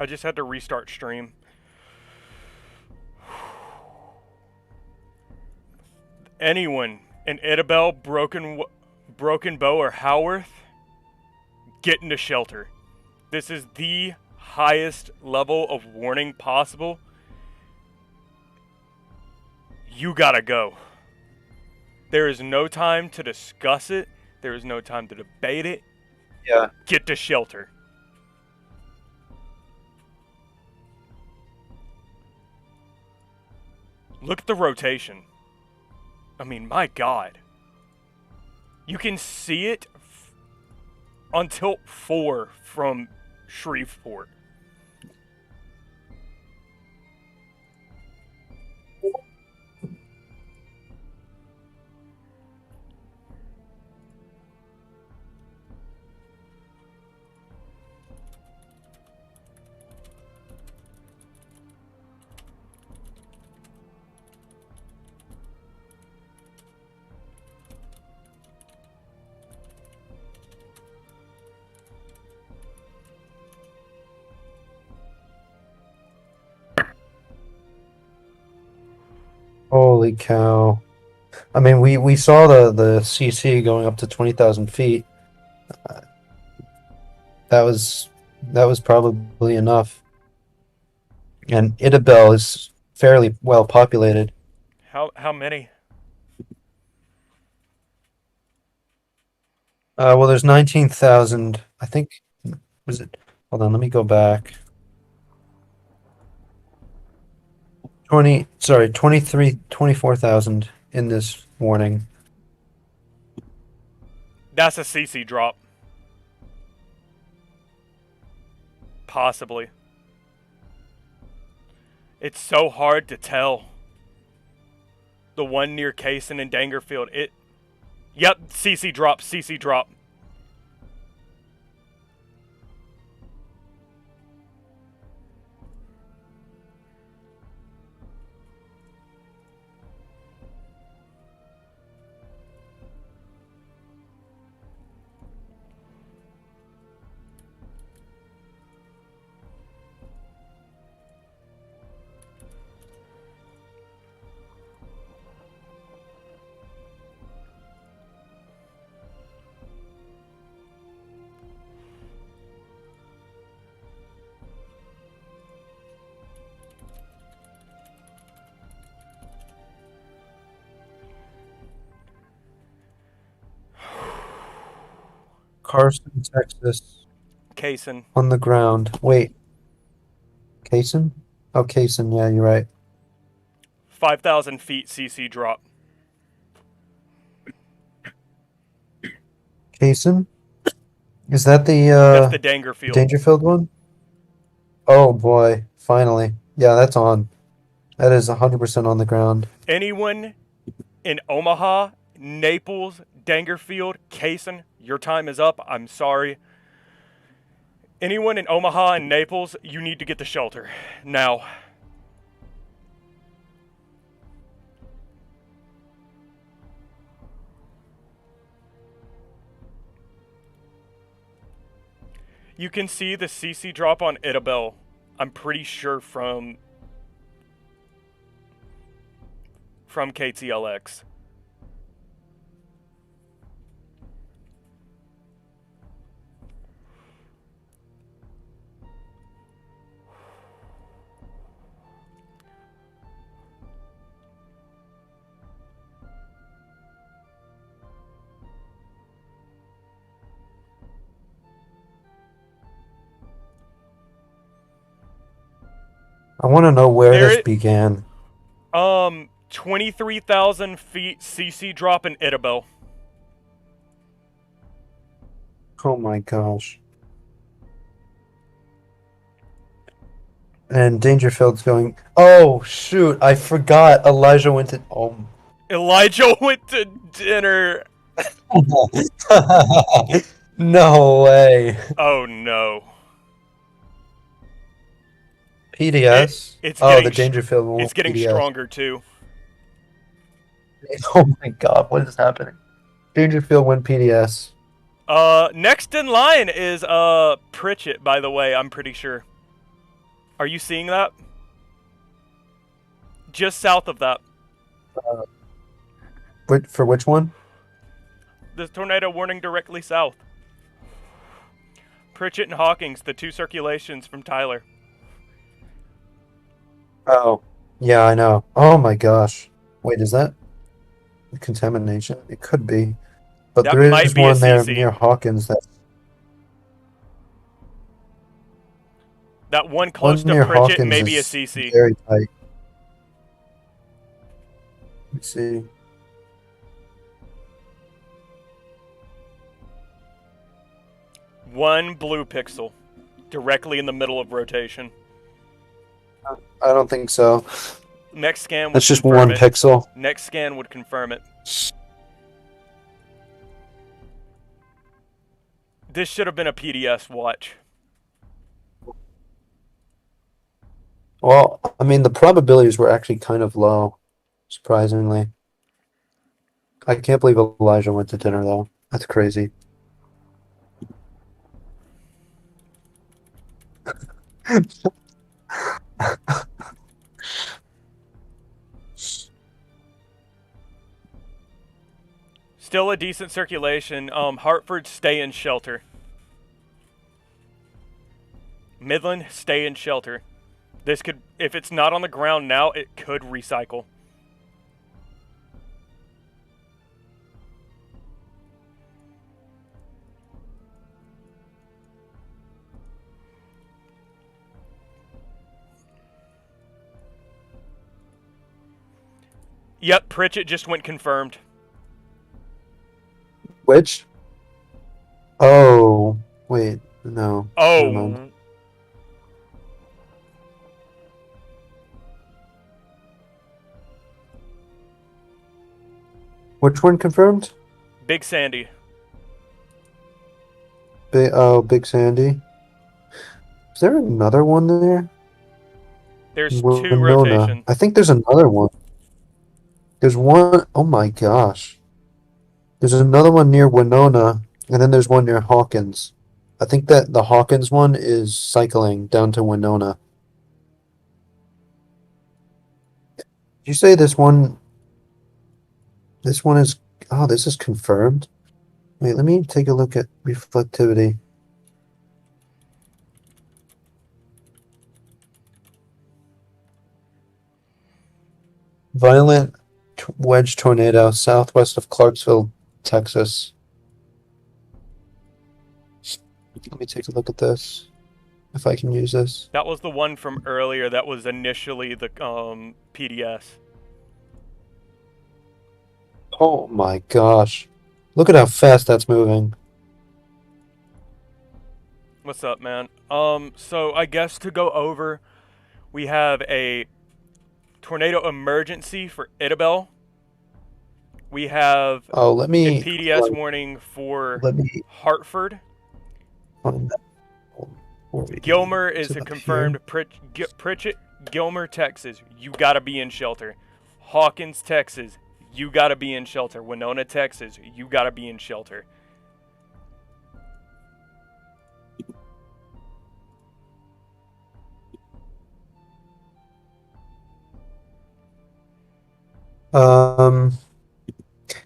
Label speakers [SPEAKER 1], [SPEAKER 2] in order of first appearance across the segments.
[SPEAKER 1] I just had to restart stream. Anyone in Idabel, Broken Bow, or Howarth, get into shelter. This is the highest level of warning possible. You gotta go. There is no time to discuss it. There is no time to debate it.
[SPEAKER 2] Yeah.
[SPEAKER 1] Get to shelter. Look at the rotation. I mean, my God. You can see it on tilt 4 from Shreveport.
[SPEAKER 2] Holy cow. I mean, we saw the CC going up to 20,000 feet. That was probably enough. And Idabel is fairly well populated.
[SPEAKER 1] How many?
[SPEAKER 2] Well, there's 19,000. I think, was it? Hold on, let me go back. 24,000 in this warning.
[SPEAKER 1] That's a CC drop. Possibly. It's so hard to tell. The one near Kaysen and Dangerfield. Yep, CC drop, CC drop.
[SPEAKER 2] Carson, Texas,
[SPEAKER 1] Kaysen.
[SPEAKER 2] on the ground. Wait. Kaysen? Oh, Kaysen, yeah, you're right.
[SPEAKER 1] 5,000 feet CC drop.
[SPEAKER 2] Kaysen? Is that
[SPEAKER 1] That's the Dangerfield.
[SPEAKER 2] Dangerfield one? Oh boy, finally. Yeah, that's on. That is 100% on the ground.
[SPEAKER 1] Anyone in Omaha, Naples, Dangerfield, Kaysen, your time is up. I'm sorry. Anyone in Omaha and Naples, you need to get to shelter. Now. You can see the CC drop on Idabel. I'm pretty sure from KTLX.
[SPEAKER 2] I want to know where this began.
[SPEAKER 1] 23,000 feet CC drop in Idabel.
[SPEAKER 2] Oh my gosh. And Dangerfield's going, oh shoot, I forgot Elijah went to,
[SPEAKER 1] Elijah went to dinner.
[SPEAKER 2] No way.
[SPEAKER 1] Oh no.
[SPEAKER 2] PDS? The Dangerfield one.
[SPEAKER 1] It's getting
[SPEAKER 2] PDS.
[SPEAKER 1] stronger too.
[SPEAKER 2] Oh my god, what is happening? Dangerfield went PDS.
[SPEAKER 1] Next in line is Pritchett, by the way, I'm pretty sure. Are you seeing that? Just south of that.
[SPEAKER 2] For which one?
[SPEAKER 1] The tornado warning directly south. Pritchett and Hawkins, the two circulations from Tyler.
[SPEAKER 2] Oh, yeah, I know. Oh my gosh. Wait, is that contamination? It could be. But
[SPEAKER 1] That
[SPEAKER 2] there
[SPEAKER 1] might
[SPEAKER 2] is
[SPEAKER 1] be a
[SPEAKER 2] one there
[SPEAKER 1] CC.
[SPEAKER 2] near Hawkins that
[SPEAKER 1] That one close
[SPEAKER 2] one
[SPEAKER 1] to
[SPEAKER 2] near
[SPEAKER 1] Pritchett
[SPEAKER 2] Hawkins
[SPEAKER 1] may be a
[SPEAKER 2] is
[SPEAKER 1] CC.
[SPEAKER 2] very tight. Let's see.
[SPEAKER 1] One blue pixel. Directly in the middle of rotation.
[SPEAKER 2] I don't think so.
[SPEAKER 1] Next scan would
[SPEAKER 2] That's just
[SPEAKER 1] confirm
[SPEAKER 2] one
[SPEAKER 1] it.
[SPEAKER 2] pixel.
[SPEAKER 1] Next scan would confirm it. This should have been a PDS watch.
[SPEAKER 2] Well, I mean, the probabilities were actually kind of low, surprisingly. I can't believe Elijah went to dinner, though. That's crazy.
[SPEAKER 1] Still a decent circulation. Hartford, stay in shelter. Midland, stay in shelter. This could, if it's not on the ground now, it could recycle. Yep, Pritchett just went confirmed.
[SPEAKER 2] Which? Oh, wait, no. Never mind.
[SPEAKER 1] Oh,
[SPEAKER 2] Which one confirmed?
[SPEAKER 1] Big Sandy.
[SPEAKER 2] Big Sandy. Is there another one there?
[SPEAKER 1] There's
[SPEAKER 2] Winona.
[SPEAKER 1] two rotations.
[SPEAKER 2] I think there's another one. There's one, oh my gosh. There's another one near Winona, and then there's one near Hawkins. I think that the Hawkins one is cycling down to Winona. Did you say this one? This one is. Oh, this is confirmed. Wait, let me take a look at reflectivity. Violent wedge tornado southwest of Clarksville, Texas. Let me take a look at this. If I can use this.
[SPEAKER 1] That was the one from earlier that was initially the PDS.
[SPEAKER 2] Oh my gosh. Look at how fast that's moving.
[SPEAKER 1] What's up, man? So I guess to go over, we have a tornado emergency for Idabel. We have
[SPEAKER 2] Oh, let
[SPEAKER 1] a
[SPEAKER 2] me
[SPEAKER 1] PDS warning for
[SPEAKER 2] let me
[SPEAKER 1] Hartford.
[SPEAKER 2] find that. Before we
[SPEAKER 1] Gilmer
[SPEAKER 2] get
[SPEAKER 1] is
[SPEAKER 2] to
[SPEAKER 1] a
[SPEAKER 2] up
[SPEAKER 1] confirmed Pritchett, Gilmer, Texas. You gotta be in shelter. Hawkins, Texas. You gotta be in shelter. Winona, Texas. You gotta be in shelter.
[SPEAKER 2] here.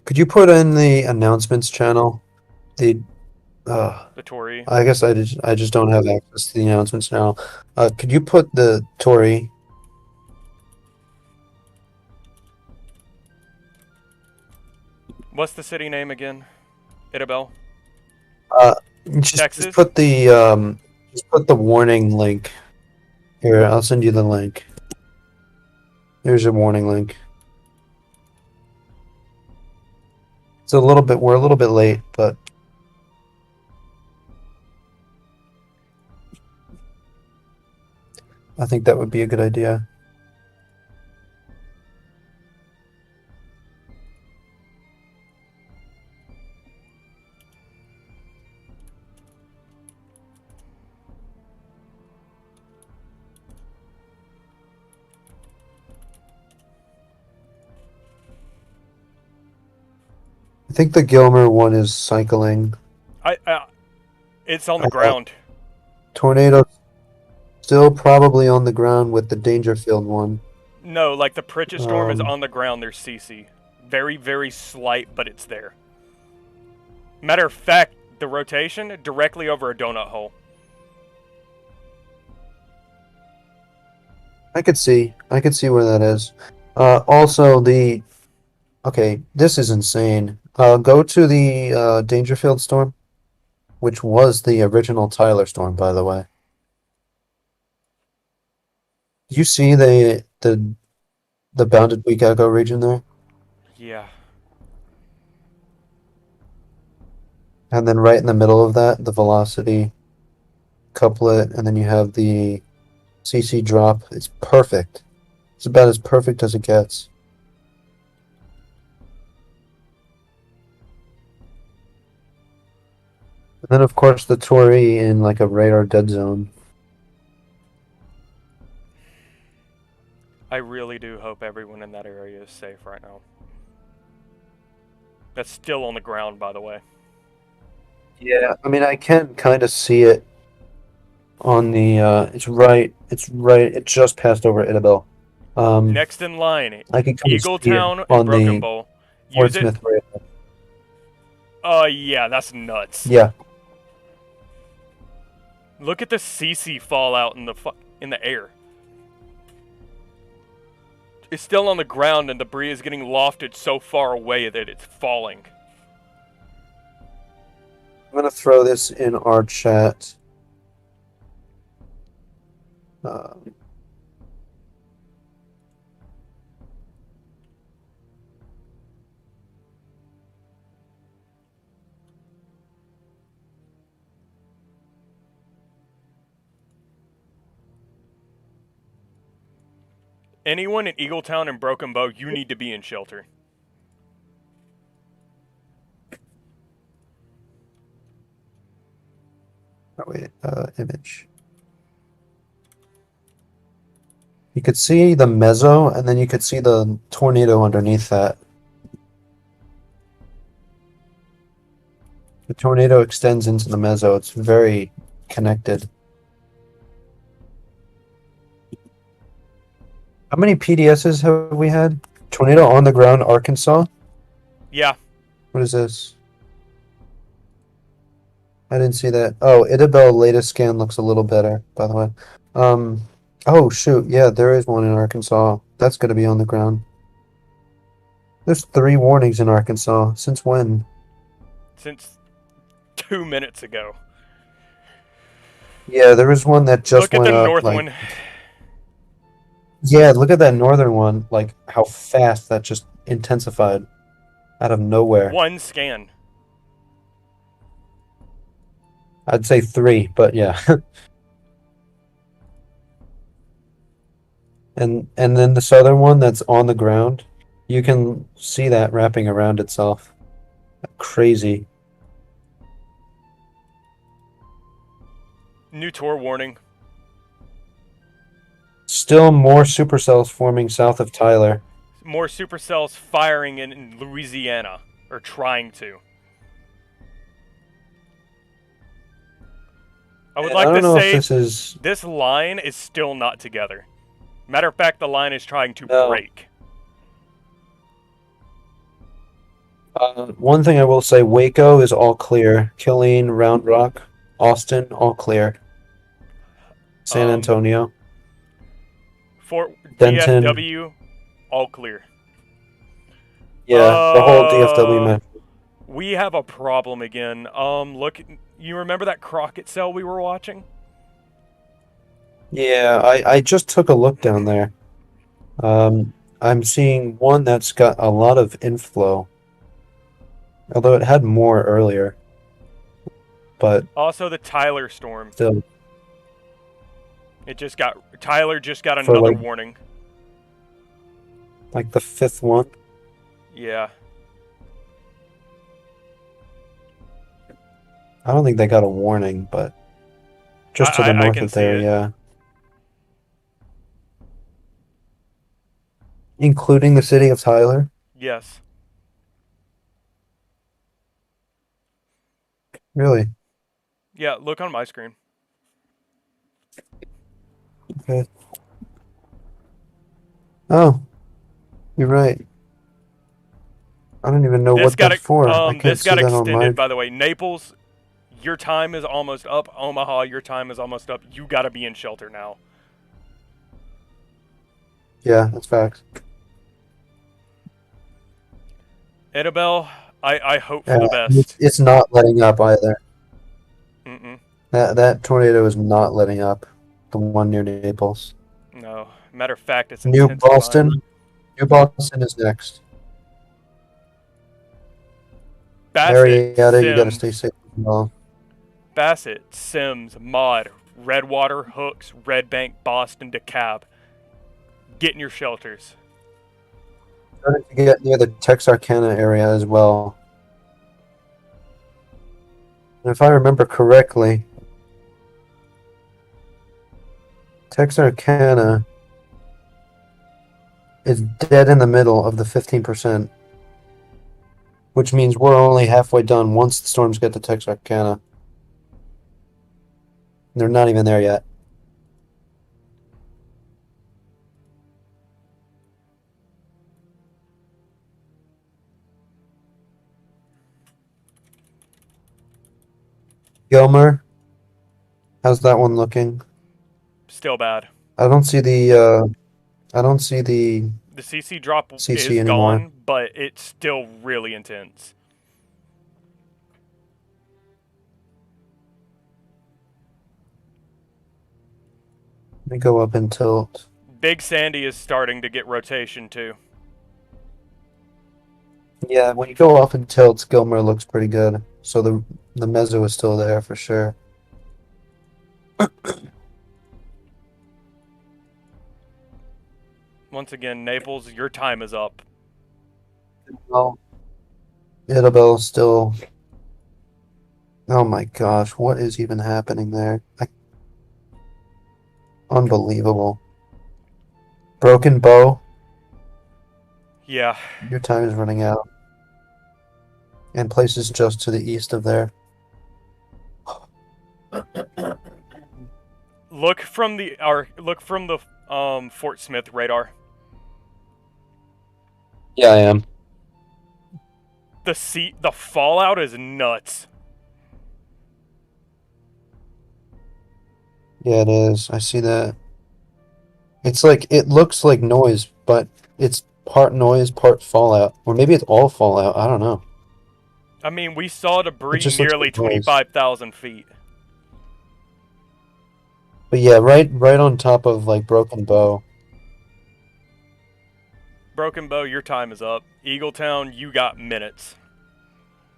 [SPEAKER 2] Could you put in the announcements channel? The
[SPEAKER 1] The Tory.
[SPEAKER 2] I guess I just don't have access to the announcements now. Could you put the Tory?
[SPEAKER 1] What's the city name again? Idabel.
[SPEAKER 2] Just
[SPEAKER 1] Texas?
[SPEAKER 2] put the warning link. Here, I'll send you the link. Here's your warning link. It's a little bit. We're a little bit late, but I think that would be a good idea. I think the Gilmer one is cycling.
[SPEAKER 1] It's on the ground.
[SPEAKER 2] Tornado still probably on the ground with the Dangerfield one.
[SPEAKER 1] No, like the Pritchett storm is
[SPEAKER 2] Um,
[SPEAKER 1] on the ground. There's CC. Very, very slight, but it's there. Matter of fact, the rotation directly over a donut hole.
[SPEAKER 2] I could see where that is. Also okay, this is insane. Go to the Dangerfield storm, which was the original Tyler storm, by the way. You see the bounded weak echo region there?
[SPEAKER 1] Yeah.
[SPEAKER 2] And then right in the middle of that, the velocity couplet, and then you have the CC drop. It's perfect. It's about as perfect as it gets. And then, of course, the Torii in like a radar dead zone.
[SPEAKER 1] I really do hope everyone in that area is safe right now. That's still on the ground, by the way.
[SPEAKER 2] Yeah, I mean, I can kind of see it on the. It just passed over Idabel.
[SPEAKER 1] Next in line,
[SPEAKER 2] I can kind of see it
[SPEAKER 1] Eagletown and
[SPEAKER 2] on
[SPEAKER 1] Broken
[SPEAKER 2] the
[SPEAKER 1] Bowl.
[SPEAKER 2] Fort
[SPEAKER 1] Use it.
[SPEAKER 2] Smith radar.
[SPEAKER 1] Yeah, that's nuts.
[SPEAKER 2] Yeah,
[SPEAKER 1] Look at the CC fallout in the air. It's still on the ground and debris is getting lofted so far away that it's falling.
[SPEAKER 2] I'm gonna throw this in our chat. Uh,
[SPEAKER 1] Anyone in Eagletown and Broken Bow, you need to be in shelter.
[SPEAKER 2] oh wait, image. You could see the mezzo, and then you could see the tornado underneath that. The tornado extends into the mezzo. It's very connected. How many PDSs have we had? Tornado on the ground, Arkansas?
[SPEAKER 1] Yeah.
[SPEAKER 2] What is this? I didn't see that. Oh, Idabel latest scan looks a little better, by the way. Oh shoot, yeah, there is one in Arkansas. That's gonna be on the ground. There's 3 warnings in Arkansas. Since when?
[SPEAKER 1] Since 2 minutes ago.
[SPEAKER 2] Yeah, there was one that just
[SPEAKER 1] Look at
[SPEAKER 2] went
[SPEAKER 1] the
[SPEAKER 2] up.
[SPEAKER 1] north
[SPEAKER 2] Like,
[SPEAKER 1] one.
[SPEAKER 2] yeah, look at that northern one. Like how fast that just intensified out of nowhere.
[SPEAKER 1] One scan.
[SPEAKER 2] I'd say 3, but yeah. And then the southern one that's on the ground, you can see that wrapping around itself. Crazy.
[SPEAKER 1] New tour warning.
[SPEAKER 2] Still more supercells forming south of Tyler.
[SPEAKER 1] More supercells firing in Louisiana. Or trying to. I would
[SPEAKER 2] And
[SPEAKER 1] like
[SPEAKER 2] I don't
[SPEAKER 1] to
[SPEAKER 2] know
[SPEAKER 1] say
[SPEAKER 2] if this is
[SPEAKER 1] this line is still not together. Matter of fact, the line is trying to
[SPEAKER 2] No.
[SPEAKER 1] break.
[SPEAKER 2] one thing I will say, Waco is all clear. Killeen, Round Rock, Austin, all clear. San Antonio,
[SPEAKER 1] Fort
[SPEAKER 2] Denton.
[SPEAKER 1] DFW, all clear.
[SPEAKER 2] Yeah, the whole DFW match.
[SPEAKER 1] We have a problem again. Look, you remember that Crockett cell we were watching?
[SPEAKER 2] Yeah, I just took a look down there. I'm seeing one that's got a lot of inflow. Although it had more earlier. But
[SPEAKER 1] Also, the Tyler storm.
[SPEAKER 2] still,
[SPEAKER 1] Tyler just got
[SPEAKER 2] For,
[SPEAKER 1] another
[SPEAKER 2] like-
[SPEAKER 1] warning.
[SPEAKER 2] like the 5th one.
[SPEAKER 1] Yeah.
[SPEAKER 2] I don't think they got a warning, but just to the
[SPEAKER 1] I
[SPEAKER 2] north
[SPEAKER 1] can
[SPEAKER 2] of
[SPEAKER 1] see
[SPEAKER 2] there,
[SPEAKER 1] it.
[SPEAKER 2] yeah. Including the city of Tyler.
[SPEAKER 1] Yes.
[SPEAKER 2] Really?
[SPEAKER 1] Yeah, look on my screen.
[SPEAKER 2] Okay. Oh, you're right. I don't even know what that's for. I can't
[SPEAKER 1] This
[SPEAKER 2] see
[SPEAKER 1] got
[SPEAKER 2] that on my.
[SPEAKER 1] extended, by the way. Naples, your time is almost up. Omaha, your time is almost up. You gotta be in shelter now.
[SPEAKER 2] Yeah, that's facts.
[SPEAKER 1] Annabelle, I hope for
[SPEAKER 2] Yeah,
[SPEAKER 1] the best.
[SPEAKER 2] it's not letting up either.
[SPEAKER 1] Mm-mm.
[SPEAKER 2] That tornado is not letting up. The one near Naples.
[SPEAKER 1] No. Matter of fact, it's
[SPEAKER 2] New
[SPEAKER 1] intensifying.
[SPEAKER 2] Boston. New Boston is next.
[SPEAKER 1] Bassett,
[SPEAKER 2] Marietta, you gotta stay
[SPEAKER 1] Sims,
[SPEAKER 2] safe as well.
[SPEAKER 1] Bassett, Sims, Maud, Redwater, Hooks, Red Bank, Boston, DeKalb. Get in your shelters.
[SPEAKER 2] Trying to get near the Texarkana area as well. And if I remember correctly, Texarkana is dead in the middle of the 15%, which means we're only halfway done once the storms get to Texarkana. They're not even there yet. Gilmer, how's that one looking?
[SPEAKER 1] Still bad.
[SPEAKER 2] I don't see the I don't see the
[SPEAKER 1] The CC drop
[SPEAKER 2] CC
[SPEAKER 1] is
[SPEAKER 2] anymore.
[SPEAKER 1] gone, but it's still really intense.
[SPEAKER 2] Let me go up and tilt.
[SPEAKER 1] Big Sandy is starting to get rotation too.
[SPEAKER 2] Yeah, when you go off and tilt, Gilmer looks pretty good. So the mezzo is still there for sure.
[SPEAKER 1] Once again, Naples, your time is up.
[SPEAKER 2] Well, Idabel still. Oh my gosh, what is even happening there? Unbelievable. Broken Bow,
[SPEAKER 1] Yeah.
[SPEAKER 2] your time is running out. And places just to the east of there.
[SPEAKER 1] Look from the Fort Smith radar.
[SPEAKER 2] Yeah, I am.
[SPEAKER 1] The fallout is nuts.
[SPEAKER 2] Yeah, it is. I see that. It's like it looks like noise, but it's part noise, part fallout. Or maybe it's all fallout. I don't know.
[SPEAKER 1] I mean, we saw
[SPEAKER 2] It
[SPEAKER 1] debris
[SPEAKER 2] just looks
[SPEAKER 1] nearly
[SPEAKER 2] like noise.
[SPEAKER 1] 25,000 feet.
[SPEAKER 2] But yeah, right on top of like Broken Bow.
[SPEAKER 1] Broken Bow, your time is up. Eagletown, you got minutes.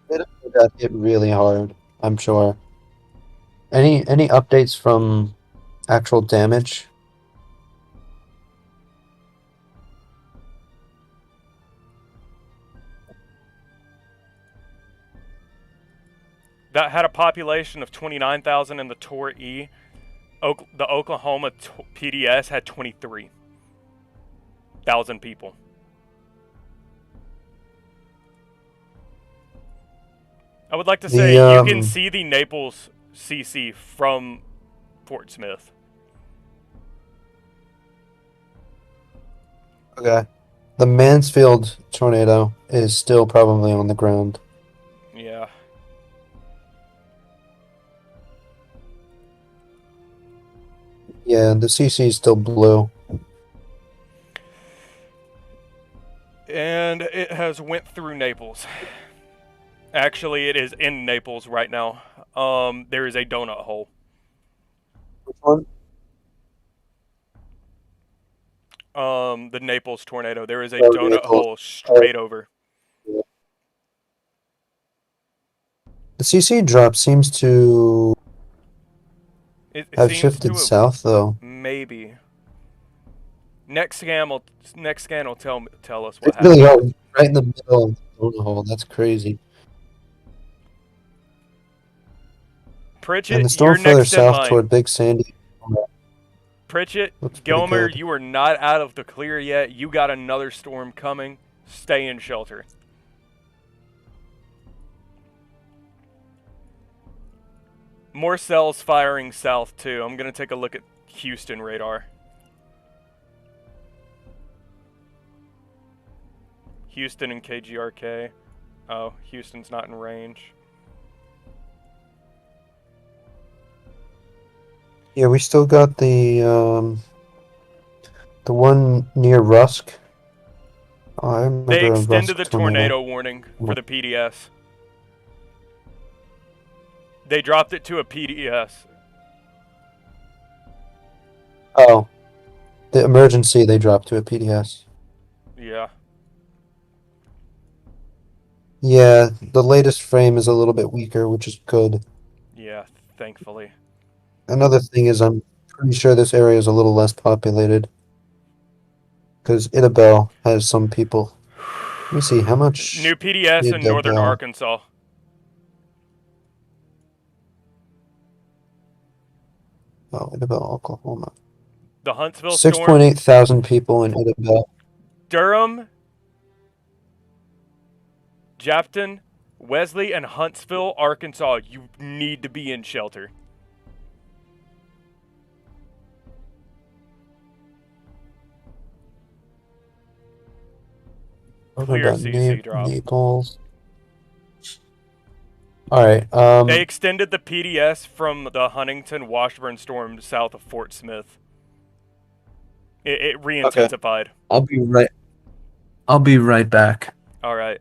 [SPEAKER 2] It got hit really hard, I'm sure. Any updates from actual damage?
[SPEAKER 1] That had a population of 29,000 in the Tor E. The Oklahoma PDS had 23,000 people. I would like to say you can see the Naples CC from Fort Smith.
[SPEAKER 2] Okay. The Mansfield tornado is still probably on the ground.
[SPEAKER 1] Yeah.
[SPEAKER 2] Yeah, the CC is still blue.
[SPEAKER 1] And it has went through Naples. Actually, it is in Naples right now. There is a donut hole.
[SPEAKER 2] Which one?
[SPEAKER 1] The Naples tornado. There is a
[SPEAKER 2] Oh,
[SPEAKER 1] donut
[SPEAKER 2] Naples.
[SPEAKER 1] hole straight over.
[SPEAKER 2] The CC drop seems to
[SPEAKER 1] It
[SPEAKER 2] have
[SPEAKER 1] seems
[SPEAKER 2] shifted
[SPEAKER 1] to have
[SPEAKER 2] south, though.
[SPEAKER 1] maybe. Next scan will tell us
[SPEAKER 2] They
[SPEAKER 1] what
[SPEAKER 2] really
[SPEAKER 1] happened.
[SPEAKER 2] are right in the middle of the donut hole. That's crazy. And
[SPEAKER 1] Pritchett,
[SPEAKER 2] the
[SPEAKER 1] you're
[SPEAKER 2] storm further
[SPEAKER 1] next in
[SPEAKER 2] south
[SPEAKER 1] line.
[SPEAKER 2] toward Big Sandy
[SPEAKER 1] Pritchett,
[SPEAKER 2] looks pretty
[SPEAKER 1] Gilmer,
[SPEAKER 2] good.
[SPEAKER 1] you are not out of the clear yet. You got another storm coming. Stay in shelter. More cells firing south too. I'm gonna take a look at Houston radar. Houston and KGRK. Oh, Houston's not in range.
[SPEAKER 2] Yeah, we still got the one near Rusk. Oh, I
[SPEAKER 1] They
[SPEAKER 2] remember a
[SPEAKER 1] extended
[SPEAKER 2] Rusk
[SPEAKER 1] the
[SPEAKER 2] tornado.
[SPEAKER 1] tornado warning for the PDS. They dropped it to a PDS.
[SPEAKER 2] Oh, the emergency they dropped to a PDS.
[SPEAKER 1] Yeah.
[SPEAKER 2] Yeah, the latest frame is a little bit weaker, which is good.
[SPEAKER 1] Yeah, thankfully.
[SPEAKER 2] Another thing is I'm pretty sure this area is a little less populated because Idabel has some people. Let me see how much
[SPEAKER 1] New PDS in northern
[SPEAKER 2] Idabel.
[SPEAKER 1] Arkansas.
[SPEAKER 2] Oh, Idabel, Oklahoma.
[SPEAKER 1] The Huntsville storm.
[SPEAKER 2] 6.8 thousand people in Idabel.
[SPEAKER 1] Durham, Japton, Wesley, and Huntsville, Arkansas. You need to be in shelter.
[SPEAKER 2] What
[SPEAKER 1] Clear
[SPEAKER 2] about
[SPEAKER 1] CC drop.
[SPEAKER 2] Naples? All right.
[SPEAKER 1] They extended the PDS from the Huntington Washburn storm south of Fort Smith. It re-intensified.
[SPEAKER 2] I'll be right. I'll be right back.
[SPEAKER 1] All right.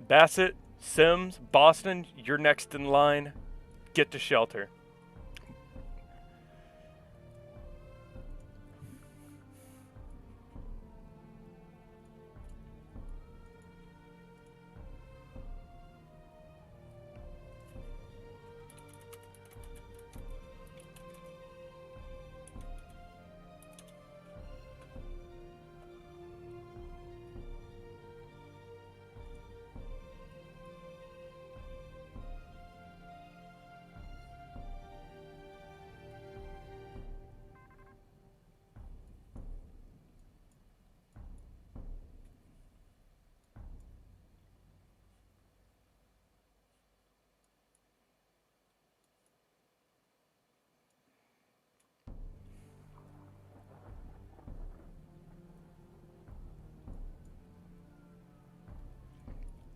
[SPEAKER 1] Bassett, Sims, Boston, you're next in line. Get to shelter.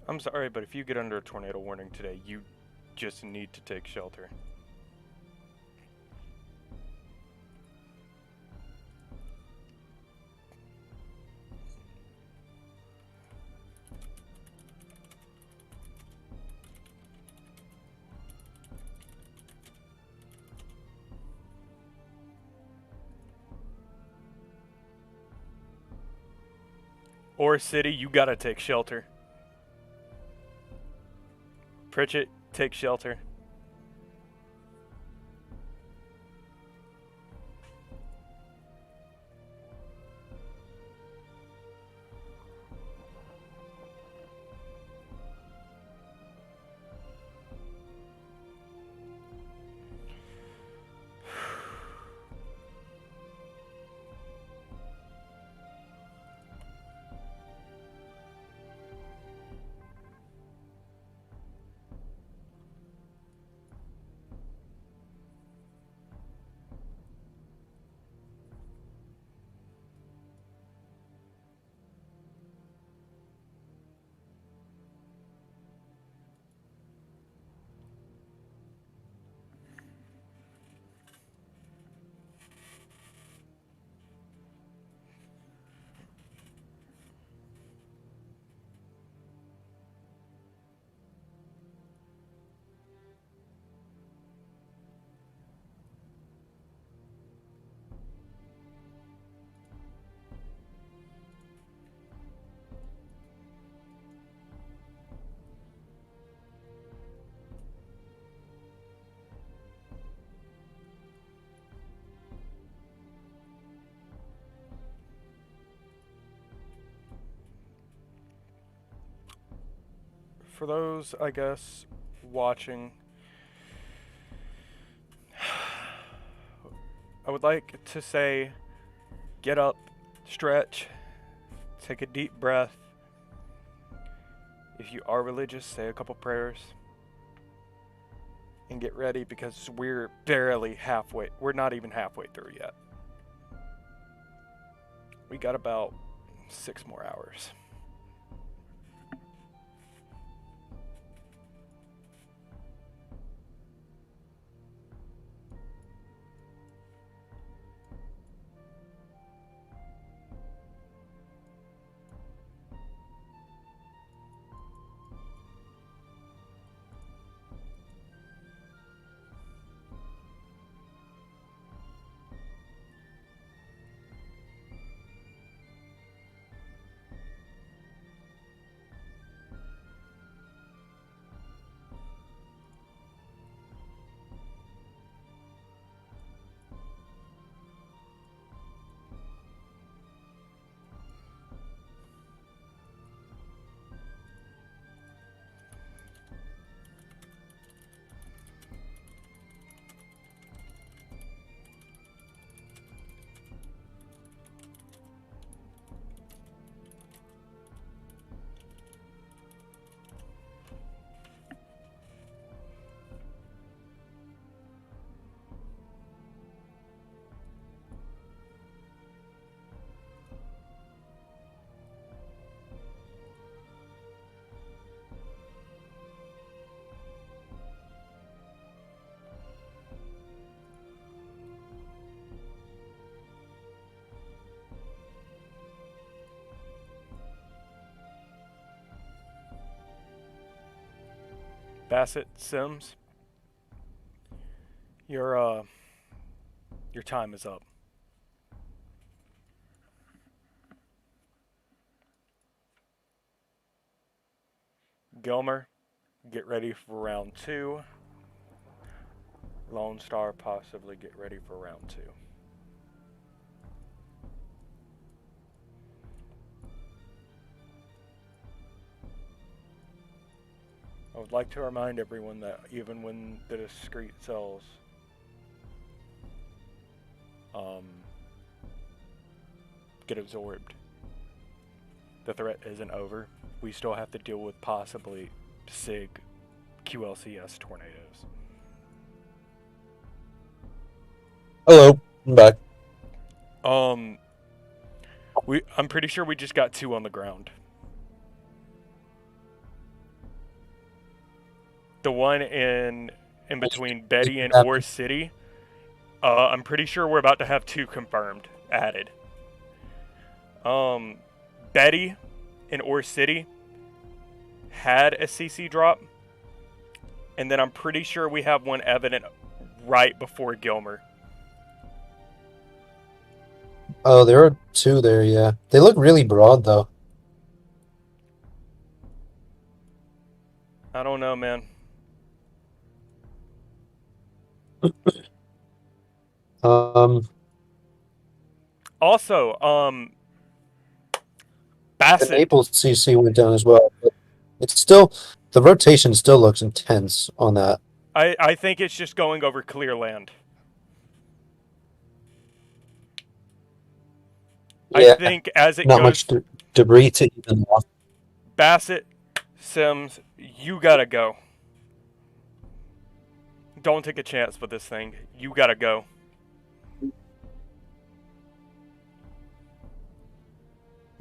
[SPEAKER 1] I'm sorry, but if you get under a tornado warning today, you just need to take shelter. Or City, you gotta take shelter. Pritchett, take shelter. for those, I guess, watching, I would like to say get up, stretch, take a deep breath. If you are religious, say a couple prayers and get ready because we're barely halfway. We're not even halfway through yet. We got about 6 more hours. Bassett, Sims, your time is up. Gilmer, get ready for round 2. Lone Star, possibly get ready for round 2. I would like to remind everyone that even when the discrete cells get absorbed, the threat isn't over. We still have to deal with possibly SIG QLCS tornadoes.
[SPEAKER 2] Hello, I'm back.
[SPEAKER 1] I'm pretty sure we just got 2 on the ground. The one in between Betty and Ore City. I'm pretty sure we're about to have 2 confirmed added. Betty in Ore City had a CC drop, and then I'm pretty sure we have one evident right before Gilmer.
[SPEAKER 2] Oh, there are 2 there, yeah. They look really broad, though.
[SPEAKER 1] I don't know, man. Also,
[SPEAKER 2] The
[SPEAKER 1] Bassett.
[SPEAKER 2] Naples CC went down as well, but it's still, the rotation still looks intense on that.
[SPEAKER 1] I think it's just going over clear land.
[SPEAKER 2] Yeah,
[SPEAKER 1] I think as it
[SPEAKER 2] not
[SPEAKER 1] goes,
[SPEAKER 2] much debris to even off.
[SPEAKER 1] Bassett, Sims, you gotta go. Don't take a chance with this thing. You gotta go.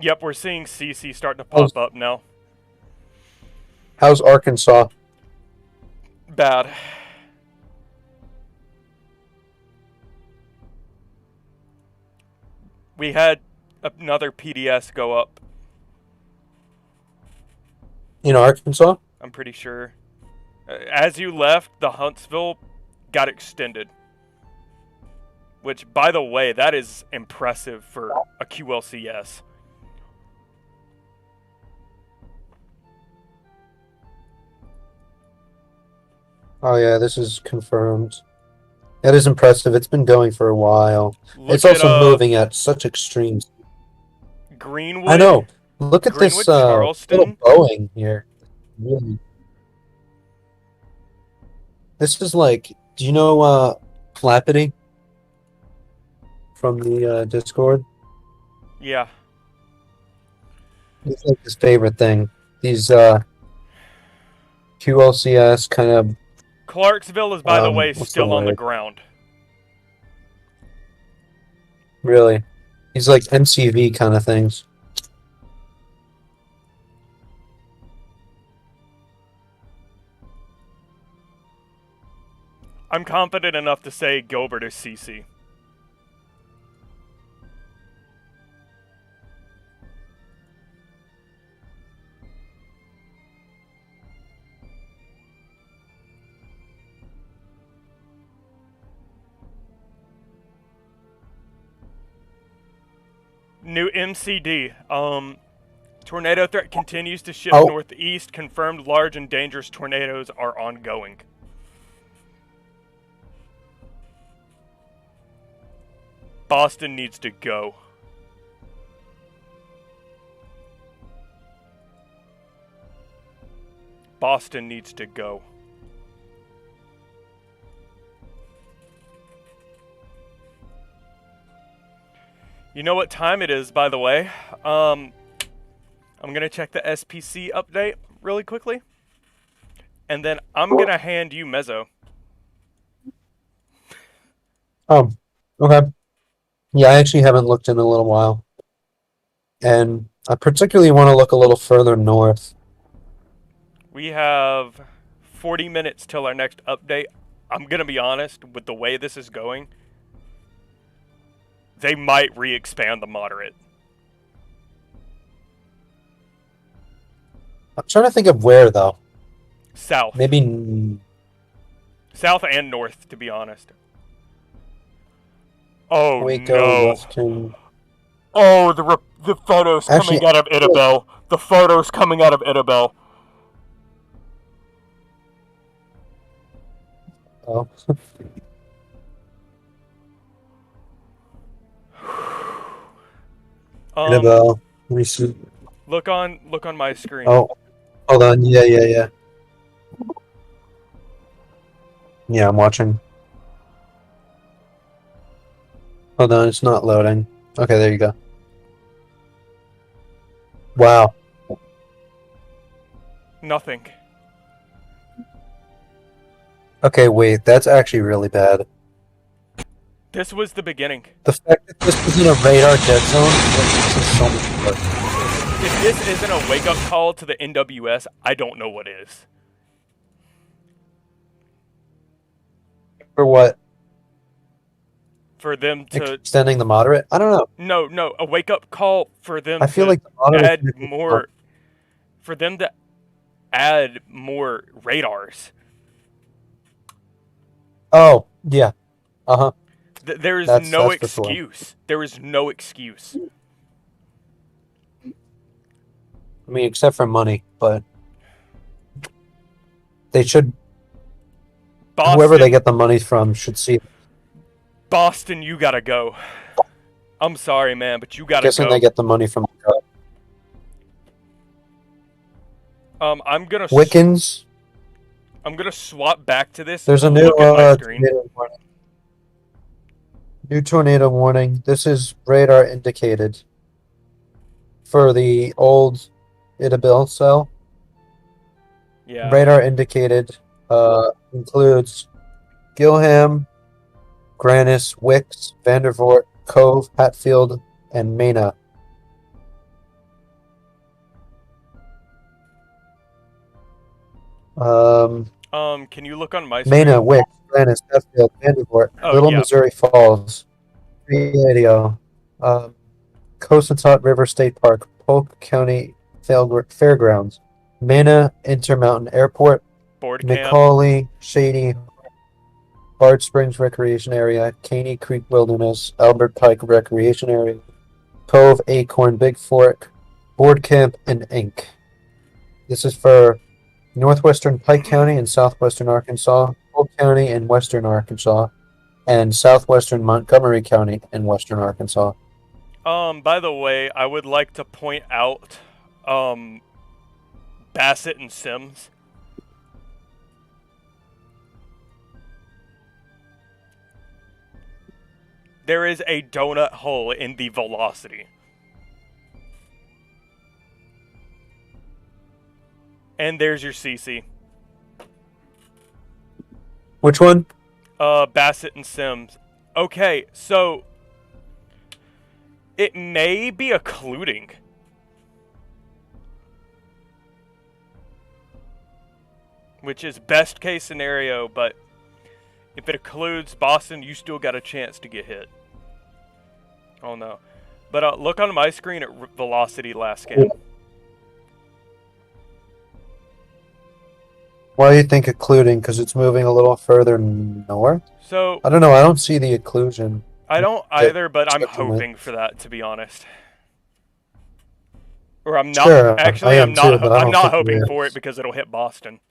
[SPEAKER 1] Yep, we're seeing CC start to pop up now.
[SPEAKER 2] How's Arkansas?
[SPEAKER 1] Bad. We had another PDS go up.
[SPEAKER 2] In Arkansas?
[SPEAKER 1] I'm pretty sure. As you left, the Huntsville got extended. Which, by the way, that is impressive for a QLCS.
[SPEAKER 2] Oh yeah, this is confirmed. That is impressive. It's been going for a while. It's
[SPEAKER 1] Look
[SPEAKER 2] also moving at such extremes.
[SPEAKER 1] Greenwood.
[SPEAKER 2] I know. Look at
[SPEAKER 1] Greenwood,
[SPEAKER 2] this
[SPEAKER 1] Charleston.
[SPEAKER 2] little Boeing here. Really This is like, do you know Flappity from the Discord?
[SPEAKER 1] Yeah.
[SPEAKER 2] It's like his favorite thing. These QLCS kind of
[SPEAKER 1] Clarksville is, by the way,
[SPEAKER 2] what's the
[SPEAKER 1] still on the
[SPEAKER 2] word?
[SPEAKER 1] ground.
[SPEAKER 2] Really, he's like MCV kind of things.
[SPEAKER 1] I'm confident enough to say Gilbert is CC. New MCD. Tornado threat continues to shift
[SPEAKER 2] Oh,
[SPEAKER 1] northeast. Confirmed large and dangerous tornadoes are ongoing. Boston needs to go. Boston needs to go. You know what time it is, by the way. I'm gonna check the SPC update really quickly, and then I'm gonna hand you Mezzo.
[SPEAKER 2] oh, okay. Yeah, I actually haven't looked in a little while, and I particularly want to look a little further north.
[SPEAKER 1] We have 40 minutes till our next update. I'm gonna be honest, with the way this is going, they might re-expand the moderate.
[SPEAKER 2] I'm trying to think of where though.
[SPEAKER 1] South.
[SPEAKER 2] Maybe.
[SPEAKER 1] South and north, to be honest. Oh
[SPEAKER 2] Waco,
[SPEAKER 1] no.
[SPEAKER 2] Western.
[SPEAKER 1] Oh, the photos
[SPEAKER 2] Actually,
[SPEAKER 1] coming out of Idabel. The photos coming out of Idabel.
[SPEAKER 2] oh, Annabelle. Let me see.
[SPEAKER 1] Look on my screen.
[SPEAKER 2] Oh, hold on. Yeah, yeah, yeah. Yeah, I'm watching. Hold on, it's not loading. Okay, there you go. Wow.
[SPEAKER 1] Nothing.
[SPEAKER 2] Okay, wait, that's actually really bad.
[SPEAKER 1] This was the beginning.
[SPEAKER 2] The fact that this was in a radar dead zone makes this so much worse.
[SPEAKER 1] If this isn't a wake-up call to the NWS, I don't know what is.
[SPEAKER 2] For what?
[SPEAKER 1] For them to
[SPEAKER 2] Extending the moderate? I don't know.
[SPEAKER 1] no, a wake-up call for them
[SPEAKER 2] I feel
[SPEAKER 1] to
[SPEAKER 2] like the moderate
[SPEAKER 1] add
[SPEAKER 2] should be
[SPEAKER 1] more. For them to add more radars.
[SPEAKER 2] Oh, yeah. Uh-huh.
[SPEAKER 1] There is
[SPEAKER 2] That's
[SPEAKER 1] no
[SPEAKER 2] for sure.
[SPEAKER 1] excuse. There is no excuse.
[SPEAKER 2] I mean, except for money, but they should.
[SPEAKER 1] Boston,
[SPEAKER 2] Whoever they get the money from should see.
[SPEAKER 1] Boston, you gotta go. I'm sorry, man, but you gotta
[SPEAKER 2] Guessing
[SPEAKER 1] go.
[SPEAKER 2] they get the money from
[SPEAKER 1] I'm gonna
[SPEAKER 2] Wiccans.
[SPEAKER 1] I'm gonna swap back to this.
[SPEAKER 2] There's a
[SPEAKER 1] and
[SPEAKER 2] new
[SPEAKER 1] look at my screen.
[SPEAKER 2] tornado warning. New tornado warning. This is radar indicated for the old Idabel cell.
[SPEAKER 1] Yeah.
[SPEAKER 2] Radar indicated includes Gilham, Grannis, Wicks, Vandervoort, Cove, Hatfield, and Mena.
[SPEAKER 1] Can you look on my screen?
[SPEAKER 2] Mena, Wicks, Grannis, Hatfield, Vandervoort,
[SPEAKER 1] Oh,
[SPEAKER 2] Little
[SPEAKER 1] yeah.
[SPEAKER 2] Missouri Falls, Radio, Cossatot River State Park, Polk County Fairgrounds, Mena Intermountain Airport,
[SPEAKER 1] Board camp.
[SPEAKER 2] McCauley, Shady, Bard Springs Recreation Area, Caney Creek Wilderness, Albert Pike Recreation Area, Cove, Acorn, Big Fork, Board Camp, and Inc. This is for northwestern Pike County and southwestern Arkansas, Polk County and western Arkansas, and southwestern Montgomery County and western Arkansas.
[SPEAKER 1] By the way, I would like to point out, Bassett and Sims. There is a donut hole in the velocity. And there's your CC.
[SPEAKER 2] Which one?
[SPEAKER 1] Bassett and Sims. Okay, so it may be occluding. Which is best case scenario, but if it occludes Boston, you still got a chance to get hit. Oh no. But look on my screen at velocity last game.
[SPEAKER 2] Why do you think occluding? Because it's moving a little further north?
[SPEAKER 1] So
[SPEAKER 2] I don't know. I don't see the occlusion.
[SPEAKER 1] I don't either, but I'm hoping for that, to be honest. Or I'm not.
[SPEAKER 2] Sure,
[SPEAKER 1] Actually, I'm not.
[SPEAKER 2] but I
[SPEAKER 1] I'm
[SPEAKER 2] don't
[SPEAKER 1] not
[SPEAKER 2] think
[SPEAKER 1] hoping
[SPEAKER 2] it
[SPEAKER 1] for
[SPEAKER 2] is.
[SPEAKER 1] it because it'll hit Boston.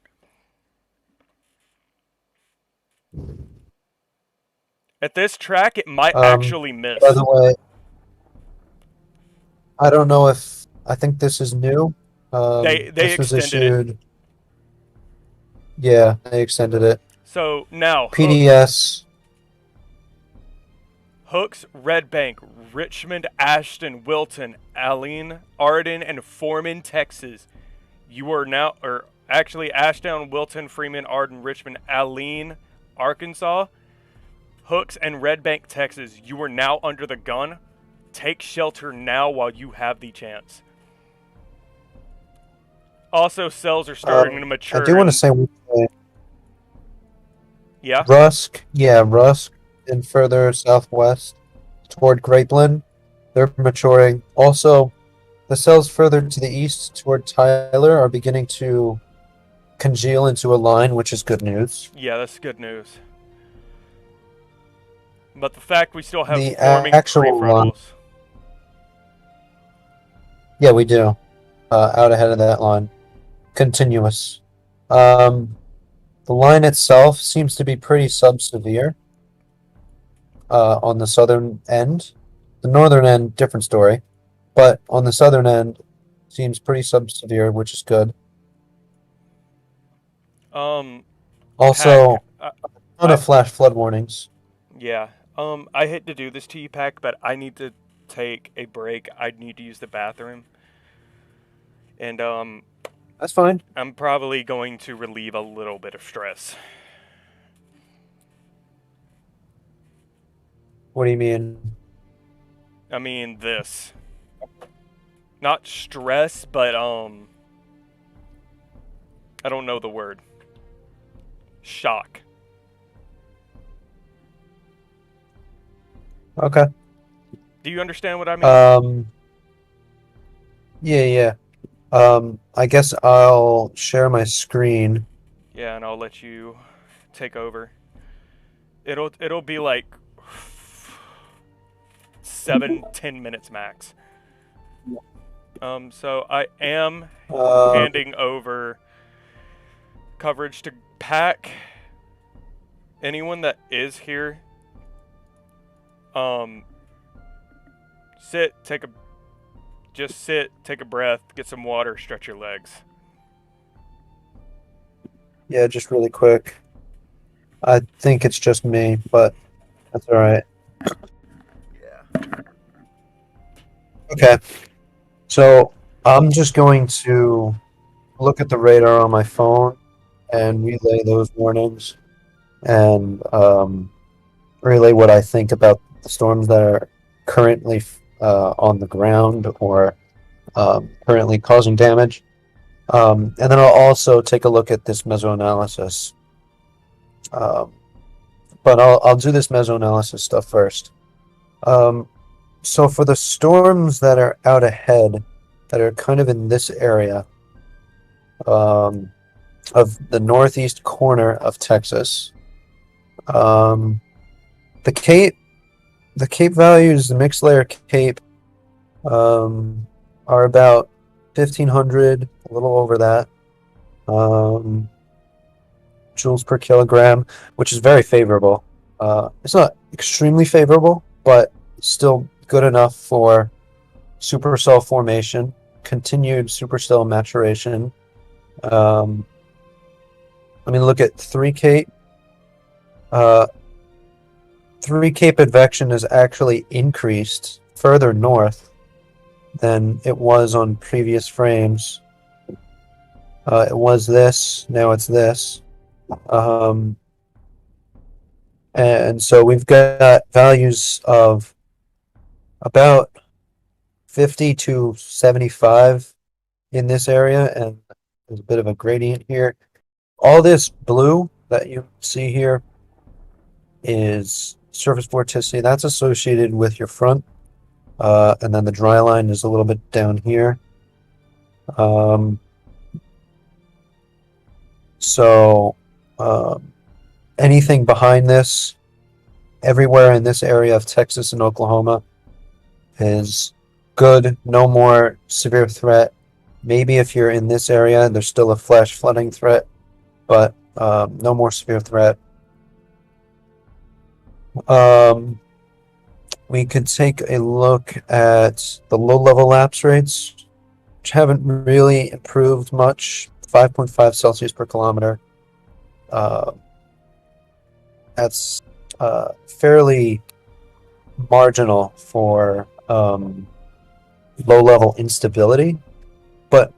[SPEAKER 1] At this track, it might actually miss.
[SPEAKER 2] By the way, I don't know if I think this is new.
[SPEAKER 1] They
[SPEAKER 2] This was
[SPEAKER 1] extended it.
[SPEAKER 2] Yeah, they extended it.
[SPEAKER 1] So now
[SPEAKER 2] PDS.
[SPEAKER 1] Hooks, Red Bank, Richmond, Ashton, Wilton, Aleen, Arden, and Foreman, Texas. You are now, or actually Ashdown, Wilton, Freeman, Arden, Richmond, Aleen, Arkansas, Hooks, and Red Bank, Texas. You are now under the gun. Take shelter now while you have the chance. Also, cells are starting to mature.
[SPEAKER 2] I do want to say one thing.
[SPEAKER 1] Yeah?
[SPEAKER 2] Rusk, and further southwest toward Grapeland, they're maturing. Also, the cells further to the east toward Tyler are beginning to congeal into a line, which is good news.
[SPEAKER 1] Yeah, that's good news. But the fact we still have
[SPEAKER 2] The
[SPEAKER 1] forming
[SPEAKER 2] actual
[SPEAKER 1] pre-frontals.
[SPEAKER 2] Yeah, we do. Out ahead of that line. Continuous. The line itself seems to be pretty sub-severe on the southern end. The northern end, different story. But on the southern end, seems pretty sub-severe, which is good. Also,
[SPEAKER 1] Pack,
[SPEAKER 2] a ton of flash flood warnings.
[SPEAKER 1] Yeah. I hate to do this to you, Pack, but I need to take a break. I need to use the bathroom. And,
[SPEAKER 2] That's fine.
[SPEAKER 1] I'm probably going to relieve a little bit of stress.
[SPEAKER 2] What do you mean?
[SPEAKER 1] I mean this. Not stress, but, I don't know the word. Shock.
[SPEAKER 2] Okay.
[SPEAKER 1] Do you understand what I mean?
[SPEAKER 2] Yeah. I guess I'll share my screen.
[SPEAKER 1] Yeah, and I'll let you take over. It'll be like 7-10 minutes max. So I am handing over coverage to Pack. Anyone that is here, sit, take a breath, get some water, stretch your legs.
[SPEAKER 2] Yeah, just really quick. I think it's just me, but that's all right.
[SPEAKER 1] Yeah.
[SPEAKER 2] Okay. So I'm just going to look at the radar on my phone and relay those warnings and relay what I think about the storms that are currently on the ground or currently causing damage. And then I'll also take a look at this mesoanalysis. But I'll do this mesoanalysis stuff first. So for the storms that are out ahead, that are kind of in this area of the northeast corner of Texas, the Cape values, the mixed layer Cape, are about 1,500, a little over that, joules per kilogram, which is very favorable. It's not extremely favorable, but still good enough for supercell formation, continued supercell maturation. I mean, look at 3 Cape. 3 Cape Advection is actually increased further north than it was on previous frames. It was this, now it's this. And so we've got values of about 50 to 75 in this area, and there's a bit of a gradient here. All this blue that you see here is surface vorticity. That's associated with your front, and then the dry line is a little bit down here. So anything behind this, everywhere in this area of Texas and Oklahoma, is good. No more severe threat. Maybe if you're in this area, there's still a flash flooding threat, but no more severe threat. We could take a look at the low-level lapse rates, which haven't really improved much. 5.5 Celsius per kilometer. That's fairly marginal for low-level instability, but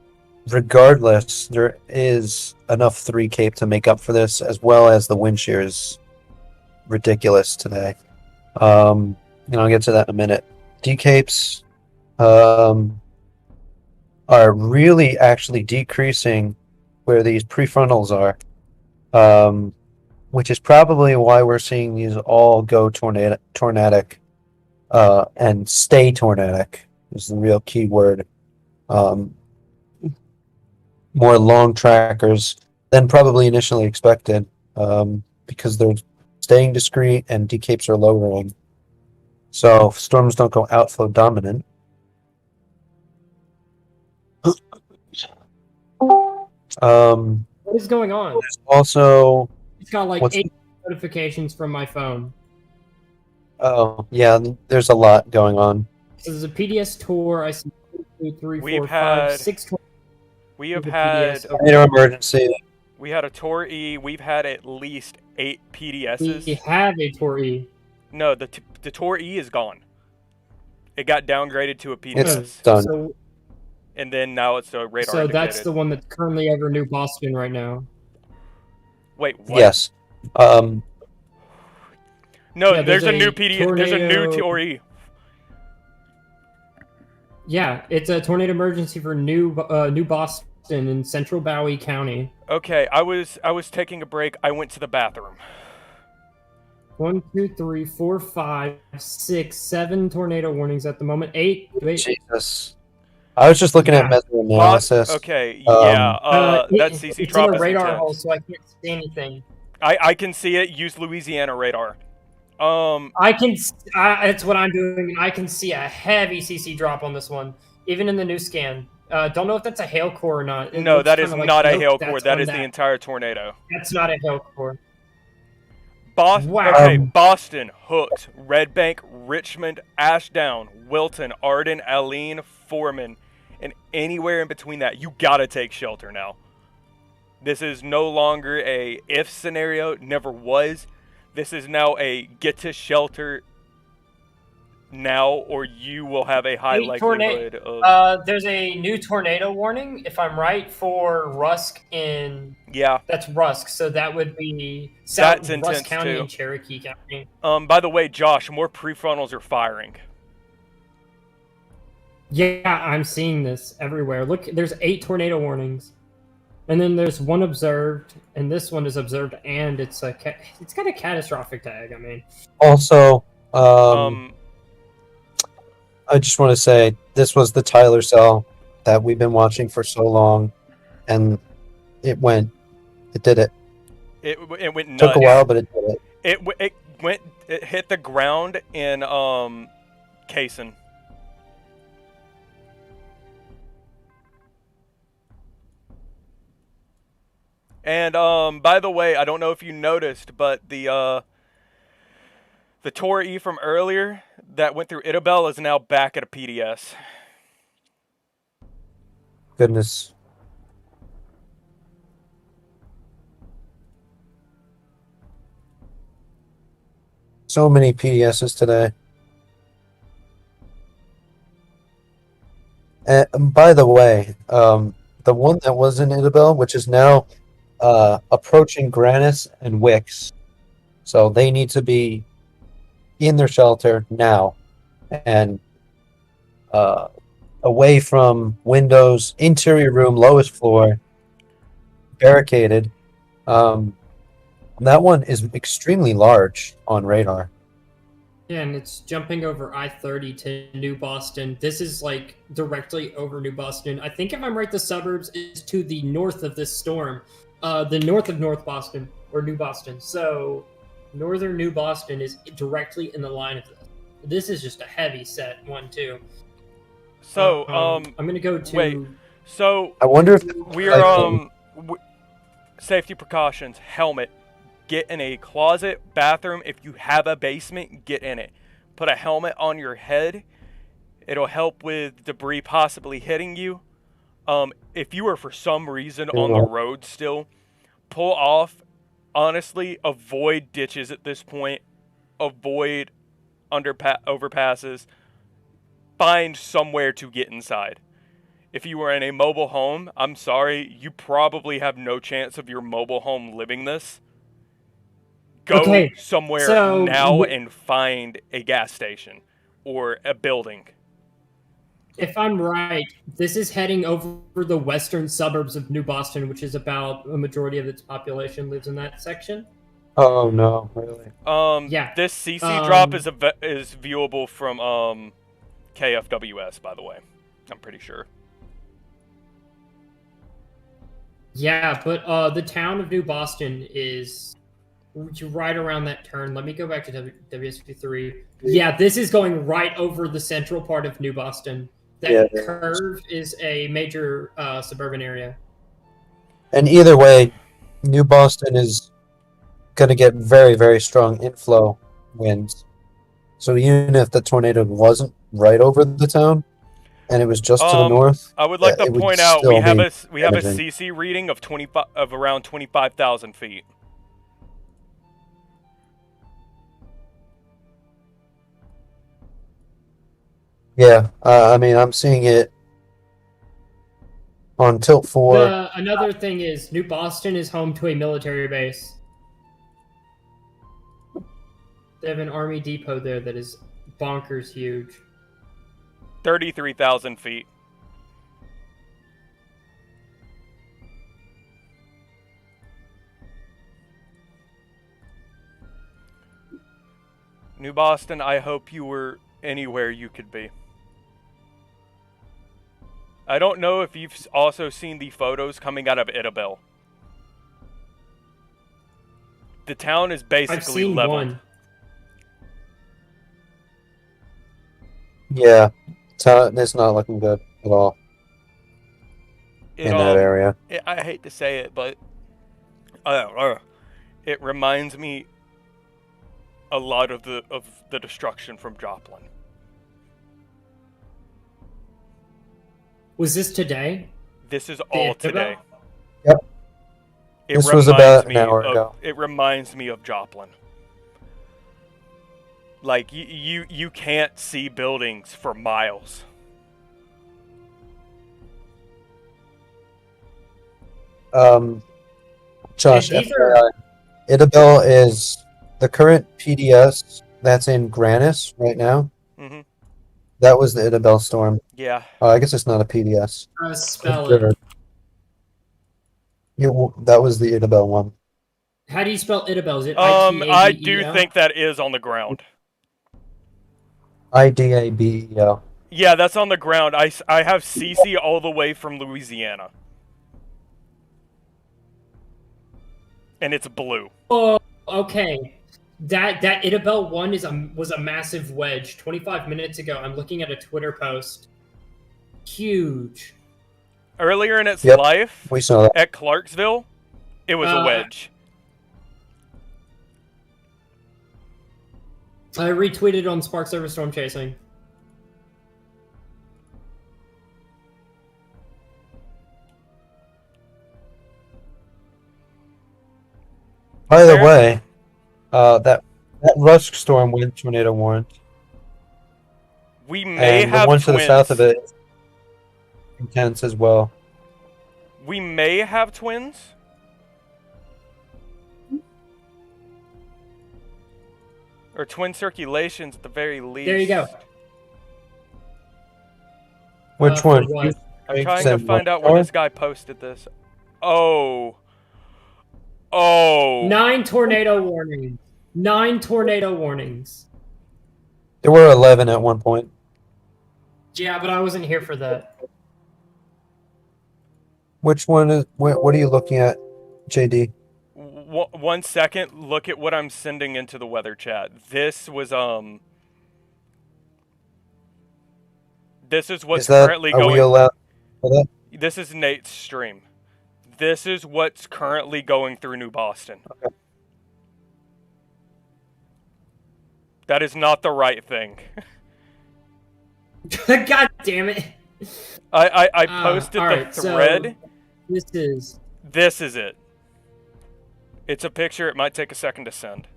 [SPEAKER 2] regardless, there is enough 3 Cape to make up for this, as well as the wind shear is ridiculous today. And I'll get to that in a minute. D Capes are really actually decreasing where these prefrontals are, which is probably why we're seeing these all go tornadic, and stay tornadic is the real key word. More long trackers than probably initially expected, because they're staying discrete and decapes are lowering. So if storms don't go outflow dominant.
[SPEAKER 3] What is going on?
[SPEAKER 2] There's also
[SPEAKER 3] It's got like
[SPEAKER 2] what's
[SPEAKER 3] 8 notifications from my phone.
[SPEAKER 2] oh yeah, there's a lot going on.
[SPEAKER 3] So there's a PDS tour. I see 1, 2, 3,
[SPEAKER 1] We've
[SPEAKER 3] 4, 5,
[SPEAKER 1] had-
[SPEAKER 3] 6 tours.
[SPEAKER 1] We have
[SPEAKER 3] The
[SPEAKER 1] had
[SPEAKER 3] PDS.
[SPEAKER 2] Tornado emergency.
[SPEAKER 1] we had a Tor E. We've had at least 8 PDSs.
[SPEAKER 3] We have a tour E.
[SPEAKER 1] No, the Tor E is gone. It got downgraded to a PDS,
[SPEAKER 2] It's done.
[SPEAKER 3] So,
[SPEAKER 1] and then now it's a radar.
[SPEAKER 3] so that's
[SPEAKER 1] indicated.
[SPEAKER 3] the one that's currently over New Boston right now.
[SPEAKER 1] Wait, what?
[SPEAKER 2] Yes.
[SPEAKER 1] No,
[SPEAKER 3] Yeah,
[SPEAKER 1] there's
[SPEAKER 3] there's
[SPEAKER 1] a new
[SPEAKER 3] a
[SPEAKER 1] PDS. There's a new
[SPEAKER 3] tornado-
[SPEAKER 1] Tor E.
[SPEAKER 3] Yeah, it's a tornado emergency for New Boston in Central Bowie County.
[SPEAKER 1] Okay, I was taking a break. I went to the bathroom.
[SPEAKER 3] 1, 2, 3, 4, 5, 6, 7 tornado warnings at the moment. 8. Wait.
[SPEAKER 2] Jesus. I was just looking at
[SPEAKER 3] Yeah.
[SPEAKER 2] measure analysis.
[SPEAKER 1] Okay, yeah. That's CC
[SPEAKER 3] It's in a
[SPEAKER 1] Trop
[SPEAKER 3] radar
[SPEAKER 1] S10.
[SPEAKER 3] hole, so I can't see anything.
[SPEAKER 1] I can see it. Use Louisiana radar.
[SPEAKER 3] It's what I'm doing. I can see a heavy CC drop on this one, even in the new scan. Don't know if that's a hail core or not. It
[SPEAKER 1] No,
[SPEAKER 3] looks
[SPEAKER 1] that is
[SPEAKER 3] kinda like,
[SPEAKER 1] not a
[SPEAKER 3] nope,
[SPEAKER 1] hail core.
[SPEAKER 3] that's
[SPEAKER 1] That
[SPEAKER 3] on
[SPEAKER 1] is the entire tornado.
[SPEAKER 3] That's not a hail core.
[SPEAKER 1] Boston,
[SPEAKER 3] Wow.
[SPEAKER 1] okay, Boston, Hooks, Red Bank, Richmond, Ashdown, Wilton, Arden, Alene, Foreman, and anywhere in between that, you gotta take shelter now. This is no longer a if scenario, never was. This is now a get to shelter now, or you will have a high likelihood of.
[SPEAKER 3] There's a new tornado warning, if I'm right, for Rusk in.
[SPEAKER 1] Yeah.
[SPEAKER 3] That's Rusk, so that would be
[SPEAKER 1] That's
[SPEAKER 3] Rusk
[SPEAKER 1] intense,
[SPEAKER 3] County
[SPEAKER 1] too.
[SPEAKER 3] and Cherokee County.
[SPEAKER 1] By the way, Josh, more prefrontals are firing.
[SPEAKER 3] Yeah, I'm seeing this everywhere. Look, there's 8 tornado warnings, and then there's one observed, and this one is observed, and it's got a catastrophic tag. I mean,
[SPEAKER 2] Also, I just want to say this was the Tyler cell that we've been watching for so long, and it did it.
[SPEAKER 1] It went nuts.
[SPEAKER 2] Took a while, but it did it.
[SPEAKER 1] It hit the ground in Kaysen. And by the way, I don't know if you noticed, but the Tor E from earlier that went through Idabel is now back at a PDS.
[SPEAKER 2] Goodness. So many PDSs today. And by the way, the one that was in Idabel, which is now approaching Granis and Wix, so they need to be in their shelter now and away from windows, interior room, lowest floor, barricaded. That one is extremely large on radar.
[SPEAKER 3] Yeah, and it's jumping over I-30 to New Boston. This is like directly over New Boston. I think if I'm right, the suburbs is to the north of this storm, the north of North Boston or New Boston. So northern New Boston is directly in the line of this. This is just a heavy set one too.
[SPEAKER 1] So,
[SPEAKER 3] I'm gonna go to.
[SPEAKER 1] wait. So
[SPEAKER 2] I wonder if
[SPEAKER 1] we're safety precautions. Helmet. Get in a closet, bathroom. If you have a basement, get in it. Put a helmet on your head. It'll help with debris possibly hitting you. If you are for some reason on the road still, pull off. Honestly, avoid ditches at this point. Avoid overpasses. Find somewhere to get inside. If you are in a mobile home, I'm sorry, you probably have no chance of your mobile home living this. Go somewhere now and find a gas station or a building.
[SPEAKER 3] If I'm right, this is heading over the western suburbs of New Boston, which is about a majority of its population lives in that section.
[SPEAKER 2] Oh no, really?
[SPEAKER 3] Yeah.
[SPEAKER 1] This CC drop is viewable from KFWS, by the way. I'm pretty sure.
[SPEAKER 3] Yeah, but the town of New Boston is right around that turn. Let me go back to WS53. Yeah, this is going right over the central part of New Boston. That curve is a major suburban area.
[SPEAKER 2] And either way, New Boston is going to get very, very strong inflow winds. So even if the tornado wasn't right over the town, and it was just to the north,
[SPEAKER 1] I would like to point out we have a CC reading of around 25,000 feet.
[SPEAKER 2] Yeah, I mean, I'm seeing it on Tilt 4.
[SPEAKER 3] Another thing is, New Boston is home to a military base. They have an army depot there that is bonkers huge.
[SPEAKER 1] 33,000 feet. New Boston, I hope you were anywhere you could be. I don't know if you've also seen the photos coming out of Idabel. The town is basically leveled.
[SPEAKER 3] One.
[SPEAKER 2] Yeah, it's not looking good at all in that area.
[SPEAKER 1] I hate to say it, but it reminds me a lot of the destruction from Joplin.
[SPEAKER 3] Was this today?
[SPEAKER 1] This is all today.
[SPEAKER 2] Yep. This was about an hour ago.
[SPEAKER 1] It reminds me of Joplin. Like, you can't see buildings for miles.
[SPEAKER 2] Josh, FYI, Idabel is the current PDS that's in Granis right now.
[SPEAKER 1] Mm-hmm.
[SPEAKER 2] That was the Idabel storm.
[SPEAKER 1] Yeah.
[SPEAKER 2] I guess it's not a PDS.
[SPEAKER 3] Spell it.
[SPEAKER 2] That was the Idabel one.
[SPEAKER 3] How do you spell Idabel? Is it
[SPEAKER 1] I
[SPEAKER 3] I
[SPEAKER 1] do think that is on the ground.
[SPEAKER 2] IDABEL.
[SPEAKER 1] Yeah, that's on the ground. I have CC all the way from Louisiana. And it's blue.
[SPEAKER 3] Oh, okay. That Idabel one was a massive wedge. 25 minutes ago, I'm looking at a Twitter post. Huge.
[SPEAKER 1] Earlier in its life,
[SPEAKER 2] we saw that.
[SPEAKER 1] At Clarksville, it was a wedge.
[SPEAKER 3] I retweeted on Spark Server Storm Chasing.
[SPEAKER 2] By the way, that That Rusk storm went tornado warned.
[SPEAKER 1] We may
[SPEAKER 2] And the
[SPEAKER 1] have
[SPEAKER 2] one
[SPEAKER 1] twins.
[SPEAKER 2] to the south of it is intense as well.
[SPEAKER 1] We may have twins. Or twin circulations at the very least.
[SPEAKER 3] There you go.
[SPEAKER 2] Which
[SPEAKER 3] For
[SPEAKER 2] one?
[SPEAKER 3] what?
[SPEAKER 1] I'm trying
[SPEAKER 2] Said
[SPEAKER 1] to find
[SPEAKER 2] what
[SPEAKER 1] out where
[SPEAKER 2] star?
[SPEAKER 1] this guy posted this. Oh. Oh.
[SPEAKER 3] 9 tornado warnings. 9 tornado warnings.
[SPEAKER 2] There were 11 at one point.
[SPEAKER 3] Yeah, but I wasn't here for that.
[SPEAKER 2] Which one is? What are you looking at, JD?
[SPEAKER 1] 1 second. Look at what I'm sending into the weather chat. This was This is what's
[SPEAKER 2] Is that?
[SPEAKER 1] currently
[SPEAKER 2] Are we
[SPEAKER 1] going.
[SPEAKER 2] allowed for that?
[SPEAKER 1] This is Nate's stream. This is what's currently going through New Boston.
[SPEAKER 2] Okay.
[SPEAKER 1] That is not the right thing.
[SPEAKER 3] God damn it.
[SPEAKER 1] I posted
[SPEAKER 3] alright,
[SPEAKER 1] the thread.
[SPEAKER 3] So this is.
[SPEAKER 1] This is it. It's a picture. It might take a second to send.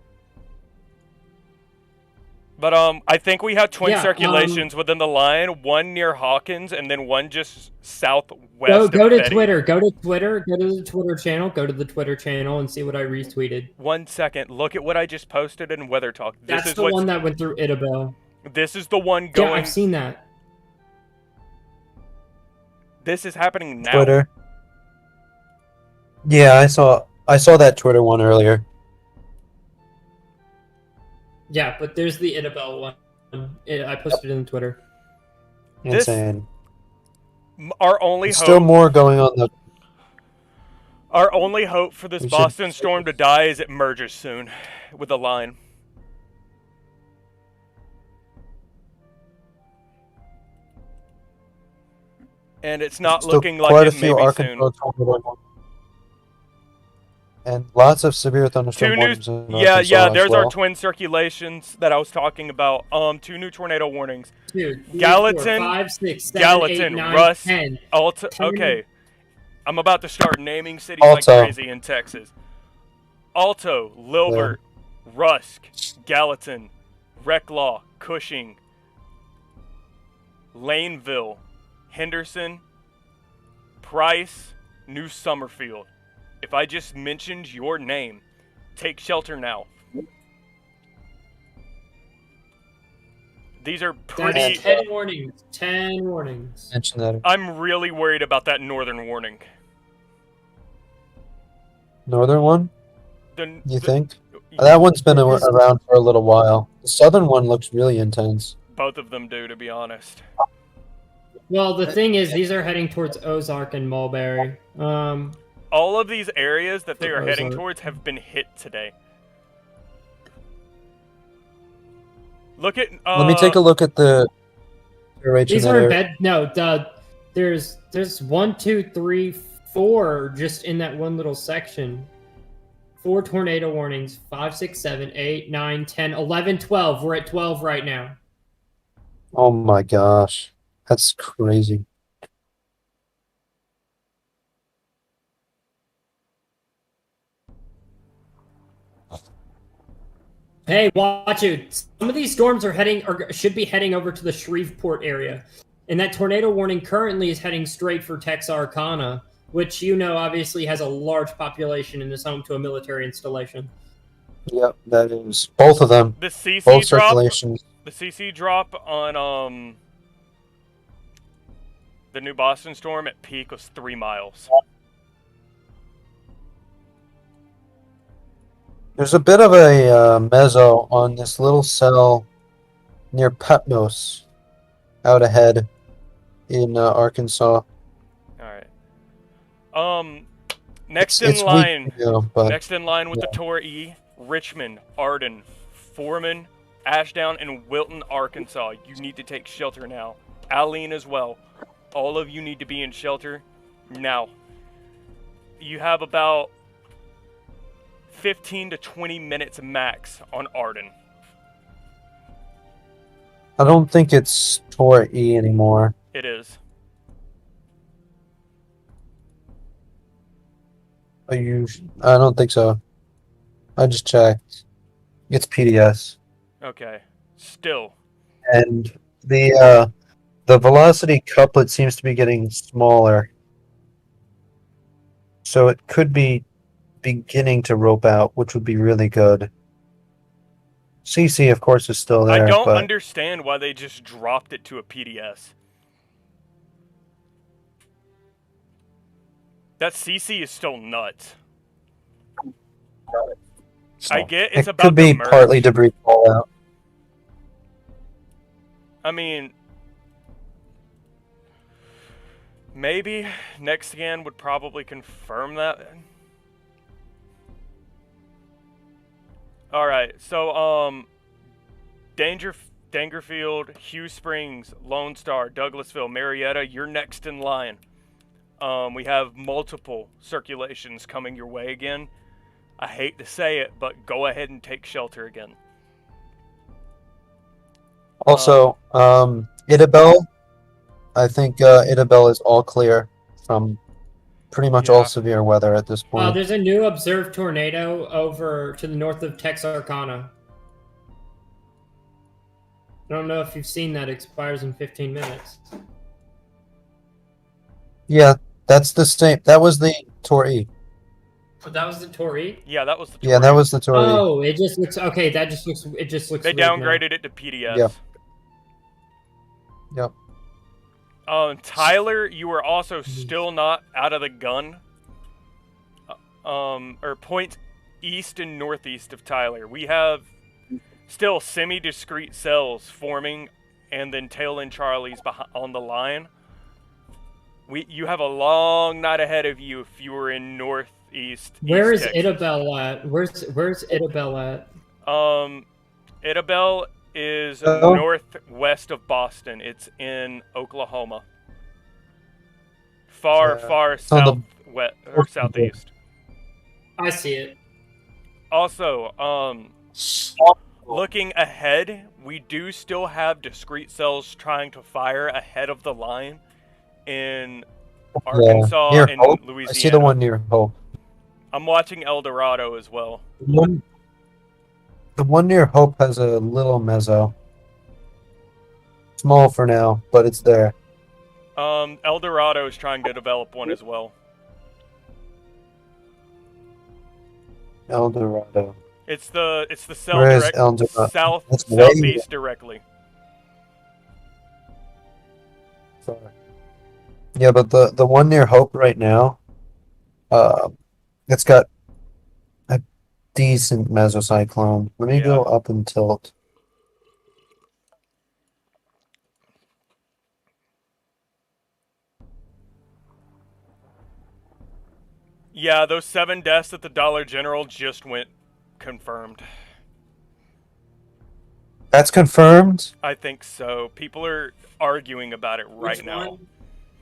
[SPEAKER 1] But I think we have twin
[SPEAKER 3] Yeah,
[SPEAKER 1] circulations within the line. One near Hawkins, and then one just southwest.
[SPEAKER 3] Go
[SPEAKER 1] of
[SPEAKER 3] to
[SPEAKER 1] Betty.
[SPEAKER 3] Twitter. Go to Twitter. Go to the Twitter channel. Go to the Twitter channel and see what I retweeted.
[SPEAKER 1] 1 second. Look at what I just posted in Weather Talk. This
[SPEAKER 3] That's
[SPEAKER 1] is
[SPEAKER 3] the one that went through Idabel.
[SPEAKER 1] This is the one
[SPEAKER 3] Yeah,
[SPEAKER 1] going.
[SPEAKER 3] I've seen that.
[SPEAKER 1] This is happening now.
[SPEAKER 2] Twitter. Yeah, I saw that Twitter one earlier.
[SPEAKER 3] Yeah, but there's the Idabel one. I posted it in Twitter.
[SPEAKER 1] This-
[SPEAKER 2] Insane.
[SPEAKER 1] Our only
[SPEAKER 2] There's
[SPEAKER 1] hope.
[SPEAKER 2] still more going on the.
[SPEAKER 1] Our only hope for this
[SPEAKER 2] We should-
[SPEAKER 1] Boston storm to die is it merges soon with the line. And it's not
[SPEAKER 2] Still
[SPEAKER 1] looking like
[SPEAKER 2] quite a
[SPEAKER 1] it may
[SPEAKER 2] few
[SPEAKER 1] be
[SPEAKER 2] Arkansas
[SPEAKER 1] soon.
[SPEAKER 2] tornadoes. And lots of severe
[SPEAKER 1] Two
[SPEAKER 2] thunderstorm
[SPEAKER 1] new,
[SPEAKER 2] warnings in
[SPEAKER 1] yeah,
[SPEAKER 2] Arkansas as
[SPEAKER 1] there's
[SPEAKER 2] well.
[SPEAKER 1] our twin circulations that I was talking about. 2 new tornado warnings.
[SPEAKER 3] 2, 3,
[SPEAKER 1] Gallatin,
[SPEAKER 3] 4, 5, 6, 7,
[SPEAKER 1] Gallatin,
[SPEAKER 3] 8, 9,
[SPEAKER 1] Russ,
[SPEAKER 3] 10.
[SPEAKER 1] Alta.
[SPEAKER 3] 10.
[SPEAKER 1] Okay, I'm about to start naming cities
[SPEAKER 2] Alto.
[SPEAKER 1] like crazy in Texas. Alto, Lilbert, Rusk, Gallatin, Reclaw, Cushing, Laneville, Henderson, Price, New Summerfield. If I just mentioned your name, take shelter now. These are pretty.
[SPEAKER 3] That's 10 warnings. 10 warnings.
[SPEAKER 2] Mention that.
[SPEAKER 1] I'm really worried about that northern warning.
[SPEAKER 2] Northern one, you
[SPEAKER 1] the-
[SPEAKER 2] think? That one's been around for a little while. The southern one looks really intense.
[SPEAKER 1] Both of them do, to be honest.
[SPEAKER 3] Well, the thing is, these are heading towards Ozark and Mulberry.
[SPEAKER 1] All of these areas that they are heading
[SPEAKER 3] Ozark.
[SPEAKER 1] towards have been hit today. Look at.
[SPEAKER 2] Let me take a look at the.
[SPEAKER 3] These are in bed. No, there's 1, 2, 3, 4 just in that one little section. 4 tornado warnings. 5, 6, 7, 8, 9, 10, 11, 12. We're at 12 right now.
[SPEAKER 2] Oh my gosh, that's crazy.
[SPEAKER 3] Hey, watch it. Some of these storms are heading, or should be heading over to the Shreveport area, and that tornado warning currently is heading straight for Texarkana, which obviously has a large population and is home to a military installation.
[SPEAKER 2] Yep, that is both of them.
[SPEAKER 1] the CC
[SPEAKER 2] Both
[SPEAKER 1] drop.
[SPEAKER 2] circulations.
[SPEAKER 1] The CC drop on the New Boston storm at peak was 3 miles.
[SPEAKER 2] There's a bit of a mezzo on this little cell near Patmos, out ahead in Arkansas.
[SPEAKER 1] All right. Next
[SPEAKER 2] It's
[SPEAKER 1] in line.
[SPEAKER 2] weak, but
[SPEAKER 1] Next in line with
[SPEAKER 2] yeah.
[SPEAKER 1] the Tor E, Richmond, Arden, Foreman, Ashdown, and Wilton, Arkansas. You need to take shelter now. Alene as well. All of you need to be in shelter now. You have about 15 to 20 minutes max on Arden.
[SPEAKER 2] I don't think it's Tor E anymore.
[SPEAKER 1] It is.
[SPEAKER 2] I don't think so. I just checked. It's PDS.
[SPEAKER 1] Okay. Still.
[SPEAKER 2] And the velocity couplet seems to be getting smaller. So it could be beginning to rope out, which would be really good. CC, of course, is still there.
[SPEAKER 1] I don't
[SPEAKER 2] but
[SPEAKER 1] understand why they just dropped it to a PDS. That CC is still nuts. I get it's
[SPEAKER 2] it
[SPEAKER 1] about
[SPEAKER 2] could be
[SPEAKER 1] the merge.
[SPEAKER 2] partly debris fallout.
[SPEAKER 1] I mean, maybe next scan would probably confirm that. All right, so Dangerfield, Hugh Springs, Lone Star, Douglasville, Marietta, you're next in line. We have multiple circulations coming your way again. I hate to say it, but go ahead and take shelter again.
[SPEAKER 2] Also, Idabel, I think Idabel is all clear from pretty much
[SPEAKER 1] Yeah.
[SPEAKER 2] all severe weather at this point.
[SPEAKER 3] There's a new observed tornado over to the north of Texarkana. I don't know if you've seen that. It expires in 15 minutes.
[SPEAKER 2] Yeah, that's the same. That was the Tori.
[SPEAKER 3] But that was the Tori.
[SPEAKER 1] Yeah, that was the
[SPEAKER 2] Yeah, that was the Tori.
[SPEAKER 3] Oh, it just looks okay. That just looks. It just looks.
[SPEAKER 1] They
[SPEAKER 3] weird now.
[SPEAKER 1] downgraded it to PDS.
[SPEAKER 2] Yep. Yep.
[SPEAKER 1] Tyler, you are also still not out of the gun. Or point east and northeast of Tyler. We have still semi-discrete cells forming, and then tail end Charlies on the line. You have a long night ahead of you if you were in northeast.
[SPEAKER 3] Where is
[SPEAKER 1] Texas.
[SPEAKER 3] Idabel at? Where's Idabel at?
[SPEAKER 1] Idabel is
[SPEAKER 2] Oh.
[SPEAKER 1] northwest of Boston. It's in Oklahoma. Far
[SPEAKER 2] on the-
[SPEAKER 1] southwest or southeast.
[SPEAKER 3] I see it.
[SPEAKER 1] Also, looking ahead, we do still have discrete cells trying to fire ahead of the line in Arkansas
[SPEAKER 2] near
[SPEAKER 1] and
[SPEAKER 2] Hope.
[SPEAKER 1] Louisiana.
[SPEAKER 2] I see the one near Hope.
[SPEAKER 1] I'm watching El Dorado as well.
[SPEAKER 2] The one near Hope has a little mezzo. Small for now, but it's there.
[SPEAKER 1] El Dorado is trying to develop one as well.
[SPEAKER 2] El Dorado.
[SPEAKER 1] It's the cell
[SPEAKER 2] Where is
[SPEAKER 1] direct
[SPEAKER 2] El Dorado? That's way-
[SPEAKER 1] southeast directly.
[SPEAKER 2] Sorry. Yeah, but the one near Hope right now, it's got a decent mesocyclone. Let me go up and tilt.
[SPEAKER 1] Yeah, those 7 deaths at the Dollar General just went confirmed.
[SPEAKER 2] That's confirmed?
[SPEAKER 1] I think so. People are arguing about it right
[SPEAKER 3] Which
[SPEAKER 1] now.
[SPEAKER 3] one?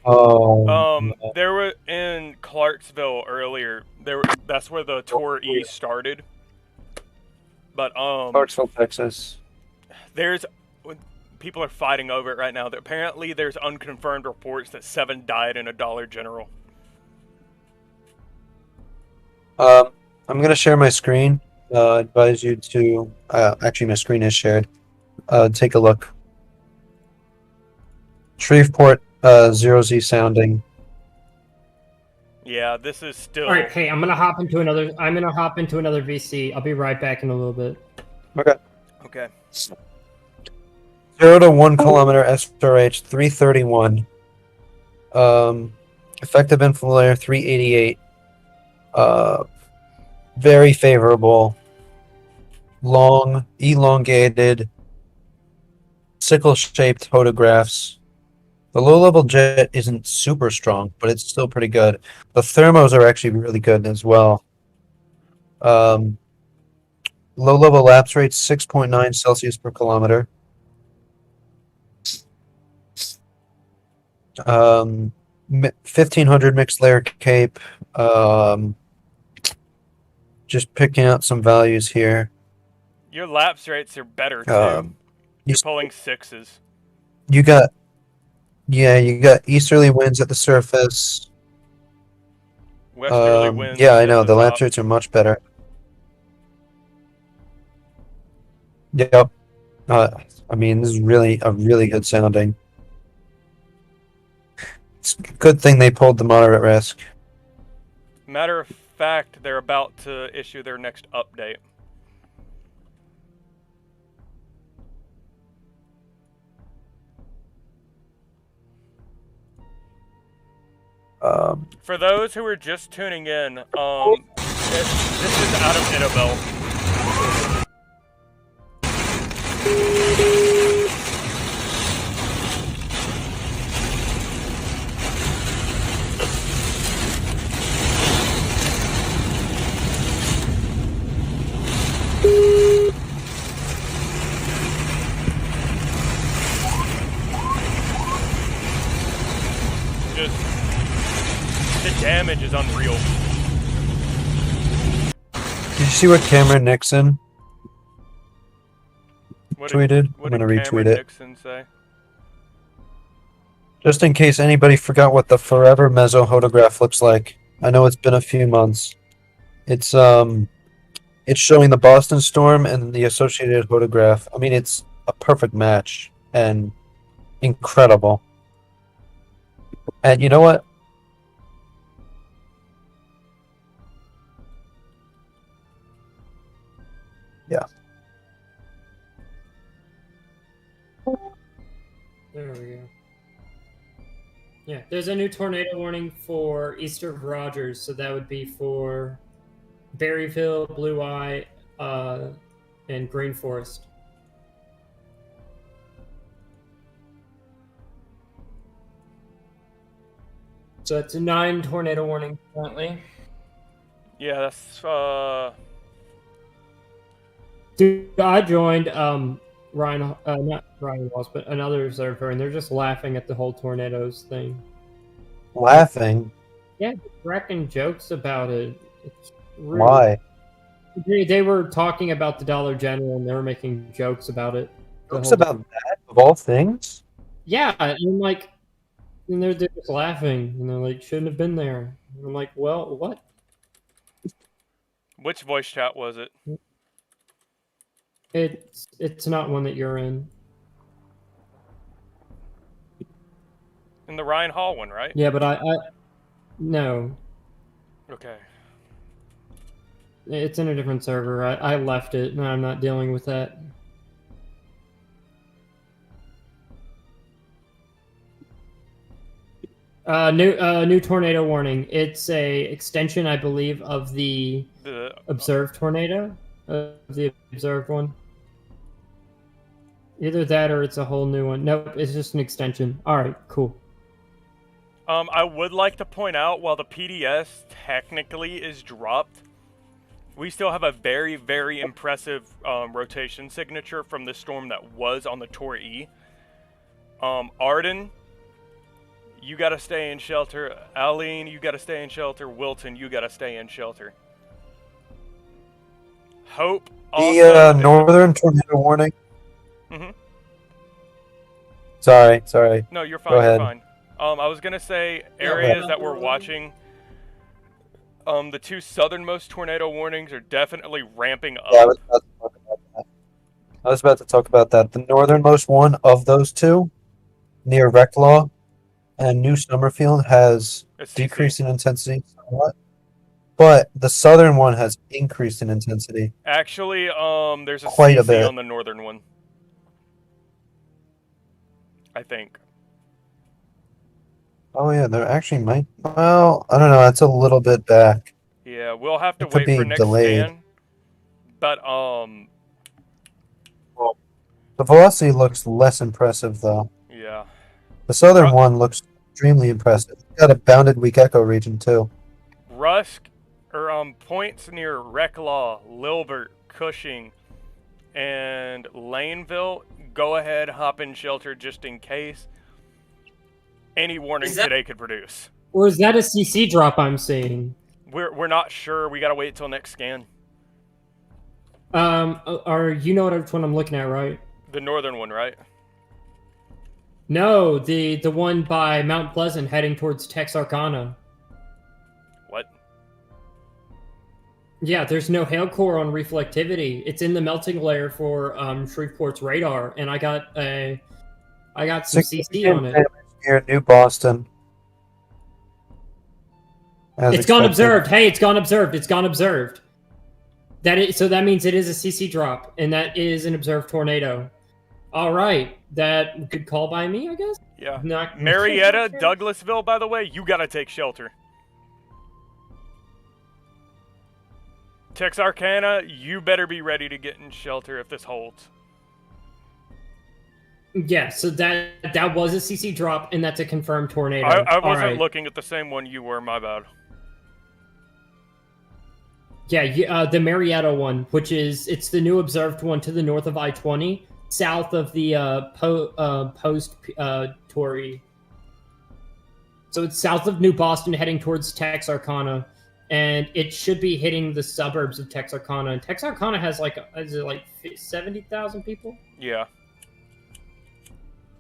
[SPEAKER 2] Oh.
[SPEAKER 1] There were in Clarksville earlier. That's where the Tour E started. But
[SPEAKER 2] Clarksville, Texas.
[SPEAKER 1] there's people are fighting over it right now. Apparently, there's unconfirmed reports that 7 died in a Dollar General.
[SPEAKER 2] I'm gonna share my screen. Advise you to actually my screen is shared. Take a look. Shreveport 0Z sounding.
[SPEAKER 1] Yeah, this is still.
[SPEAKER 3] All right, hey, I'm gonna hop into another VC. I'll be right back in a little bit.
[SPEAKER 2] Okay.
[SPEAKER 1] Okay.
[SPEAKER 2] 0 to 1 kilometer SRH 331. Effective inflow layer 388. Very favorable. Long, elongated, sickle-shaped photographs. The low-level jet isn't super strong, but it's still pretty good. The thermos are actually really good as well. Low-level lapse rate 6.9 Celsius per kilometer. 1500 mixed layer cape. Just picking out some values here.
[SPEAKER 1] Your lapse rates are better too.
[SPEAKER 2] You
[SPEAKER 1] You're pulling 6s.
[SPEAKER 2] You got easterly winds at the surface.
[SPEAKER 1] Westerly winds.
[SPEAKER 2] Yeah, I
[SPEAKER 1] at
[SPEAKER 2] know. The
[SPEAKER 1] top.
[SPEAKER 2] lapse rates are much better. Yep. I mean, this is really a really good sounding. It's a good thing they pulled the moderate risk.
[SPEAKER 1] Matter of fact, they're about to issue their next update. For those who are just tuning in, this is Adam Idabel. Just the damage is unreal.
[SPEAKER 2] Did you see what Cameron Nixon
[SPEAKER 1] What
[SPEAKER 2] tweeted?
[SPEAKER 1] What
[SPEAKER 2] I'm gonna
[SPEAKER 1] did
[SPEAKER 2] retweet
[SPEAKER 1] Cameron
[SPEAKER 2] it.
[SPEAKER 1] Nixon say?
[SPEAKER 2] Just in case anybody forgot what the Forever Mezzo Hodograph looks like. I know it's been a few months. It's showing the Boston Storm and the associated Hodograph. I mean, it's a perfect match and incredible. And you know what? Yeah.
[SPEAKER 3] There we go. Yeah, there's a new tornado warning for east of Rogers, so that would be for Berryville, Blue Eye, and Green Forest. So it's a 9 tornado warning currently.
[SPEAKER 1] Yeah, that's
[SPEAKER 3] Dude, I joined Ryan, not Ryan Walls, but another server, and they're just laughing at the whole tornadoes thing.
[SPEAKER 2] Laughing.
[SPEAKER 3] Yeah, cracking jokes about it. It's rude.
[SPEAKER 2] Why?
[SPEAKER 3] They were talking about the Dollar General, and they were making jokes about it.
[SPEAKER 2] Jokes about that, of all things?
[SPEAKER 3] Yeah, and like, and they're just laughing, and they're like, shouldn't have been there. And I'm like, well, what?
[SPEAKER 1] which voice chat was it?
[SPEAKER 3] It's not one that you're in.
[SPEAKER 1] In the Ryan Hall one, right?
[SPEAKER 3] Yeah, but I no,
[SPEAKER 1] Okay.
[SPEAKER 3] it's in a different server. I left it, and I'm not dealing with that. New tornado warning. It's a extension, I believe, of the observed tornado, the observed one. Either that or it's a whole new one. Nope, it's just an extension. All right, cool.
[SPEAKER 1] I would like to point out, while the PDS technically is dropped, we still have a very, very impressive rotation signature from the storm that was on the Tor E. Arden, you gotta stay in shelter. Aline, you gotta stay in shelter. Wilton, you gotta stay in shelter. Hope.
[SPEAKER 2] The northern tornado warning.
[SPEAKER 1] Mhm.
[SPEAKER 2] Sorry.
[SPEAKER 1] No, you're
[SPEAKER 2] Go
[SPEAKER 1] fine. You're
[SPEAKER 2] ahead.
[SPEAKER 1] fine. I was gonna say areas that we're watching. The 2 southernmost tornado warnings are definitely ramping up.
[SPEAKER 2] Yeah, I was about to talk about that. The northernmost one of those 2, near Reclaw and New Summerfield, has
[SPEAKER 1] It's
[SPEAKER 2] decreased in intensity somewhat. But the southern one has increased in intensity.
[SPEAKER 1] Actually, there's a
[SPEAKER 2] Quite a
[SPEAKER 1] CC
[SPEAKER 2] bit.
[SPEAKER 1] on the northern one. I think.
[SPEAKER 2] Oh yeah, there actually might. Well, I don't know. That's a little bit back.
[SPEAKER 1] Yeah, we'll have to
[SPEAKER 2] It could
[SPEAKER 1] wait for
[SPEAKER 2] be
[SPEAKER 1] next
[SPEAKER 2] delayed.
[SPEAKER 1] scan. But
[SPEAKER 2] The velocity looks less impressive though.
[SPEAKER 1] yeah.
[SPEAKER 2] The southern
[SPEAKER 1] Ru-
[SPEAKER 2] one looks extremely impressive. It's got a bounded weak echo region too.
[SPEAKER 1] Rusk or points near Reclaw, Lilbert, Cushing, and Laneville. Go ahead, hop in shelter just in case. Any warning
[SPEAKER 3] Is that-
[SPEAKER 1] today could produce.
[SPEAKER 3] Or is that a CC drop I'm seeing?
[SPEAKER 1] We're not sure. We gotta wait till next scan.
[SPEAKER 3] Or you know which one I'm looking at, right?
[SPEAKER 1] The northern one, right?
[SPEAKER 3] No, the one by Mount Pleasant heading towards Texarkana.
[SPEAKER 1] What?
[SPEAKER 3] Yeah, there's no hail core on reflectivity. It's in the melting layer for Shreveport's radar, and I got some CC on it.
[SPEAKER 2] damage near New Boston. As
[SPEAKER 3] It's gone
[SPEAKER 2] expected.
[SPEAKER 3] observed. Hey, it's gone observed. It's gone observed. So that means it is a CC drop, and that is an observed tornado. All right, that good call by me, I guess.
[SPEAKER 1] Yeah.
[SPEAKER 3] Not
[SPEAKER 1] Marietta, Douglasville, by the way, you gotta take shelter. Texarkana, you better be ready to get in shelter if this holds.
[SPEAKER 3] Yeah, so that was a CC drop, and that's a confirmed tornado.
[SPEAKER 1] I
[SPEAKER 3] All
[SPEAKER 1] wasn't
[SPEAKER 3] right.
[SPEAKER 1] looking at the same one you were, my bad.
[SPEAKER 3] Yeah, the Marietta one, it's the new observed one to the north of I-20, south of the post Torrey. So it's south of New Boston, heading towards Texarkana, and it should be hitting the suburbs of Texarkana. And Texarkana has is it like 70,000 people?
[SPEAKER 1] Yeah.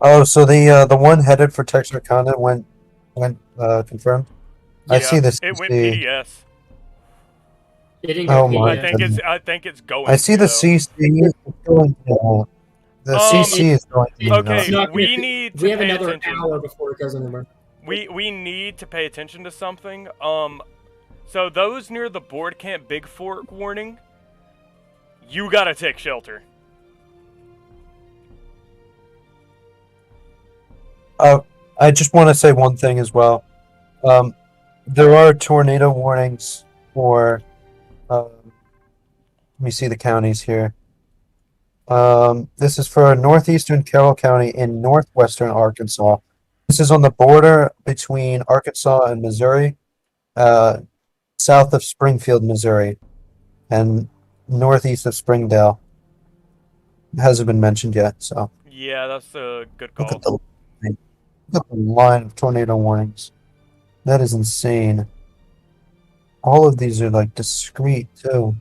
[SPEAKER 2] Oh, so the one headed for Texarkana went confirmed. I see this.
[SPEAKER 1] It went PDS.
[SPEAKER 3] It didn't
[SPEAKER 2] Oh
[SPEAKER 3] go
[SPEAKER 2] my
[SPEAKER 3] PDS.
[SPEAKER 1] I think it's going.
[SPEAKER 2] I see
[SPEAKER 1] to,
[SPEAKER 2] the
[SPEAKER 1] though.
[SPEAKER 2] CC is going. The CC is going.
[SPEAKER 1] Okay,
[SPEAKER 3] It's not
[SPEAKER 1] we
[SPEAKER 3] gonna-
[SPEAKER 1] need to
[SPEAKER 3] We have
[SPEAKER 1] pay
[SPEAKER 3] another
[SPEAKER 1] attention.
[SPEAKER 3] hour before it goes anywhere.
[SPEAKER 1] We need to pay attention to something. So those near the Board Camp Big Fork warning, you gotta take shelter.
[SPEAKER 2] I just want to say one thing as well. There are tornado warnings for. Let me see the counties here. This is for northeastern Carroll County in northwestern Arkansas. This is on the border between Arkansas and Missouri, south of Springfield, Missouri, and northeast of Springdale. It hasn't been mentioned yet, so
[SPEAKER 1] Yeah, that's a good
[SPEAKER 2] look
[SPEAKER 1] call.
[SPEAKER 2] at the line of tornado warnings. That is insane. All of these are like discrete too.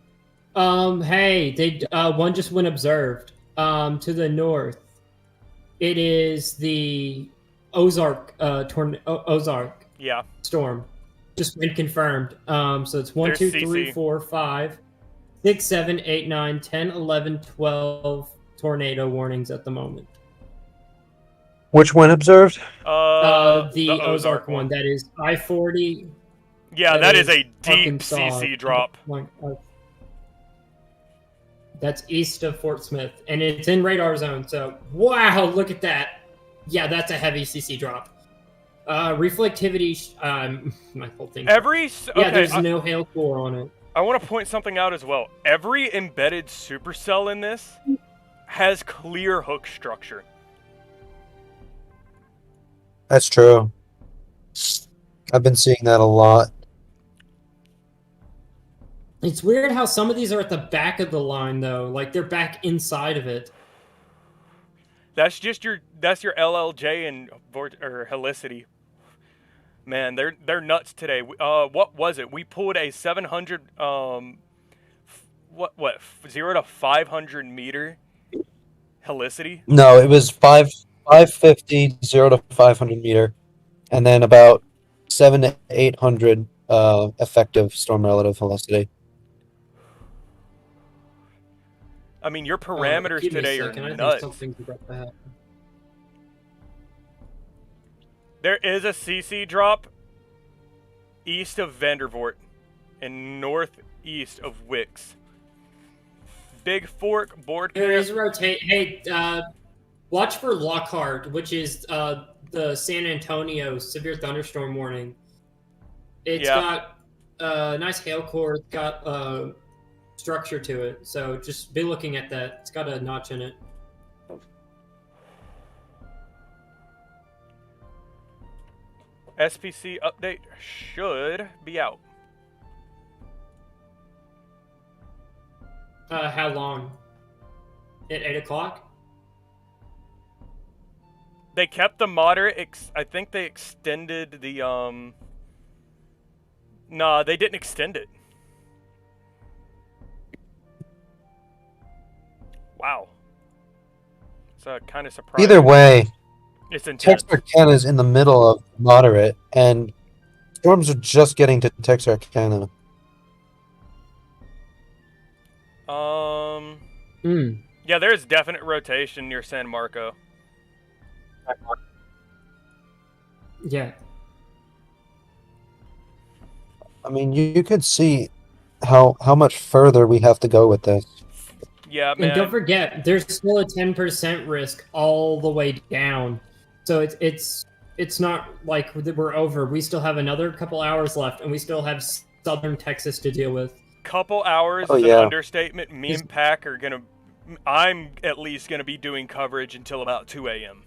[SPEAKER 3] Hey, one just went observed. To the north, it is the Ozark Ozark
[SPEAKER 1] Yeah.
[SPEAKER 3] storm. Just been confirmed. So it's 1,
[SPEAKER 1] There's
[SPEAKER 3] 2,
[SPEAKER 1] CC.
[SPEAKER 3] 3, 4, 5, 6, 7, 8, 9, 10, 11, 12 tornado warnings at the moment.
[SPEAKER 2] Which one observed?
[SPEAKER 3] The Ozark one. That is I-40.
[SPEAKER 1] Yeah, that is a deep
[SPEAKER 3] Arkansas.
[SPEAKER 1] CC drop.
[SPEAKER 3] That's east of Fort Smith, and it's in radar zone. So, wow, look at that. Yeah, that's a heavy CC drop. Reflectivity, my whole thing.
[SPEAKER 1] Okay,
[SPEAKER 3] There's no hail core on it.
[SPEAKER 1] I want to point something out as well. Every embedded supercell in this has clear hook structure.
[SPEAKER 2] That's true. I've been seeing that a lot.
[SPEAKER 3] It's weird how some of these are at the back of the line, though. Like, they're back inside of it.
[SPEAKER 1] That's your LLJ and Helicity. Man, they're nuts today. What was it? We pulled a 700 0 to 500 meter Helicity.
[SPEAKER 2] No, it was 550 0 to 500 meter, and then about 7 to 800 effective storm relative velocity.
[SPEAKER 1] I mean, your parameters
[SPEAKER 3] Give me a
[SPEAKER 1] today are
[SPEAKER 3] second, I think
[SPEAKER 1] nuts.
[SPEAKER 3] something's about to happen.
[SPEAKER 1] There is a CC drop east of Vandervoort and northeast of Wicks. Big Fork, Board
[SPEAKER 3] There
[SPEAKER 1] Camp.
[SPEAKER 3] is a rotate. Hey, watch for Lockhart, which is the San Antonio severe thunderstorm warning. It's got a nice hail core. It's got structure to it, so just be looking at that. It's got a notch in it.
[SPEAKER 1] SPC update should be out.
[SPEAKER 3] How long? At 8 o'clock?
[SPEAKER 1] They kept the moderate. I think they extended the Nah, they didn't extend it. Wow. It's kind of surprising.
[SPEAKER 2] Either way,
[SPEAKER 1] It's intense.
[SPEAKER 2] Texarkana is in the middle of moderate, and storms are just getting to Texarkana.
[SPEAKER 3] Hmm.
[SPEAKER 1] Yeah, there's definite rotation near San Marco.
[SPEAKER 3] Yeah.
[SPEAKER 2] I mean, you could see how much further we have to go with this.
[SPEAKER 1] Yeah,
[SPEAKER 3] And don't
[SPEAKER 1] man.
[SPEAKER 3] forget, there's still a 10% risk all the way down. So it's not like we're over. We still have another couple hours left, and we still have southern Texas to deal with.
[SPEAKER 1] Couple hours
[SPEAKER 2] Oh,
[SPEAKER 1] is an
[SPEAKER 2] yeah.
[SPEAKER 1] understatement. Me and Pack are gonna. I'm at least gonna be doing coverage until about 2 a.m.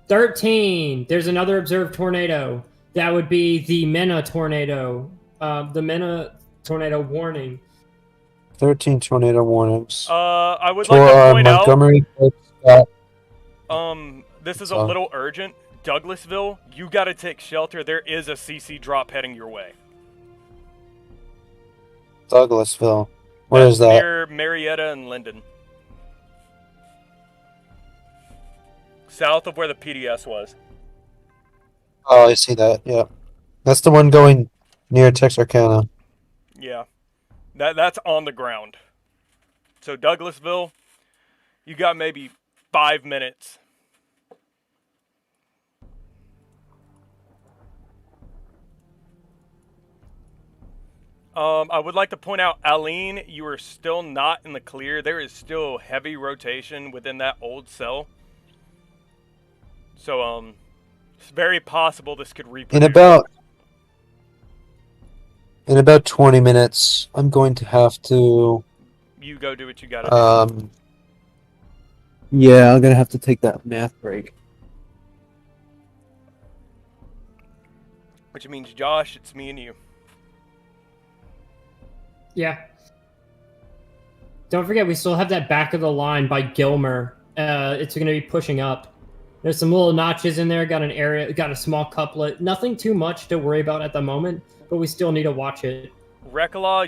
[SPEAKER 3] 13. There's another observed tornado. That would be the Mena tornado. The Mena tornado warning.
[SPEAKER 2] 13 tornado warnings.
[SPEAKER 1] I would
[SPEAKER 2] For
[SPEAKER 1] like to point out.
[SPEAKER 2] Montgomery, Scott.
[SPEAKER 1] This is a
[SPEAKER 2] So-
[SPEAKER 1] little urgent. Douglasville, you gotta take shelter. There is a CC drop heading your way.
[SPEAKER 2] Douglasville. Where
[SPEAKER 1] That's
[SPEAKER 2] is that?
[SPEAKER 1] near Marietta and Linden. South of where the PDS was.
[SPEAKER 2] Oh, I see that. Yeah, that's the one going near Texarkana.
[SPEAKER 1] Yeah. That's on the ground. So Douglasville, you got maybe 5 minutes. I would like to point out, Aline, you are still not in the clear. There is still heavy rotation within that old cell. So, it's very possible this could reproduce.
[SPEAKER 2] In about 20 minutes, I'm going to have to.
[SPEAKER 1] You go do what you gotta do.
[SPEAKER 2] Yeah, I'm gonna have to take that math break.
[SPEAKER 1] Which means, Josh, it's me and you.
[SPEAKER 3] Yeah. Don't forget, we still have that back of the line by Gilmer. It's going to be pushing up. There's some little notches in there. Got an area. Got a small couplet. Nothing too much to worry about at the moment, but we still need to watch it.
[SPEAKER 1] Rekala,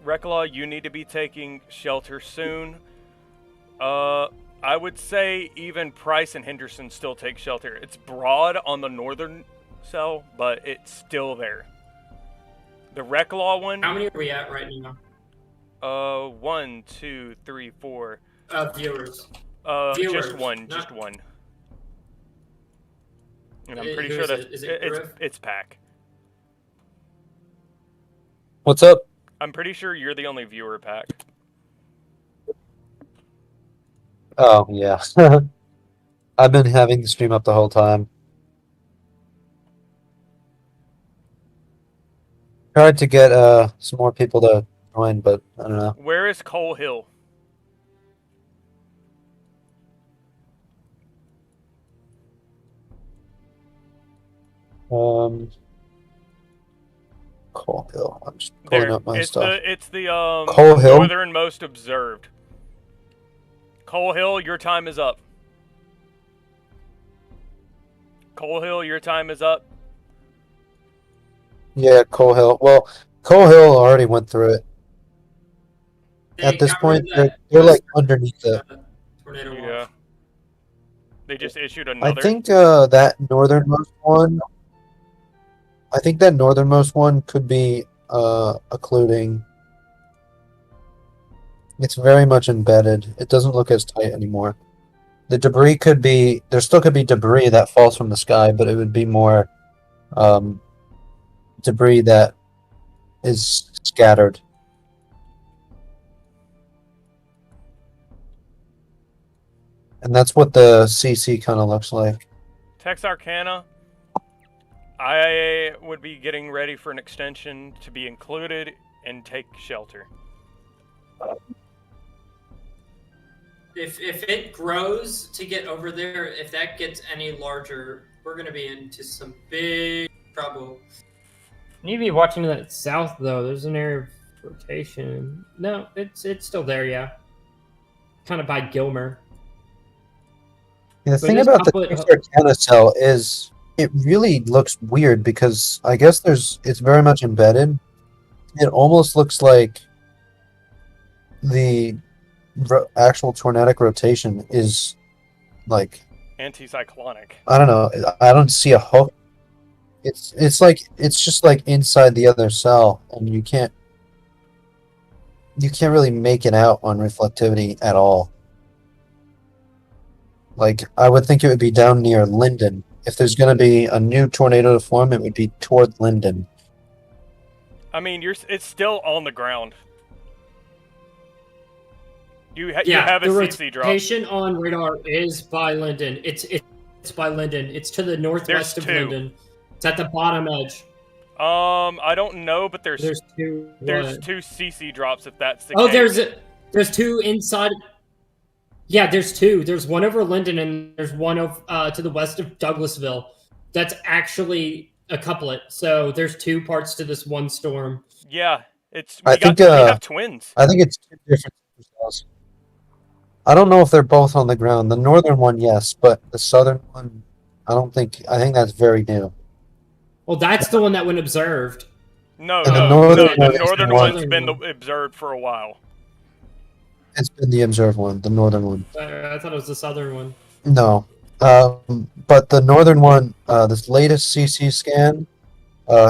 [SPEAKER 1] Rekala, you need to be taking shelter soon. I would say even Price and Henderson still take shelter. It's broad on the northern cell, but it's still there. The Rekala one.
[SPEAKER 3] How many are we at right now?
[SPEAKER 1] 1, 2, 3, 4.
[SPEAKER 3] Viewers.
[SPEAKER 1] Just one. And I'm pretty sure it's Pack.
[SPEAKER 2] What's up?
[SPEAKER 1] I'm pretty sure you're the only viewer, Pack.
[SPEAKER 2] Oh yeah, I've been having the stream up the whole time. Tried to get some more people to join, but I don't know.
[SPEAKER 1] Where is Cole Hill?
[SPEAKER 2] Cole Hill. I'm just pulling up my stuff.
[SPEAKER 1] It's the
[SPEAKER 2] Cole Hill?
[SPEAKER 1] northernmost observed. Cole Hill, your time is up. Cole Hill, your time is up.
[SPEAKER 2] Yeah, Cole Hill. Well, Cole Hill already went through it. At this point, they're like underneath it.
[SPEAKER 3] Tornado
[SPEAKER 1] Yeah.
[SPEAKER 3] watch.
[SPEAKER 1] They just issued
[SPEAKER 2] I
[SPEAKER 1] another.
[SPEAKER 2] think that northernmost one. I think that northernmost one could be occluding. It's very much embedded. It doesn't look as tight anymore. The debris could be there. Still could be debris that falls from the sky, but it would be more debris that is scattered. And that's what the CC kind of looks like.
[SPEAKER 1] Texarkana, I would be getting ready for an extension to be included and take shelter.
[SPEAKER 3] If it grows to get over there, if that gets any larger, we're gonna be into some big trouble. You need to be watching that south though. There's an area of rotation. No, it's still there, yeah. Kind of by Gilmer.
[SPEAKER 2] The
[SPEAKER 3] But
[SPEAKER 2] thing
[SPEAKER 3] this
[SPEAKER 2] about the
[SPEAKER 3] couplet-
[SPEAKER 2] Texarkana cell is it really looks weird because I guess it's very much embedded. It almost looks like the actual tornadic rotation is like
[SPEAKER 1] Anticyclonic.
[SPEAKER 2] I don't know. I don't see a hook. It's just like inside the other cell, and you can't you can't really make it out on reflectivity at all. Like, I would think it would be down near Linden. If there's going to be a new tornado to form, it would be toward Linden.
[SPEAKER 1] I mean, it's still on the ground. You have a
[SPEAKER 3] the
[SPEAKER 1] CC drop.
[SPEAKER 3] rotation on radar is by Linden. It's by Linden. It's to the northwest of
[SPEAKER 1] two.
[SPEAKER 3] Linden. It's at the bottom edge.
[SPEAKER 1] I don't know, but there's
[SPEAKER 3] two.
[SPEAKER 1] There's
[SPEAKER 3] what?
[SPEAKER 1] 2 CC drops if that's the
[SPEAKER 3] Oh,
[SPEAKER 1] case.
[SPEAKER 3] there's 2 inside. Yeah, there's 2. There's one over Linden and there's one to the west of Douglasville. That's actually a couplet. So there's 2 parts to this one storm.
[SPEAKER 1] Yeah, we
[SPEAKER 2] think
[SPEAKER 1] have twins.
[SPEAKER 2] I think it's 2 different supercells. I don't know if they're both on the ground. The northern one, yes, but the southern one, I don't think. I think that's very new.
[SPEAKER 3] Well, that's the one that went observed.
[SPEAKER 1] No,
[SPEAKER 2] And the
[SPEAKER 1] the northern
[SPEAKER 2] one-
[SPEAKER 1] one's been observed for a while.
[SPEAKER 2] It's been the observed one, the northern one.
[SPEAKER 3] I thought it was the southern one.
[SPEAKER 2] No, but the northern one, this latest CC scan,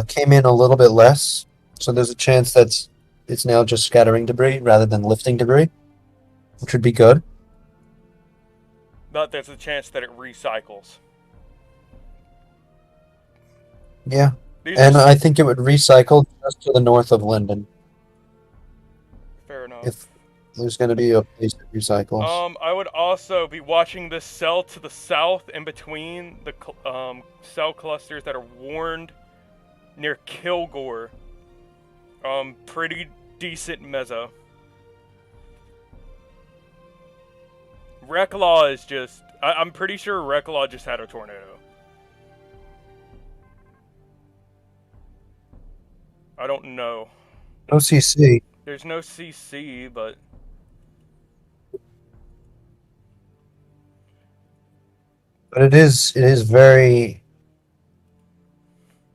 [SPEAKER 2] came in a little bit less, so there's a chance that it's now just scattering debris rather than lifting debris, which would be good.
[SPEAKER 1] But there's a chance that it recycles.
[SPEAKER 2] Yeah,
[SPEAKER 1] These
[SPEAKER 2] and
[SPEAKER 1] are
[SPEAKER 2] I think it would recycle just to the north of Linden
[SPEAKER 1] fair enough.
[SPEAKER 2] if there's going to be a place that recycles.
[SPEAKER 1] I would also be watching this cell to the south in between the cell clusters that are warned near Kilgore. Pretty decent meso. Reclaw is just... I'm pretty sure Reclaw just had a tornado. I don't know.
[SPEAKER 2] No CC.
[SPEAKER 1] There's no CC, but...
[SPEAKER 2] But it is very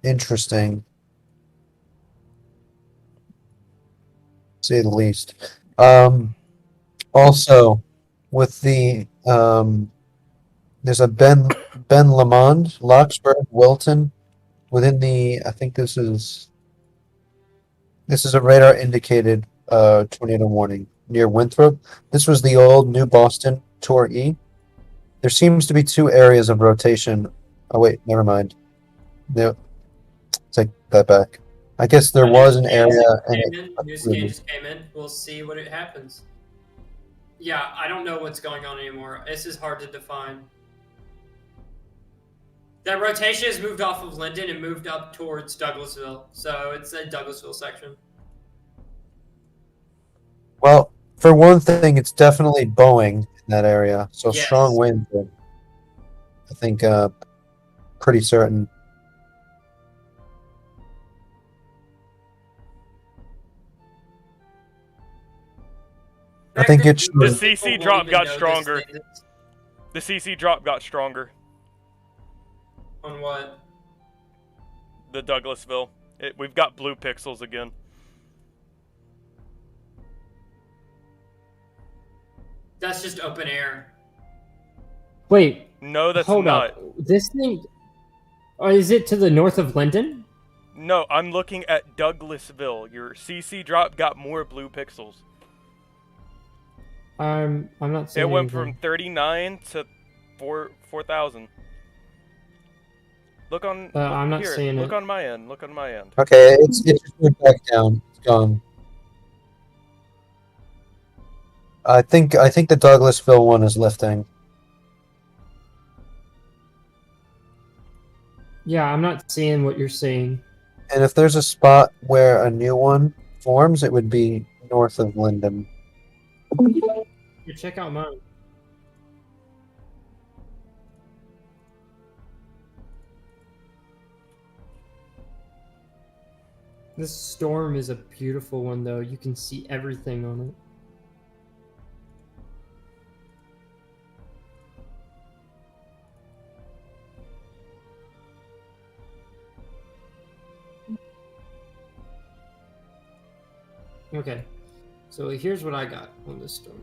[SPEAKER 2] interesting, to say the least. Also, with the there's a Ben Lamond, Locksburg, Wilton, within the. I think this is a radar indicated tornado warning near Winthrop. This was the old New Boston Tor E. There seems to be 2 areas of rotation. Oh wait, never mind. No, take that back. I guess there was an area.
[SPEAKER 3] New scan just came in. We'll see what it happens. Yeah, I don't know what's going on anymore. This is hard to define. That rotation has moved off of Linden and moved up towards Douglasville. So it's a Douglasville section.
[SPEAKER 2] Well, for one thing, it's definitely Boeing in that area. So
[SPEAKER 3] Yes.
[SPEAKER 2] strong winds. I think pretty certain. I think it should.
[SPEAKER 1] The CC drop got stronger. The CC drop got stronger.
[SPEAKER 3] On what?
[SPEAKER 1] The Douglasville. We've got blue pixels again.
[SPEAKER 3] That's just open air.
[SPEAKER 4] Wait,
[SPEAKER 1] No, that's
[SPEAKER 4] hold
[SPEAKER 1] not.
[SPEAKER 4] up. This thing, is it to the north of Linden?
[SPEAKER 1] No, I'm looking at Douglasville. Your CC drop got more blue pixels.
[SPEAKER 4] I'm not seeing
[SPEAKER 1] It went
[SPEAKER 4] anything.
[SPEAKER 1] from 39 to 4,000. Look on.
[SPEAKER 4] I'm not
[SPEAKER 1] here,
[SPEAKER 4] seeing
[SPEAKER 1] Look
[SPEAKER 4] it.
[SPEAKER 1] on my end. Look on my end.
[SPEAKER 2] Okay, it just went back down. It's gone. I think the Douglasville one is lifting.
[SPEAKER 4] Yeah, I'm not seeing what you're seeing.
[SPEAKER 2] And if there's a spot where a new one forms, it would be north of Linden.
[SPEAKER 4] Here, check out mine. This storm is a beautiful one, though. You can see everything on it. Okay, so here's what I got on this storm.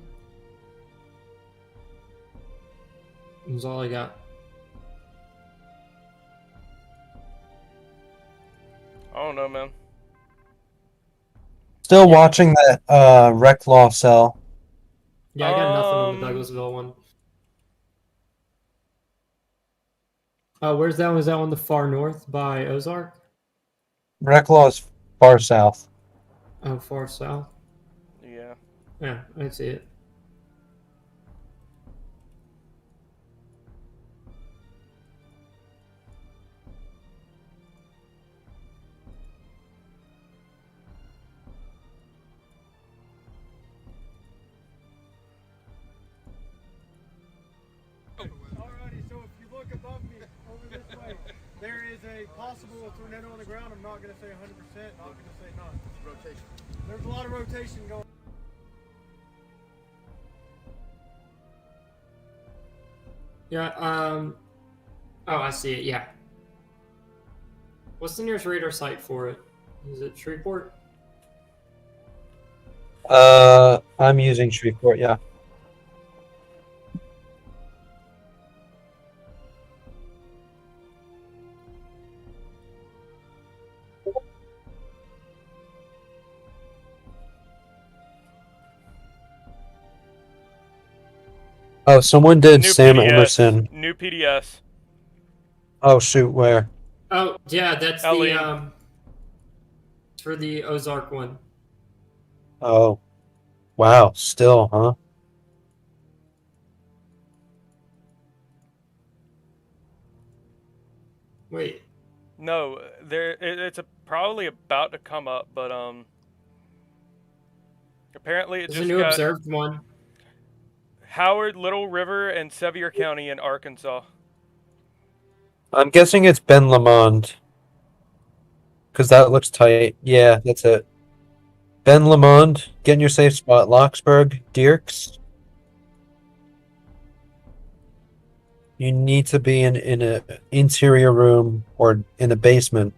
[SPEAKER 4] That's all I got.
[SPEAKER 1] I don't know, man.
[SPEAKER 2] Still
[SPEAKER 3] Yeah.
[SPEAKER 2] watching that Rec Law cell.
[SPEAKER 3] Yeah, I got nothing on the
[SPEAKER 1] Um,
[SPEAKER 3] Douglasville one. Oh, where's that one? Is that one the far north by Ozark?
[SPEAKER 2] Rec Law is far south.
[SPEAKER 3] Oh, far south.
[SPEAKER 1] Yeah.
[SPEAKER 3] Yeah, I see it.
[SPEAKER 5] Alrighty, so if you look above me over this way, there is a possible tornado on the ground. I'm not going to say 100%, not going to say none. Rotation. There's a lot of rotation going.
[SPEAKER 3] Yeah, oh, I see it, yeah. What's the nearest radar site for it? Is it Shreveport?
[SPEAKER 2] I'm using Shreveport, yeah. Oh, someone did
[SPEAKER 1] New
[SPEAKER 2] Sam
[SPEAKER 1] PDS.
[SPEAKER 2] Emerson.
[SPEAKER 1] New PDS.
[SPEAKER 2] Oh shoot, where?
[SPEAKER 3] Oh, yeah, that's
[SPEAKER 1] Ellie.
[SPEAKER 3] the, for the Ozark one.
[SPEAKER 2] Oh, wow, still, huh?
[SPEAKER 3] Wait,
[SPEAKER 1] No, it's probably about to come up, but apparently it
[SPEAKER 3] there's a
[SPEAKER 1] just
[SPEAKER 3] new
[SPEAKER 1] got
[SPEAKER 3] observed one.
[SPEAKER 1] Howard, Little River, and Sevier County in Arkansas.
[SPEAKER 2] I'm guessing it's Ben Lamond. Because that looks tight. Yeah, that's it. Ben Lamond, get in your safe spot. Locksburg, Dierks. You need to be in a interior room or in a basement.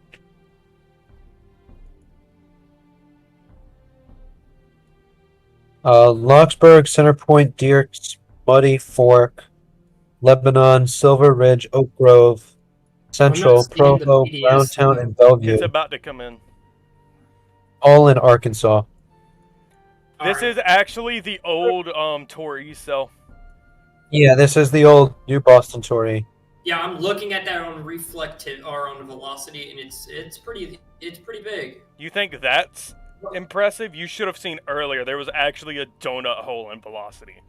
[SPEAKER 2] Locksburg, Center Point, Dierks, Muddy Fork, Lebanon, Silver Ridge, Oak Grove, Central,
[SPEAKER 3] seeing the
[SPEAKER 2] Provo,
[SPEAKER 3] PDS
[SPEAKER 2] Browntown,
[SPEAKER 3] though.
[SPEAKER 2] and Bellevue.
[SPEAKER 1] It's about to come in.
[SPEAKER 2] All in Arkansas.
[SPEAKER 1] This
[SPEAKER 3] Alright.
[SPEAKER 1] is actually the old Torrey cell.
[SPEAKER 2] Yeah, this is the old New Boston Tory.
[SPEAKER 3] Yeah, I'm looking at that on reflected or on velocity, and it's pretty big.
[SPEAKER 1] You think that's impressive? You should have seen earlier. There was actually a donut hole in velocity.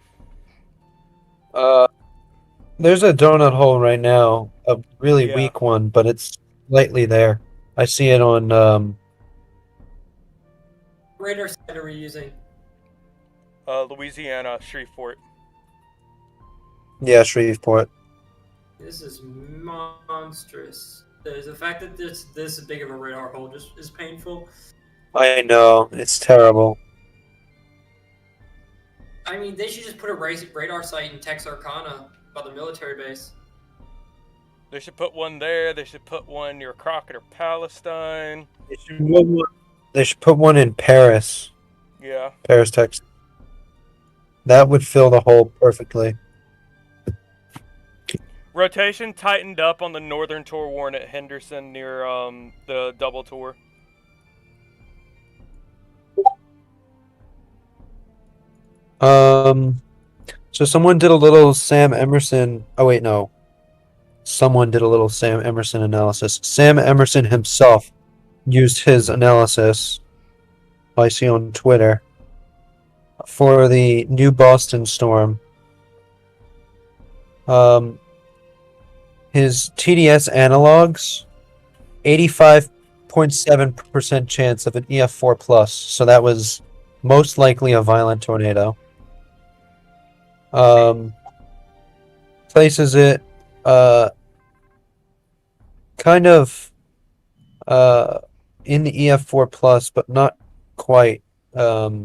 [SPEAKER 2] There's a donut hole right now, a really
[SPEAKER 1] Yeah.
[SPEAKER 2] weak one, but it's slightly there. I see it on
[SPEAKER 3] Radar site are we using?
[SPEAKER 1] Louisiana, Shreveport.
[SPEAKER 2] yeah, Shreveport.
[SPEAKER 3] This is monstrous. The fact that this big of a radar hole just is painful.
[SPEAKER 2] I know, it's terrible.
[SPEAKER 3] I mean, they should just put a radar site in Texarkana by the military base.
[SPEAKER 1] They should put one there. They should put one near Crockett or Palestine.
[SPEAKER 2] They should put one in Paris.
[SPEAKER 1] Yeah.
[SPEAKER 2] Paris, Texas. That would fill the hole perfectly.
[SPEAKER 1] Rotation tightened up on the northern tour warrant at Henderson near the double tour.
[SPEAKER 2] So someone did a little Sam Emerson. Oh wait, no. Someone did a little Sam Emerson analysis. Sam Emerson himself used his analysis, I see on Twitter, for the New Boston storm. His TDS analogs, 85.7% chance of an EF4 plus. So that was most likely a violent tornado. Places it kind of in the EF4 plus, but not quite not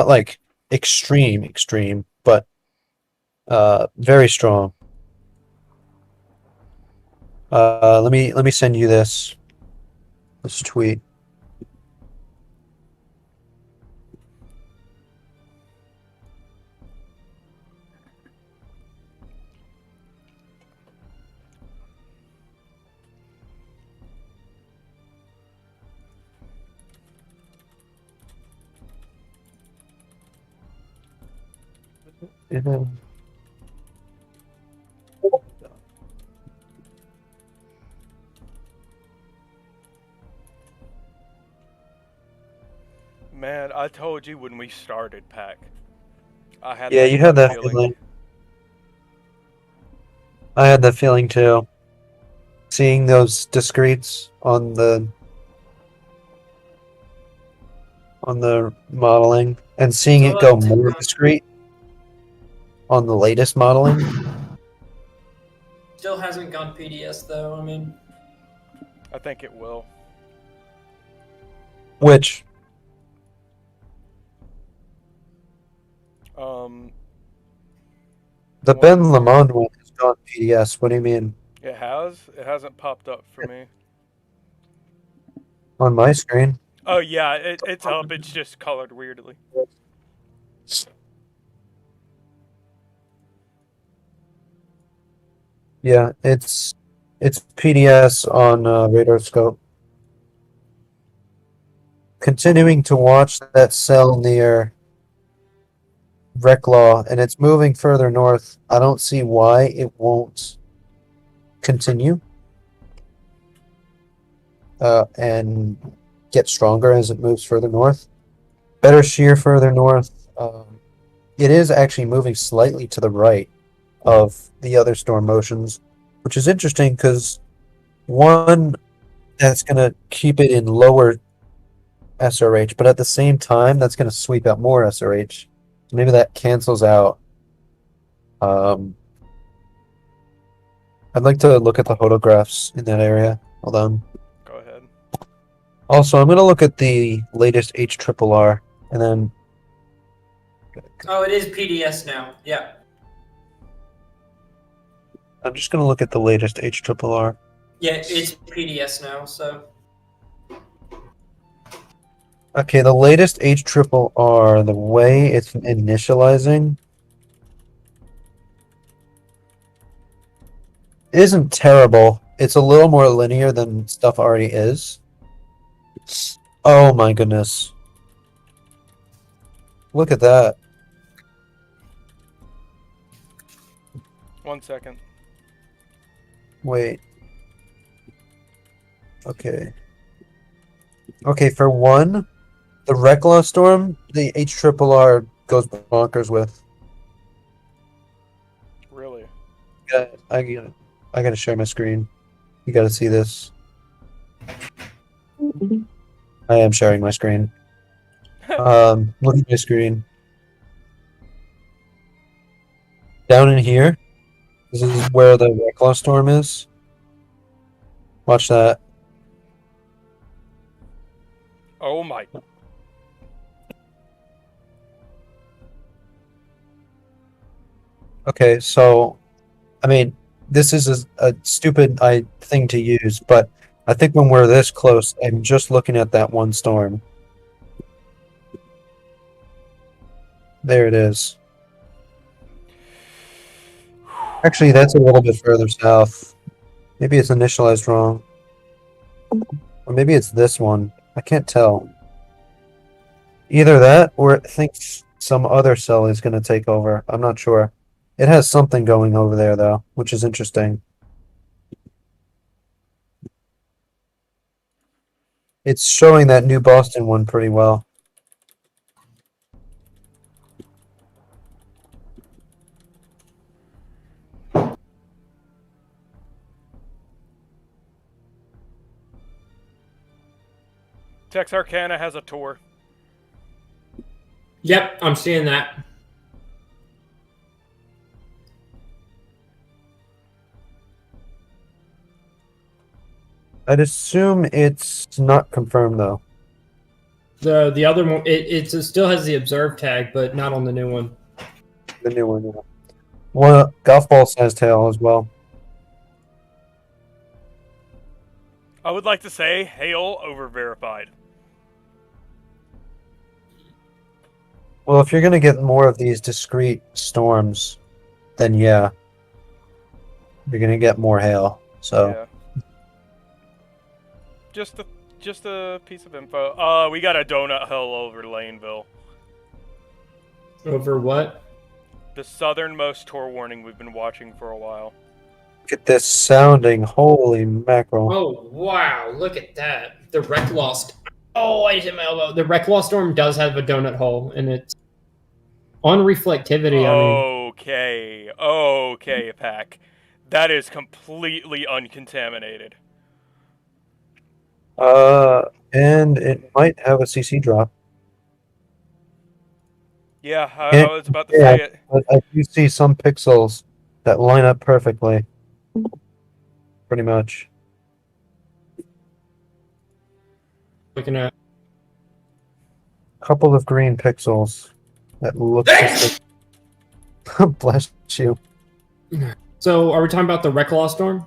[SPEAKER 2] like extreme, but very strong. Let me send you this tweet. know.
[SPEAKER 1] Man, I told you when we started, Pack. I had
[SPEAKER 2] Yeah,
[SPEAKER 1] that
[SPEAKER 2] you had that
[SPEAKER 1] feeling.
[SPEAKER 2] feeling. I had that feeling too. Seeing those discretes on the modeling and seeing
[SPEAKER 3] Still
[SPEAKER 2] it go
[SPEAKER 3] hasn't
[SPEAKER 2] more
[SPEAKER 3] gone-
[SPEAKER 2] discrete on the latest modeling.
[SPEAKER 3] Still hasn't gone PDS though. I mean,
[SPEAKER 1] I think it will.
[SPEAKER 2] Which
[SPEAKER 1] Um,
[SPEAKER 2] the
[SPEAKER 1] One-
[SPEAKER 2] Ben Lamond one has gone PDS. What do you mean?
[SPEAKER 1] it has. It hasn't popped up for me.
[SPEAKER 2] On my screen?
[SPEAKER 1] Oh yeah, it's up. It's just colored weirdly.
[SPEAKER 2] Yeah, it's PDS on Radar Scope. Continuing to watch that cell near Reclaw, and it's moving further north. I don't see why it won't continue and get stronger as it moves further north. Better shear further north. It is actually moving slightly to the right of the other storm motions, which is interesting because one, that's going to keep it in lower SRH, but at the same time, that's going to sweep out more SRH. So maybe that cancels out. I'd like to look at the photographs in that area. Hold on.
[SPEAKER 1] Go ahead.
[SPEAKER 2] Also, I'm going to look at the latest HRRR, and then
[SPEAKER 3] oh, it is PDS now. Yeah.
[SPEAKER 2] I'm just going to look at the latest HRRR.
[SPEAKER 3] Yeah, it's PDS now. So
[SPEAKER 2] Okay, the latest HRRR, the way it's initializing isn't terrible. It's a little more linear than stuff already is. Oh my goodness. Look at that.
[SPEAKER 1] 1 second.
[SPEAKER 2] Wait. Okay. Okay, for one, the Reclaw storm, the HRRR goes bonkers with.
[SPEAKER 1] Really?
[SPEAKER 2] I gotta share my screen. You gotta see this. I am sharing my screen. Look at my screen. Down in here, this is where the Reclaw storm is. Watch that.
[SPEAKER 1] Oh my.
[SPEAKER 2] Okay, so, I mean, this is a stupid thing to use, but I think when we're this close, I'm just looking at that one storm. There it is. Actually, that's a little bit further south. Maybe it's initialized wrong. Or maybe it's this one. I can't tell. Either that, or it thinks some other cell is going to take over. I'm not sure. It has something going over there, though, which is interesting. It's showing that New Boston one pretty well.
[SPEAKER 1] Texarkana has a tour.
[SPEAKER 3] yep, I'm seeing that.
[SPEAKER 2] I'd assume it's not confirmed, though.
[SPEAKER 3] The other one, it still has the observe tag, but not on the new one.
[SPEAKER 2] The new one, yeah. Well, Golf Ball has tail as well.
[SPEAKER 1] I would like to say hail over verified.
[SPEAKER 2] Well, if you're going to get more of these discrete storms, then yeah. You're going to get more hail. So,
[SPEAKER 1] Yeah. Just a piece of info. We got a donut hill over Laneville.
[SPEAKER 3] Over what?
[SPEAKER 1] The southernmost Tor warning we've been watching for a while.
[SPEAKER 2] Look at this sounding. Holy mackerel.
[SPEAKER 3] Oh wow! Look at that. The Recklaw. Oh, I hit my elbow. The Recklaw storm does have a donut hole, and it's on reflectivity.
[SPEAKER 1] Okay, Pack. That is completely uncontaminated.
[SPEAKER 2] And it might have a CC drop.
[SPEAKER 1] Yeah, I was about to say it.
[SPEAKER 2] But I do see some pixels that line up perfectly. Pretty much.
[SPEAKER 3] Looking at.
[SPEAKER 2] Couple of green pixels that look just like... Bless you.
[SPEAKER 3] So, are we talking about the Recklaw storm?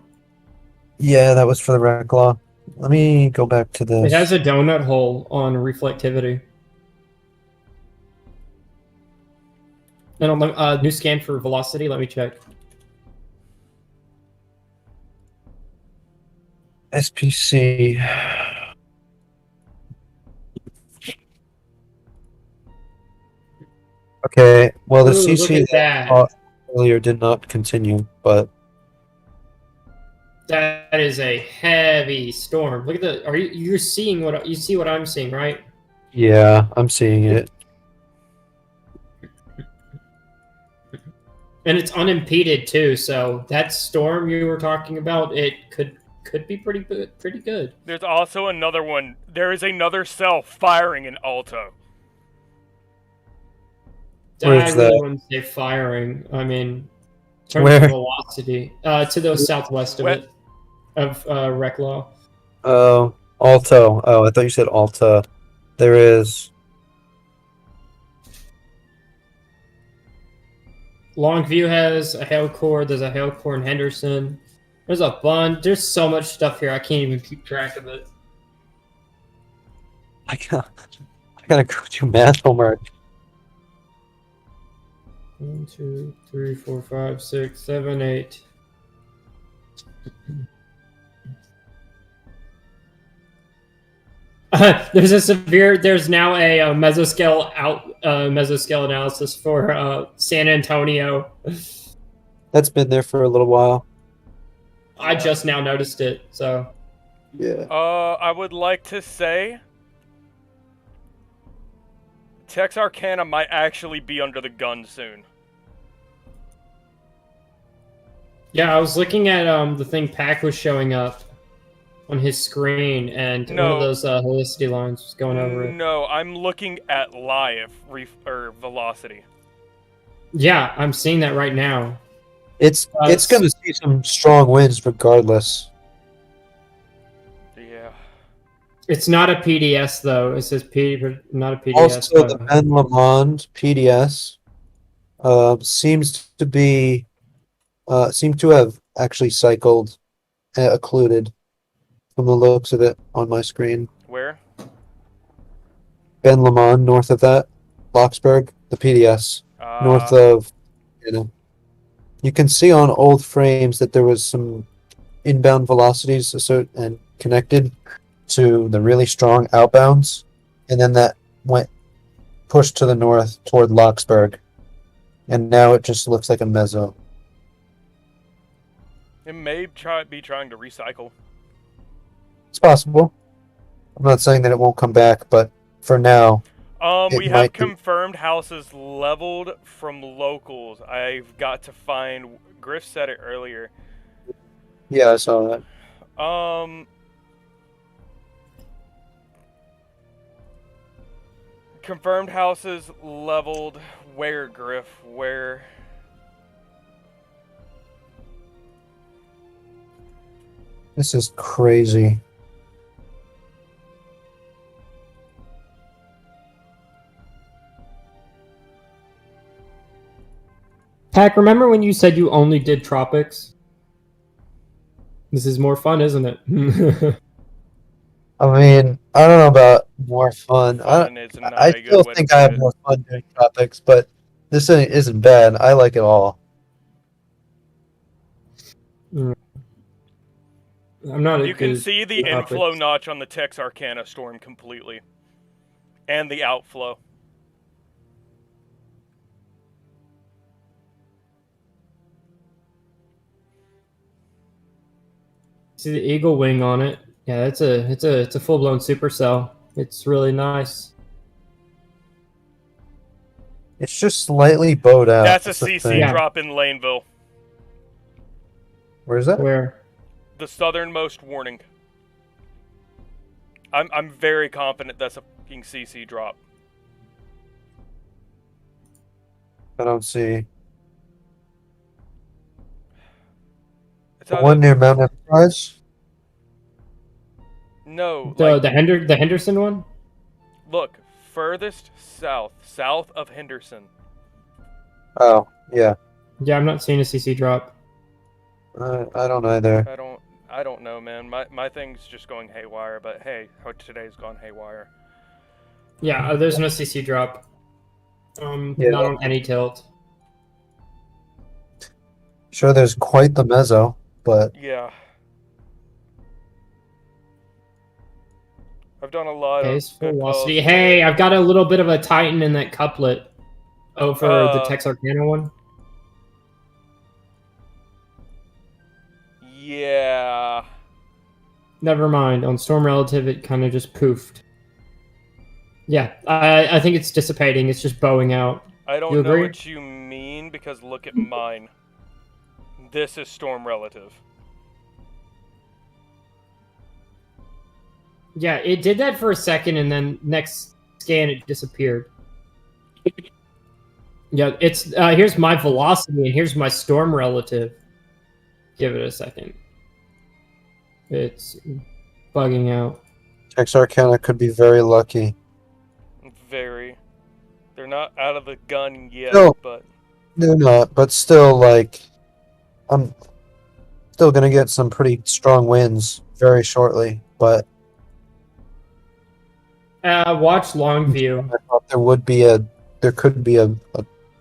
[SPEAKER 2] Yeah, that was for the Recklaw. Let me go back to this.
[SPEAKER 3] It has a donut hole on reflectivity. And on new scan for velocity. Let me check.
[SPEAKER 2] SPC. Okay, well the
[SPEAKER 3] Ooh, look
[SPEAKER 2] CC
[SPEAKER 3] at that.
[SPEAKER 2] earlier did not continue, but
[SPEAKER 3] That is a heavy storm. Look at the. Are you're seeing what you see? What I'm seeing, right?
[SPEAKER 2] yeah, I'm seeing it.
[SPEAKER 3] And it's unimpeded too. So that storm you were talking about, it could be pretty good.
[SPEAKER 1] There's also another one. There is another cell firing in Alto.
[SPEAKER 2] Where's
[SPEAKER 3] I really
[SPEAKER 2] that?
[SPEAKER 3] wouldn't say firing. I mean, in terms
[SPEAKER 2] Where?
[SPEAKER 3] of velocity, to the southwest of
[SPEAKER 1] Where?
[SPEAKER 3] it, of Recklaw.
[SPEAKER 2] Oh, Alto. Oh, I thought you said Alta. There is.
[SPEAKER 3] Longview has a hail core. There's a hail core in Henderson. There's a bunch. There's so much stuff here. I can't even keep track of it.
[SPEAKER 2] I gotta go do math homework.
[SPEAKER 3] 1, 2, 3, 4, 5, 6, 7, 8. There's now a mesoscale analysis for San Antonio.
[SPEAKER 2] That's been there for a little while.
[SPEAKER 3] I just now noticed it, so.
[SPEAKER 2] Yeah.
[SPEAKER 1] I would like to say Texarkana might actually be under the gun soon.
[SPEAKER 3] Yeah, I was looking at the thing Pack was showing up on his screen, and one of those helicity lines was going over it.
[SPEAKER 1] No, I'm looking at live velocity.
[SPEAKER 3] Yeah, I'm seeing that right now.
[SPEAKER 2] It's gonna see some strong winds regardless.
[SPEAKER 1] Yeah.
[SPEAKER 3] It's not a PDS though. It says not a PDS.
[SPEAKER 2] Also, the Ben Lamond PDS seems to have actually cycled, occluded, from the looks of it on my screen.
[SPEAKER 1] Where?
[SPEAKER 2] Ben Lamond, north of that, Locksburg, the PDS, north of, you can see on old frames that there was some inbound velocities and connected to the really strong outbounds, and then that went pushed to the north toward Locksburg, and now it just looks like a meso.
[SPEAKER 1] It may be trying to recycle.
[SPEAKER 2] It's possible. I'm not saying that it won't come back, but for now,
[SPEAKER 1] we have confirmed houses leveled from locals. I've got to find. Griff said it earlier.
[SPEAKER 2] Yeah, I saw that.
[SPEAKER 1] Confirmed houses leveled. Where, Griff? Where?
[SPEAKER 2] This is crazy.
[SPEAKER 3] Pack, remember when you said you only did tropics? This is more fun, isn't it?
[SPEAKER 2] I mean, I don't know about more fun.
[SPEAKER 1] Is not
[SPEAKER 2] I
[SPEAKER 1] a good
[SPEAKER 2] still
[SPEAKER 1] way to
[SPEAKER 2] think
[SPEAKER 1] put
[SPEAKER 2] I have
[SPEAKER 1] it.
[SPEAKER 2] more fun doing tropics, but this isn't bad. I like it all.
[SPEAKER 3] I'm not.
[SPEAKER 1] You can see the inflow notch on the Texarkana storm completely, and the outflow.
[SPEAKER 3] See the eagle wing on it. Yeah, it's a full blown supercell. It's really nice.
[SPEAKER 2] It's just slightly bowed out.
[SPEAKER 1] That's a
[SPEAKER 2] That's the
[SPEAKER 1] CC
[SPEAKER 2] thing.
[SPEAKER 3] Yeah.
[SPEAKER 1] drop in Laneville.
[SPEAKER 2] Where's that?
[SPEAKER 3] Where?
[SPEAKER 1] The southernmost warning. I'm very confident that's a fucking CC drop.
[SPEAKER 2] I don't see.
[SPEAKER 1] It's
[SPEAKER 2] The
[SPEAKER 1] either-
[SPEAKER 2] one near Mount Enterprise?
[SPEAKER 1] No,
[SPEAKER 3] The
[SPEAKER 1] like,
[SPEAKER 3] the Henderson one?
[SPEAKER 1] look, furthest south of Henderson.
[SPEAKER 2] Oh, yeah.
[SPEAKER 3] Yeah, I'm not seeing a CC drop.
[SPEAKER 2] I don't either.
[SPEAKER 1] I don't know, man. My thing's just going haywire, but hey, today's gone haywire.
[SPEAKER 3] Yeah, there's no CC drop.
[SPEAKER 2] Yeah.
[SPEAKER 3] Not on any tilt.
[SPEAKER 2] Sure, there's quite the mezzo, but
[SPEAKER 1] Yeah. I've done a lot
[SPEAKER 3] Okay,
[SPEAKER 1] of
[SPEAKER 3] it's full
[SPEAKER 1] good
[SPEAKER 3] velocity.
[SPEAKER 1] calls.
[SPEAKER 3] Hey, I've got a little bit of a Titan in that couplet over the Texarkana one.
[SPEAKER 1] Yeah.
[SPEAKER 3] Never mind. On Storm Relative, it kind of just poofed. Yeah, I think it's dissipating. It's just bowing out.
[SPEAKER 1] I
[SPEAKER 3] You
[SPEAKER 1] don't know
[SPEAKER 3] agree?
[SPEAKER 1] what you mean because look at mine. This is Storm Relative.
[SPEAKER 3] Yeah, it did that for a second, and then next scan, it disappeared. Yeah, it's here's my velocity, and here's my Storm Relative. Give it a second. It's bugging out.
[SPEAKER 2] Texarkana could be very lucky.
[SPEAKER 1] Very. They're not out of the gun yet,
[SPEAKER 2] No.
[SPEAKER 1] but
[SPEAKER 2] They're not, but still, like, I'm still gonna get some pretty strong wins very shortly. But
[SPEAKER 3] Watch Longview.
[SPEAKER 2] I thought there could be a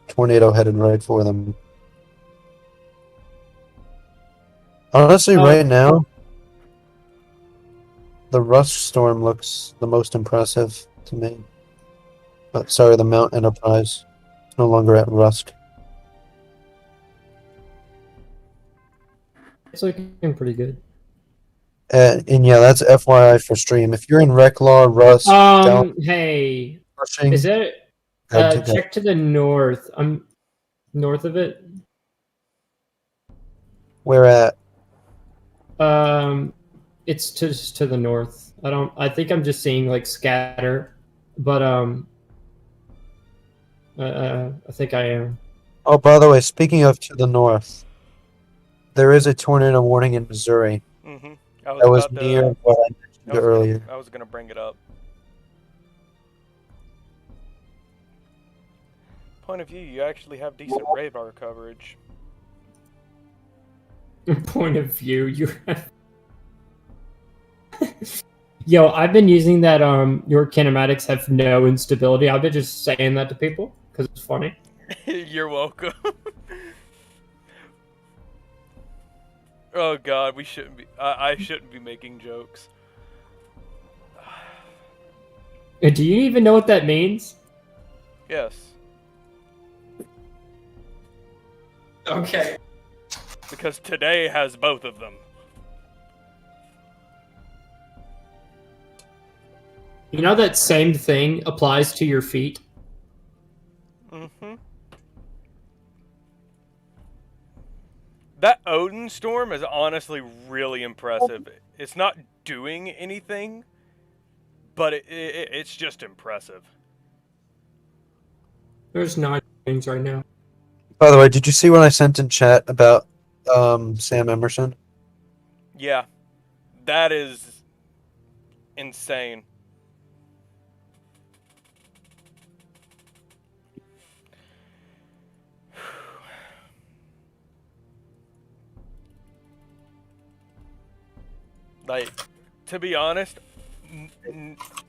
[SPEAKER 2] tornado headed right for them. Honestly, right now, the Rusk Storm looks the most impressive to me. But sorry, the Mount Enterprise. It's no longer at Rusk.
[SPEAKER 3] It's looking pretty good.
[SPEAKER 2] And yeah, that's FYI for stream. If you're in Reclaw, Rusk, down
[SPEAKER 3] Hey,
[SPEAKER 2] rushing,
[SPEAKER 3] is that
[SPEAKER 2] head to
[SPEAKER 3] check to the north? I'm north of it.
[SPEAKER 2] where at?
[SPEAKER 3] It's just to the north. I think I'm just seeing like scatter, but I think I am.
[SPEAKER 2] Oh, by the way, speaking of to the north, there is a tornado warning in Missouri.
[SPEAKER 1] mm-hmm.
[SPEAKER 2] That was near what I mentioned earlier.
[SPEAKER 1] I was gonna bring it up. Point of view, you actually have decent radar coverage.
[SPEAKER 3] Point of view, you. Yo, I've been using that. Your kinematics have no instability. I've been just saying that to people because it's funny.
[SPEAKER 1] You're welcome. Oh God, we shouldn't be. I shouldn't be making jokes.
[SPEAKER 3] Do you even know what that means?
[SPEAKER 1] Yes,
[SPEAKER 3] Okay.
[SPEAKER 1] because today has both of them.
[SPEAKER 3] You know that same thing applies to your feet.
[SPEAKER 1] Mm-hmm. That Odin storm is honestly really impressive. It's not doing anything, but it's just impressive.
[SPEAKER 3] There's 9 things right now.
[SPEAKER 2] By the way, did you see what I sent in chat about Sam Emerson?
[SPEAKER 1] Yeah, that is insane. Like, to be honest,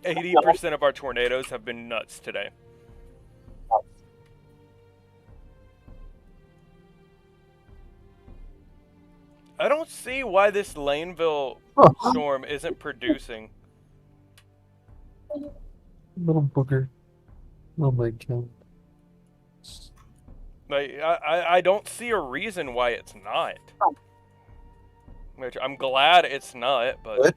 [SPEAKER 1] 80% of our tornadoes have been nuts today. I don't see why this Laneville storm isn't producing.
[SPEAKER 2] Little booger. Oh my god.
[SPEAKER 1] Like, I don't see a reason why it's not. Which I'm glad it's not, but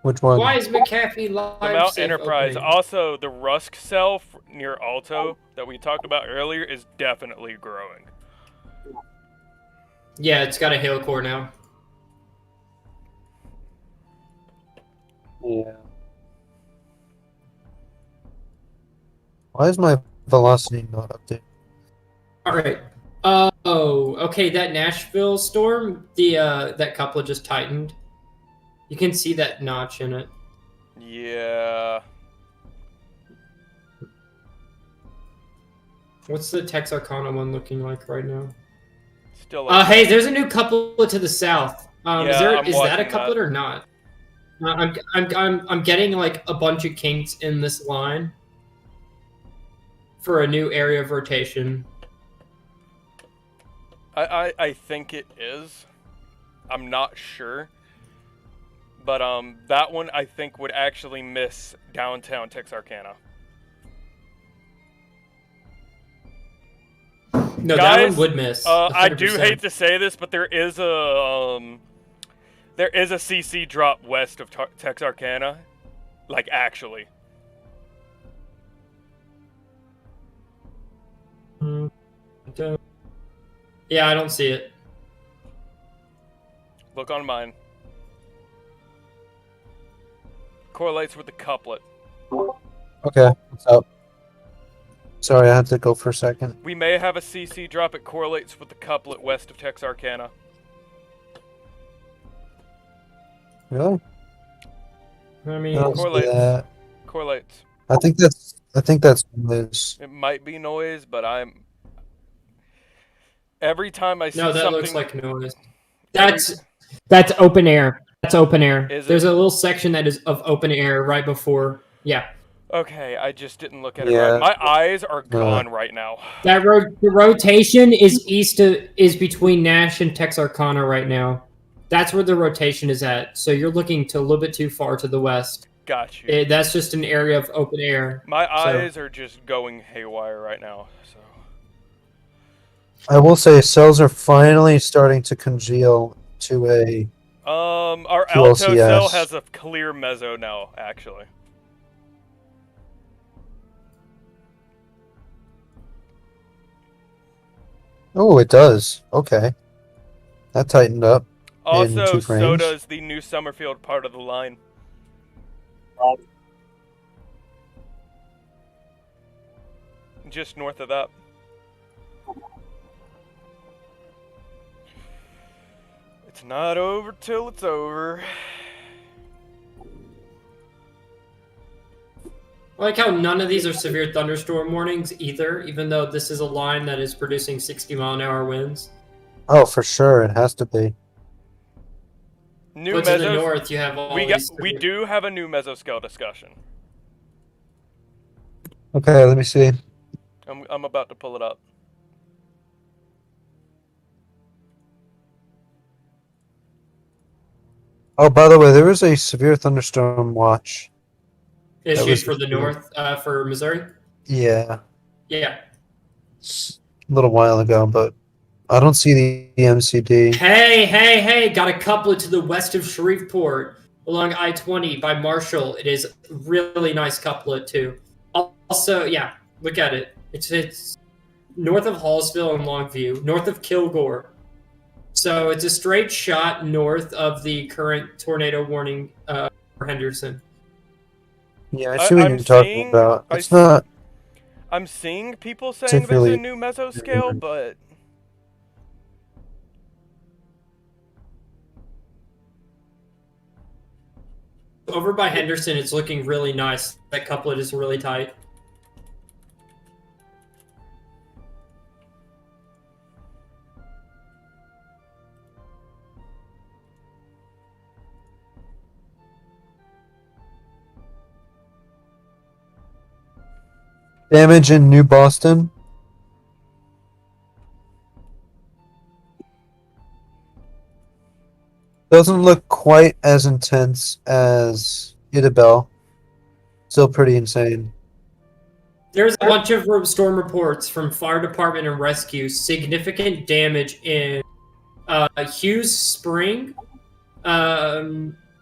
[SPEAKER 2] Which one?
[SPEAKER 3] Why is McAfee
[SPEAKER 1] the
[SPEAKER 3] live?
[SPEAKER 1] Mount
[SPEAKER 3] safe
[SPEAKER 1] Enterprise.
[SPEAKER 3] opening?
[SPEAKER 1] Also, the Rusk cell near Alto that we talked about earlier is definitely growing.
[SPEAKER 3] Yeah, it's got a hail core now.
[SPEAKER 2] Yeah. Why is my velocity not updated?
[SPEAKER 3] All right. Oh, okay. That Nashville storm, that couplet just tightened. You can see that notch in it.
[SPEAKER 1] Yeah.
[SPEAKER 3] What's the Texarkana one looking like right now?
[SPEAKER 1] Still. Like
[SPEAKER 3] Hey, there's a new couplet to the south.
[SPEAKER 1] Yeah, I'm
[SPEAKER 3] Is that a
[SPEAKER 1] watching
[SPEAKER 3] couplet
[SPEAKER 1] that.
[SPEAKER 3] or not? I'm getting like a bunch of kinks in this line for a new area of rotation.
[SPEAKER 1] I think it is. I'm not sure. But that one I think would actually miss downtown Texarkana.
[SPEAKER 3] No, that
[SPEAKER 1] Guys,
[SPEAKER 3] one would miss.
[SPEAKER 1] I do
[SPEAKER 3] 100%.
[SPEAKER 1] hate to say this, but there is a CC drop west of Texarkana, like actually.
[SPEAKER 3] Yeah, I don't see it.
[SPEAKER 1] Look on mine. Correlates with the couplet.
[SPEAKER 2] Okay, what's up? Sorry, I had to go for a second.
[SPEAKER 1] We may have a CC drop. It correlates with the couplet west of Texarkana.
[SPEAKER 2] Really?
[SPEAKER 3] I mean,
[SPEAKER 2] I don't see
[SPEAKER 1] Correlates.
[SPEAKER 2] that.
[SPEAKER 1] Correlates.
[SPEAKER 2] I think that's Liz.
[SPEAKER 1] It might be noise, but every time I see
[SPEAKER 3] no, that
[SPEAKER 1] something.
[SPEAKER 3] looks like noise. That's open air. That's open air.
[SPEAKER 1] Is
[SPEAKER 3] There's
[SPEAKER 1] it?
[SPEAKER 3] a little section that is of open air right before. Yeah,
[SPEAKER 1] Okay, I just didn't look at it
[SPEAKER 2] Yeah.
[SPEAKER 1] right. My eyes are gone right now.
[SPEAKER 3] that the rotation is between Nash and Texarkana right now. That's where the rotation is at. So you're looking to a little bit too far to the west.
[SPEAKER 1] Got you.
[SPEAKER 3] That's just an area of open air.
[SPEAKER 1] My eyes are just going haywire right now. So
[SPEAKER 2] I will say cells are finally starting to congeal to a.
[SPEAKER 1] our Alto cell
[SPEAKER 2] QLCS.
[SPEAKER 1] has a clear meso now, actually.
[SPEAKER 2] Oh, it does. Okay, that tightened up.
[SPEAKER 1] Also,
[SPEAKER 2] 2
[SPEAKER 1] so
[SPEAKER 2] frames.
[SPEAKER 1] does the New Summerfield part of the line. Just north of that. It's not over till it's over.
[SPEAKER 3] I like how none of these are severe thunderstorm warnings either, even though this is a line that is producing 60-mile-an-hour winds.
[SPEAKER 2] Oh, for sure, it has to be.
[SPEAKER 1] New
[SPEAKER 3] But to the
[SPEAKER 1] mesos.
[SPEAKER 3] north, you have all
[SPEAKER 1] We
[SPEAKER 3] these
[SPEAKER 1] do have a new mesoscale discussion.
[SPEAKER 2] Okay, let me see.
[SPEAKER 1] I'm about to pull it up.
[SPEAKER 2] Oh, by the way, there was a severe thunderstorm watch.
[SPEAKER 3] issues
[SPEAKER 2] was
[SPEAKER 3] for the
[SPEAKER 2] true.
[SPEAKER 3] north, for Missouri.
[SPEAKER 2] Yeah,
[SPEAKER 3] Yeah.
[SPEAKER 2] a little while ago, but I don't see the MCD.
[SPEAKER 3] Hey! Got a couplet to the west of Shreveport along I-20 by Marshall. It is a really nice couplet too. Also, yeah, look at it. It's north of Hallsville and Longview, north of Kilgore. So it's a straight shot north of the current tornado warning for Henderson.
[SPEAKER 2] Yeah, I see what
[SPEAKER 1] I'm
[SPEAKER 2] you're talking
[SPEAKER 1] seeing-
[SPEAKER 2] about.
[SPEAKER 1] I
[SPEAKER 2] It's not.
[SPEAKER 1] I'm seeing people saying there's a
[SPEAKER 2] Particularly-
[SPEAKER 1] new mesoscale, but
[SPEAKER 3] Over by Henderson, it's looking really nice. That couplet is really tight.
[SPEAKER 2] Damage in New Boston. Doesn't look quite as intense as Idabel. Still pretty insane.
[SPEAKER 3] There's a bunch of storm reports from fire department and rescue. Significant damage in Hughes Spring.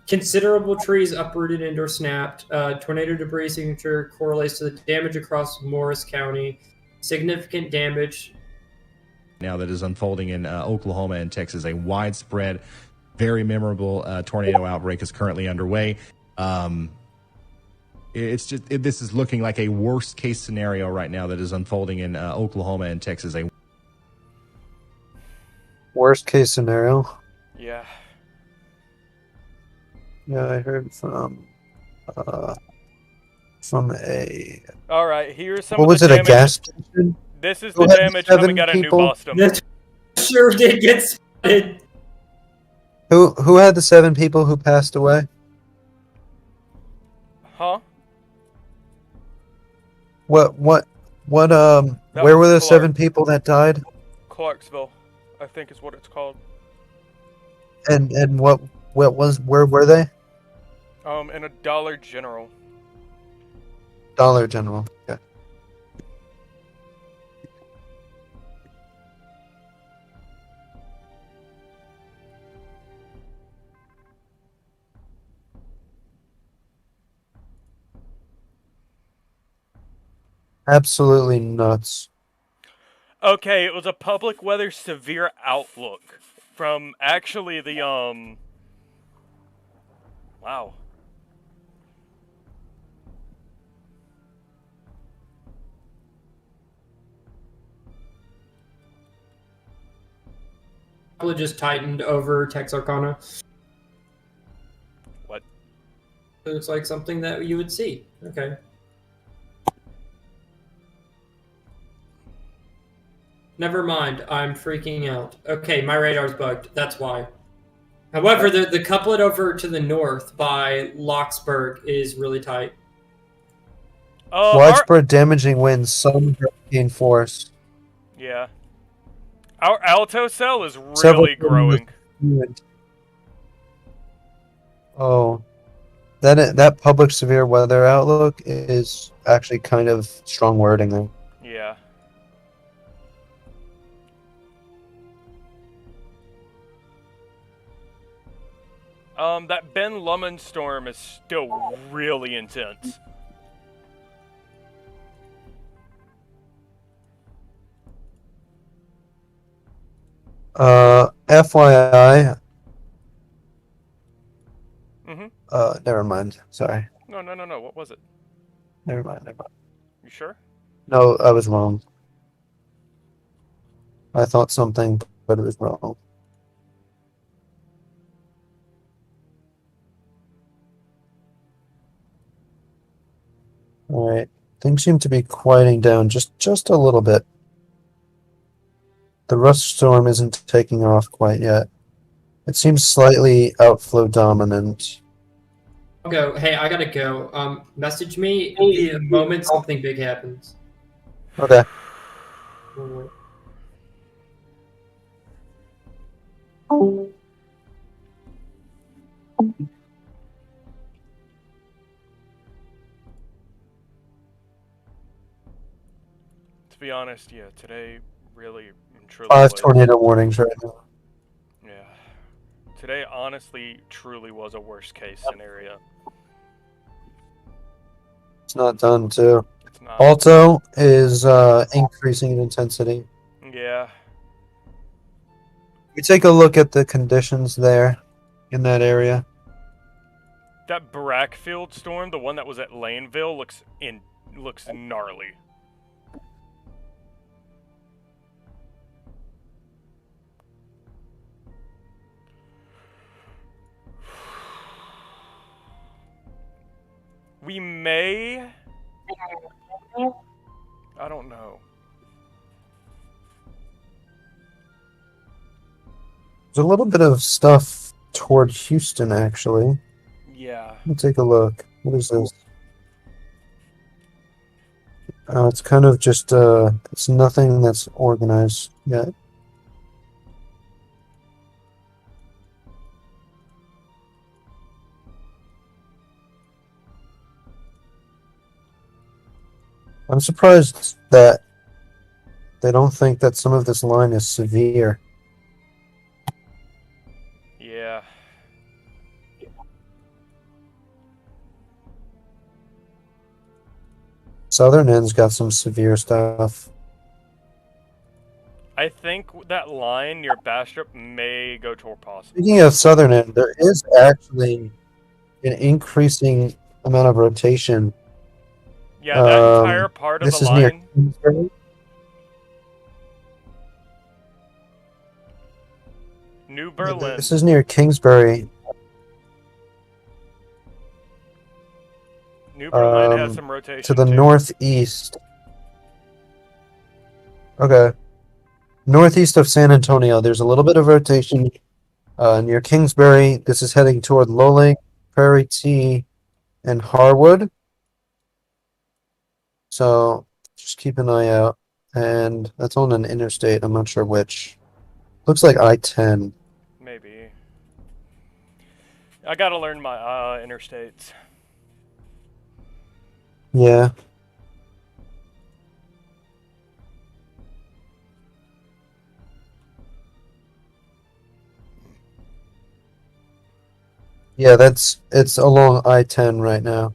[SPEAKER 3] Considerable trees uprooted and or snapped. Tornado debris signature correlates to the damage across Morris County. Significant damage.
[SPEAKER 6] Now that is unfolding in Oklahoma and Texas. A widespread, very memorable tornado outbreak is currently underway. This is looking like a worst case scenario right now that is unfolding in Oklahoma and Texas. A
[SPEAKER 2] Worst case scenario.
[SPEAKER 1] Yeah.
[SPEAKER 2] Yeah, I heard from a.
[SPEAKER 1] All right, here's some
[SPEAKER 2] What
[SPEAKER 1] of
[SPEAKER 2] was
[SPEAKER 1] the
[SPEAKER 2] it? A
[SPEAKER 1] damage.
[SPEAKER 2] gas station?
[SPEAKER 1] This is
[SPEAKER 2] Who
[SPEAKER 1] the
[SPEAKER 2] had
[SPEAKER 1] damage
[SPEAKER 2] 7
[SPEAKER 1] coming out of New
[SPEAKER 2] people?
[SPEAKER 1] Boston.
[SPEAKER 3] That sure did get spotted.
[SPEAKER 2] Who had the 7 people who passed away?
[SPEAKER 1] Huh?
[SPEAKER 2] What
[SPEAKER 1] That
[SPEAKER 2] where were
[SPEAKER 1] was
[SPEAKER 2] the
[SPEAKER 1] Clark.
[SPEAKER 2] 7 people that died?
[SPEAKER 1] Clarksville, I think is what it's called.
[SPEAKER 2] And what where were they?
[SPEAKER 1] In a Dollar General.
[SPEAKER 2] Dollar General. Okay. Absolutely nuts.
[SPEAKER 1] Okay, it was a public weather severe outlook from actually the wow.
[SPEAKER 3] Just tightened over Texarkana.
[SPEAKER 1] What?
[SPEAKER 3] It looks like something that you would see. Okay. Never mind. I'm freaking out. Okay, my radar's bugged. That's why. However, the couplet over to the north by Locksburg is really tight.
[SPEAKER 2] Widespread damaging winds, some hurricane force.
[SPEAKER 1] Yeah. Our alto cell is
[SPEAKER 2] Several
[SPEAKER 1] really growing.
[SPEAKER 2] Oh, that public severe weather outlook is actually kind of strong wording there.
[SPEAKER 1] Yeah. That Ben Lomond storm is still really intense.
[SPEAKER 2] FYI.
[SPEAKER 1] Mm-hmm.
[SPEAKER 2] Never mind. Sorry.
[SPEAKER 1] No. What was it?
[SPEAKER 2] Never mind.
[SPEAKER 1] You sure?
[SPEAKER 2] No, I was wrong. I thought something, but it was wrong. All right. Things seem to be quieting down just a little bit. The rust storm isn't taking off quite yet. It seems slightly outflow dominant.
[SPEAKER 3] I'll go. Hey, I gotta go. Message me the moment something big happens.
[SPEAKER 2] Okay.
[SPEAKER 1] To be honest, yeah, today really and truly
[SPEAKER 2] 5
[SPEAKER 1] was.
[SPEAKER 2] tornado warnings right now.
[SPEAKER 1] Yeah. Today honestly truly was a worst case scenario.
[SPEAKER 2] It's not done too.
[SPEAKER 1] It's not.
[SPEAKER 2] Alto is increasing in intensity.
[SPEAKER 1] Yeah.
[SPEAKER 2] We take a look at the conditions there in that area.
[SPEAKER 1] That Brackfield storm, the one that was at Laneville, looks gnarly. We may. I don't know.
[SPEAKER 2] There's a little bit of stuff toward Houston, actually.
[SPEAKER 1] Yeah.
[SPEAKER 2] Let me take a look. What is this? It's kind of just, it's nothing that's organized yet. I'm surprised that they don't think that some of this line is severe. Southern end's got some severe stuff.
[SPEAKER 1] I think that line near Bastrop may go toward possible.
[SPEAKER 2] Speaking of southern end, there is actually an increasing amount of rotation.
[SPEAKER 1] Yeah, that entire part of the
[SPEAKER 2] This is near
[SPEAKER 1] line.
[SPEAKER 2] Kingsbury.
[SPEAKER 1] New Berlin.
[SPEAKER 2] This is near Kingsbury.
[SPEAKER 1] New Berlin has some
[SPEAKER 2] To
[SPEAKER 1] rotation
[SPEAKER 2] the
[SPEAKER 1] too.
[SPEAKER 2] northeast. Okay. Northeast of San Antonio, there's a little bit of rotation near Kingsbury. This is heading toward Lowlake, Prairie T, and Harwood. So just keep an eye out. And that's on an interstate. I'm not sure which. Looks like I-10.
[SPEAKER 1] Maybe. I gotta learn my interstates.
[SPEAKER 2] Yeah. Yeah, it's along I-10 right now.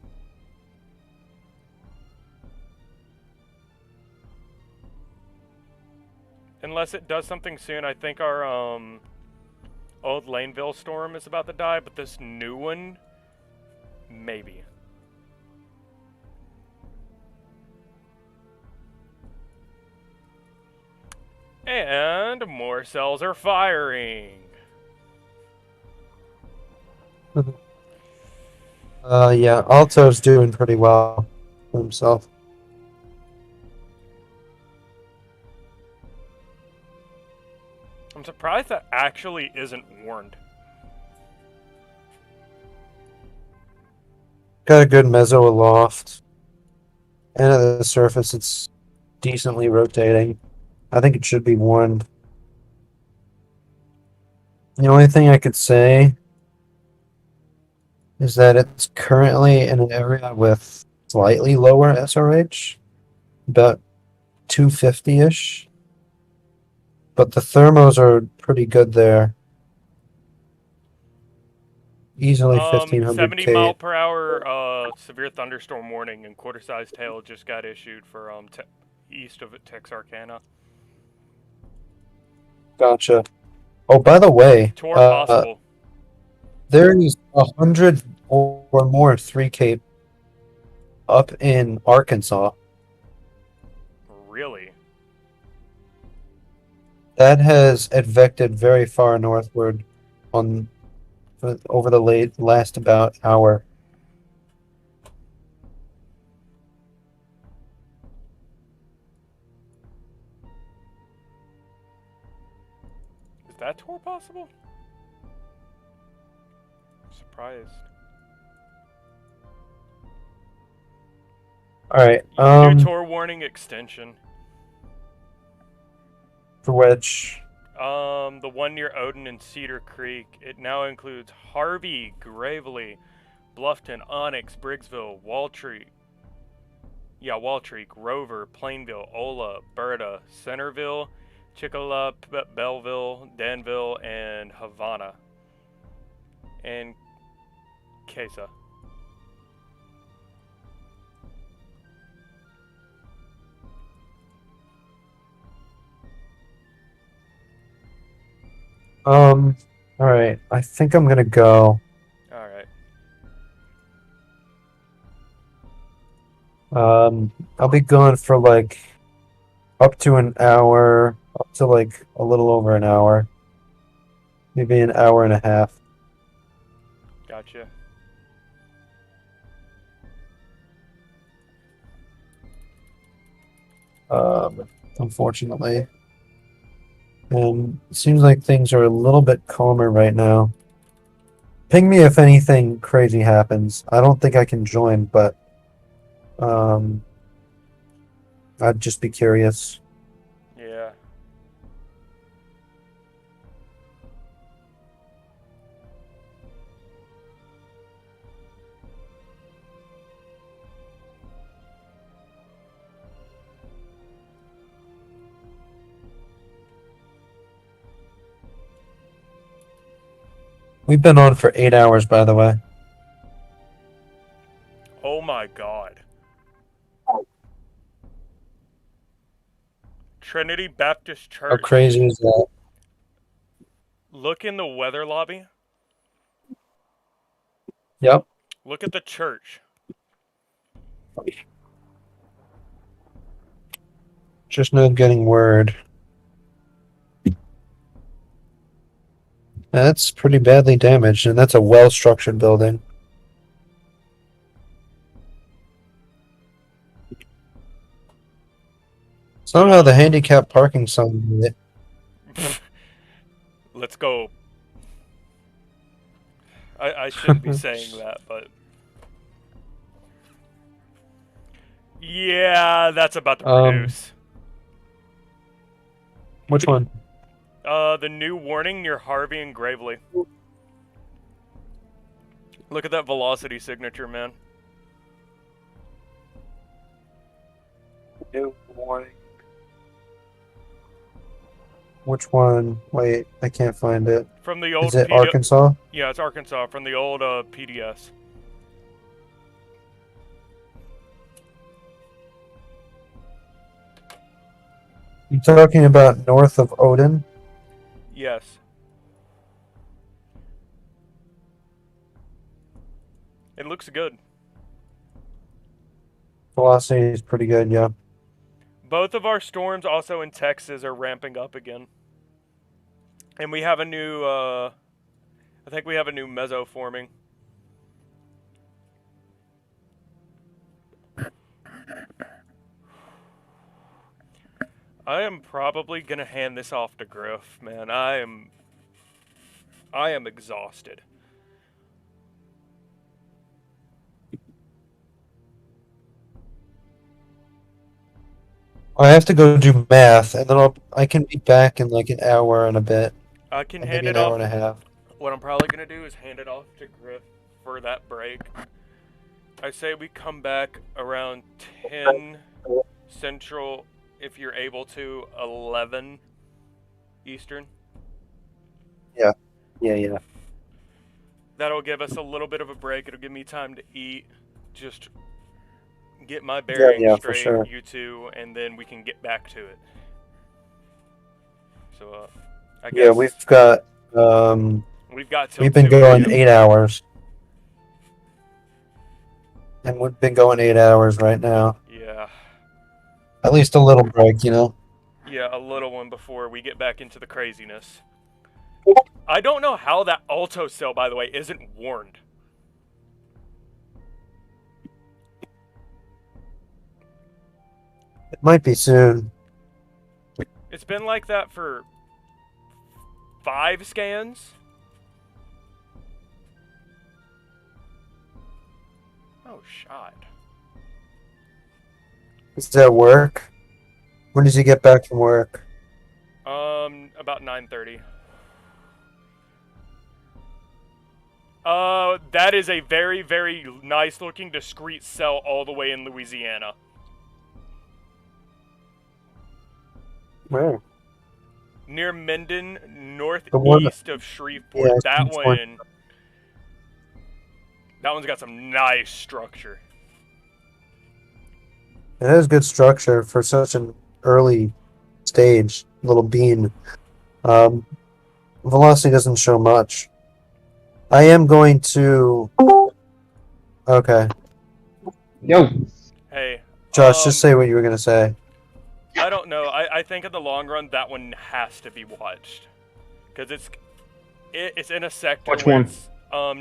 [SPEAKER 1] Unless it does something soon, I think our old Laneville storm is about to die, but this new one, maybe. And more cells are firing.
[SPEAKER 2] Yeah, Alto's doing pretty well for himself.
[SPEAKER 1] I'm surprised that actually isn't warned.
[SPEAKER 2] Got a good mezzo aloft. And at the surface, it's decently rotating. I think it should be warned. The only thing I could say is that it's currently in an area with slightly lower SRH, about 250-ish. But the thermos are pretty good there. Easily 1500
[SPEAKER 1] 70
[SPEAKER 2] K.
[SPEAKER 1] mile per hour severe thunderstorm warning and quarter-sized hail just got issued for east of Texarkana.
[SPEAKER 2] Gotcha. Oh, by the way,
[SPEAKER 1] Tour possible.
[SPEAKER 2] there is 100 or more 3K up in Arkansas.
[SPEAKER 1] Really?
[SPEAKER 2] That has advected very far northward on over the last about hour.
[SPEAKER 1] Is that tour possible? Surprised.
[SPEAKER 2] All right.
[SPEAKER 1] New tour warning extension.
[SPEAKER 2] For which?
[SPEAKER 1] The one near Odin and Cedar Creek. It now includes Harvey, Gravely, Bluffton, Onyx, Briggsville, Waltree. Yeah, Waltree, Grover, Plainville, Ola, Berta, Centerville, Chicala, Belleville, Danville, and Havana. And Casa.
[SPEAKER 2] All right. I think I'm gonna go.
[SPEAKER 1] Alright.
[SPEAKER 2] I'll be gone for like up to an hour, up to like a little over an hour. Maybe an hour and a half.
[SPEAKER 1] Gotcha.
[SPEAKER 2] Unfortunately. And it seems like things are a little bit calmer right now. Ping me if anything crazy happens. I don't think I can join, but I'd just be curious.
[SPEAKER 1] Yeah.
[SPEAKER 2] We've been on for 8 hours, by the way.
[SPEAKER 1] Oh my god. Trinity Baptist Church.
[SPEAKER 2] How crazy is that?
[SPEAKER 1] Look in the weather lobby.
[SPEAKER 2] Yep.
[SPEAKER 1] Look at the church.
[SPEAKER 2] Just no getting word. That's pretty badly damaged, and that's a well-structured building. Somehow the handicap parking sign.
[SPEAKER 1] Let's go. I shouldn't be saying that, but yeah, that's about to produce.
[SPEAKER 2] Which one?
[SPEAKER 1] The new warning near Harvey and Gravely. Look at that velocity signature, man.
[SPEAKER 2] New warning. Which one? Wait, I can't find it.
[SPEAKER 1] From the old
[SPEAKER 2] Is it Arkansas?
[SPEAKER 1] Yeah, it's Arkansas, from the old PDS.
[SPEAKER 2] You talking about north of Odin?
[SPEAKER 1] Yes. It looks good.
[SPEAKER 2] Velocity is pretty good, yeah.
[SPEAKER 1] Both of our storms also in Texas are ramping up again. And we have a new, I think we have a new meso forming. I am probably going to hand this off to Griff, man. I am exhausted.
[SPEAKER 2] I have to go do math, and then I can be back in like an hour and a bit.
[SPEAKER 1] I can
[SPEAKER 2] Maybe
[SPEAKER 1] hand
[SPEAKER 2] an
[SPEAKER 1] it
[SPEAKER 2] hour
[SPEAKER 1] off.
[SPEAKER 2] and a half.
[SPEAKER 1] What I'm probably going to do is hand it off to Griff for that break. I say we come back around 10 Central, if you're able to, 11 Eastern.
[SPEAKER 2] Yeah.
[SPEAKER 1] That'll give us a little bit of a break. It'll give me time to eat, just get my bearings
[SPEAKER 2] yeah, for
[SPEAKER 1] straight,
[SPEAKER 2] sure.
[SPEAKER 1] you two, and then we can get back to it. So, I guess
[SPEAKER 2] Yeah, we've got
[SPEAKER 1] till
[SPEAKER 2] we've been
[SPEAKER 1] 2
[SPEAKER 2] going
[SPEAKER 1] a.m.
[SPEAKER 2] 8 hours. And we've been going 8 hours right now.
[SPEAKER 1] Yeah.
[SPEAKER 2] At least a little break, you know?
[SPEAKER 1] Yeah, a little one before we get back into the craziness. I don't know how that Alto cell, by the way, isn't warned.
[SPEAKER 2] It might be soon.
[SPEAKER 1] It's been like that for 5 scans. Oh, shot.
[SPEAKER 2] Is that work? When does he get back from work?
[SPEAKER 1] About 9:30. That is a very, very nice looking discrete cell all the way in Louisiana.
[SPEAKER 2] Where?
[SPEAKER 1] Near Minden,
[SPEAKER 2] The one-
[SPEAKER 1] northeast of Shreveport.
[SPEAKER 2] Yeah,
[SPEAKER 1] That
[SPEAKER 2] which one?
[SPEAKER 1] one. That one's got some nice structure.
[SPEAKER 2] It has good structure for such an early stage, little bean. Velocity doesn't show much. I am going to... Okay.
[SPEAKER 7] Yo,
[SPEAKER 1] Hey.
[SPEAKER 2] Josh, just say what you were going to say.
[SPEAKER 1] I don't know. I think in the long run that one has to be watched, because it's in a sector.
[SPEAKER 7] Which
[SPEAKER 1] where
[SPEAKER 7] one?
[SPEAKER 1] It's,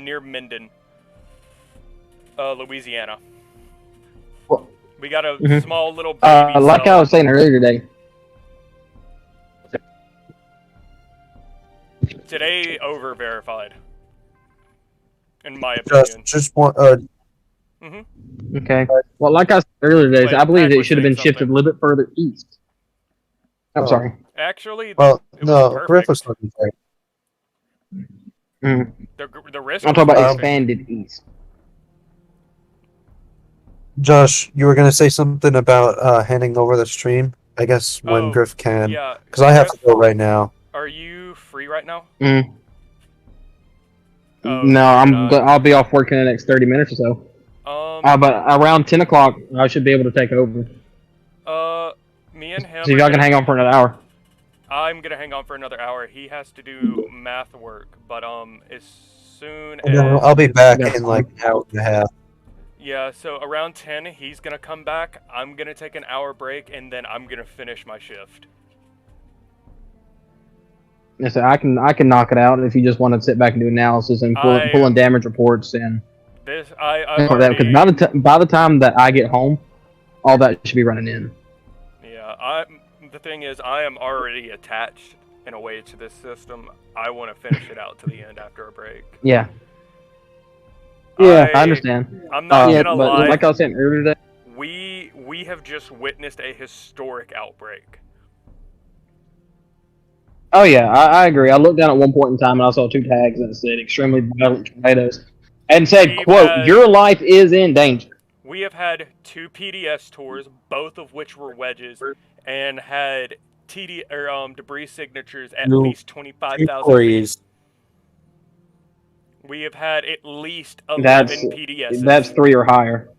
[SPEAKER 1] near Minden, Louisiana.
[SPEAKER 7] Well,
[SPEAKER 1] We got a
[SPEAKER 7] Mhm.
[SPEAKER 1] small little baby
[SPEAKER 7] like I
[SPEAKER 1] cell.
[SPEAKER 7] was saying earlier today,
[SPEAKER 1] Today over verified. In my
[SPEAKER 2] Josh,
[SPEAKER 1] opinion.
[SPEAKER 2] just want...
[SPEAKER 7] okay. Well, like I said earlier today,
[SPEAKER 1] Wait,
[SPEAKER 7] I believe
[SPEAKER 1] Pac
[SPEAKER 7] it
[SPEAKER 1] was
[SPEAKER 7] should have been
[SPEAKER 1] saying
[SPEAKER 7] shifted
[SPEAKER 1] something.
[SPEAKER 7] a little bit further east. I'm
[SPEAKER 2] Oh.
[SPEAKER 7] sorry.
[SPEAKER 1] Actually,
[SPEAKER 2] well,
[SPEAKER 1] it was
[SPEAKER 2] no,
[SPEAKER 1] perfect.
[SPEAKER 2] Griff was looking for it.
[SPEAKER 7] Mm.
[SPEAKER 1] The risk
[SPEAKER 7] I'm
[SPEAKER 1] was
[SPEAKER 7] talking about
[SPEAKER 1] perfect.
[SPEAKER 7] expanded east.
[SPEAKER 2] Josh, you were going to say something about handing over the stream? I guess when
[SPEAKER 1] Oh,
[SPEAKER 2] Griff can.
[SPEAKER 1] Yeah.
[SPEAKER 2] Because I have
[SPEAKER 1] Griff,
[SPEAKER 2] to go right now.
[SPEAKER 1] Are you free right now?
[SPEAKER 7] Mm.
[SPEAKER 1] Oh,
[SPEAKER 7] No,
[SPEAKER 1] you're not.
[SPEAKER 7] I'll be off work in the next 30 minutes or so. But around 10 o'clock, I should be able to take over.
[SPEAKER 1] Me and him.
[SPEAKER 7] So y'all can hang on for another hour.
[SPEAKER 1] I'm gonna hang on for another hour. He has to do math work, but as soon
[SPEAKER 2] And then
[SPEAKER 1] as
[SPEAKER 2] I'll be back
[SPEAKER 7] Yeah.
[SPEAKER 2] in like an hour and a half.
[SPEAKER 1] yeah, so around 10, he's gonna come back. I'm gonna take an hour break, and then I'm gonna finish my shift.
[SPEAKER 7] Yeah, so I can knock it out if you just want to sit back and do analysis and pulling damage reports and
[SPEAKER 1] This I've
[SPEAKER 7] all that. Because
[SPEAKER 1] already,
[SPEAKER 7] by the time that I get home, all that should be running in.
[SPEAKER 1] yeah. The thing is, I am already attached in a way to this system. I want to finish it out to the end after a break.
[SPEAKER 7] Yeah. Yeah, I understand.
[SPEAKER 1] I'm not
[SPEAKER 7] Yeah,
[SPEAKER 1] gonna
[SPEAKER 7] but
[SPEAKER 1] lie.
[SPEAKER 7] like I was saying earlier today,
[SPEAKER 1] We have just witnessed a historic outbreak.
[SPEAKER 7] oh yeah, I agree. I looked down at one point in time and I saw 2 tags that said extremely violent tornadoes and said,
[SPEAKER 1] We've
[SPEAKER 7] quote,
[SPEAKER 1] had-
[SPEAKER 7] your life is in danger.
[SPEAKER 1] We have had 2 PDS tours, both of which were wedges, and had debris signatures at
[SPEAKER 2] No,
[SPEAKER 1] least 25,000 feet.
[SPEAKER 2] Inquiries.
[SPEAKER 1] We have had at least 11
[SPEAKER 7] That's
[SPEAKER 1] PDSs.
[SPEAKER 7] 3 or higher.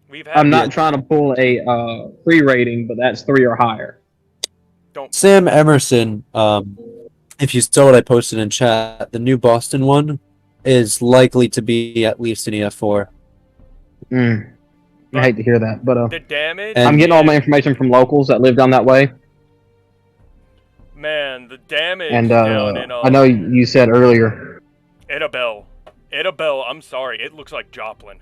[SPEAKER 1] We've had.
[SPEAKER 7] I'm not trying to pull a free rating, but that's 3 or higher.
[SPEAKER 1] Don't.
[SPEAKER 2] Sam Emerson, if you saw what I posted in chat, the new Boston one is likely to be at least an EF4.
[SPEAKER 7] I hate to hear that, but
[SPEAKER 1] The damage.
[SPEAKER 2] And-
[SPEAKER 7] I'm getting all my information from locals that live down that way,
[SPEAKER 1] Man, the damage
[SPEAKER 7] and
[SPEAKER 1] down in
[SPEAKER 7] I know you said earlier.
[SPEAKER 1] Idabel, I'm sorry, it looks like Joplin.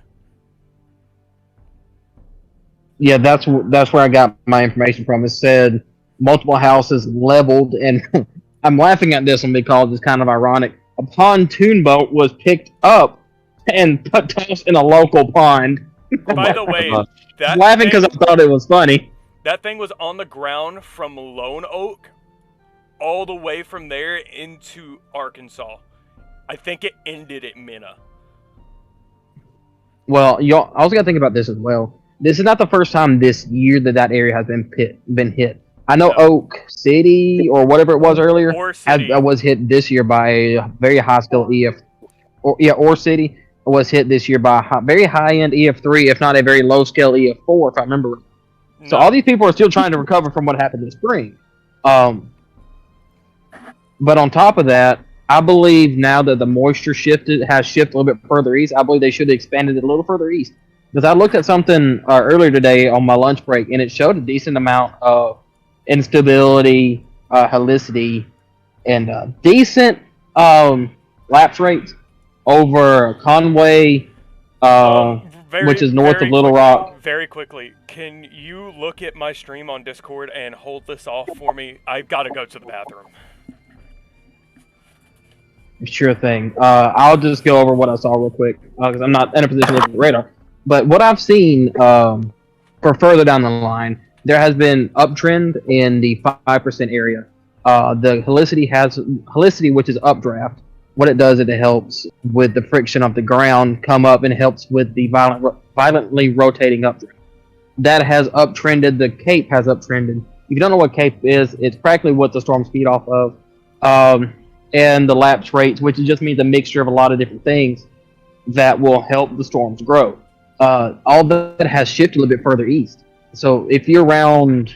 [SPEAKER 7] Yeah, that's where I got my information from. It said multiple houses leveled, and I'm laughing at this one because it's kind of ironic. A pontoon boat was picked up and tossed in a local pond.
[SPEAKER 1] By the way, that
[SPEAKER 7] Laughing
[SPEAKER 1] thing,
[SPEAKER 7] because I thought it was funny.
[SPEAKER 1] that thing was on the ground from Lone Oak all the way from there into Arkansas. I think it ended at Minna.
[SPEAKER 7] Well, y'all, I was gonna think about this as well. This is not the first time this year that area has been hit. I know
[SPEAKER 1] No.
[SPEAKER 7] Oak City or whatever it was earlier
[SPEAKER 1] Or City.
[SPEAKER 7] was hit this year by a very high skill EF. Or City was hit this year by a very high end EF3, if not a very low scale EF4, if I remember right. So
[SPEAKER 1] No.
[SPEAKER 7] all these people are still trying to recover from what happened this spring. But on top of that, I believe now that the moisture has shifted a little bit further east, I believe they should have expanded it a little further east. Because I looked at something earlier today on my lunch break, and it showed a decent amount of instability, helicity, and decent lapse rates over Conway, which is north of Little Rock.
[SPEAKER 1] Very quickly, can you look at my stream on Discord and hold this off for me? I've got to go to the bathroom.
[SPEAKER 7] Sure thing. I'll just go over what I saw real quick because I'm not in a position to look at the radar. But what I've seen for further down the line, there has been uptrend in the 5% area. The helicity, which is updraft. What it does is it helps with the friction of the ground come up and helps with the violently rotating updraft. That has uptrended. The Cape has uptrended. If you don't know what Cape is, it's practically what the storms feed off of. And the lapse rates, which just means a mixture of a lot of different things that will help the storms grow. All that has shifted a little bit further east. So if you're around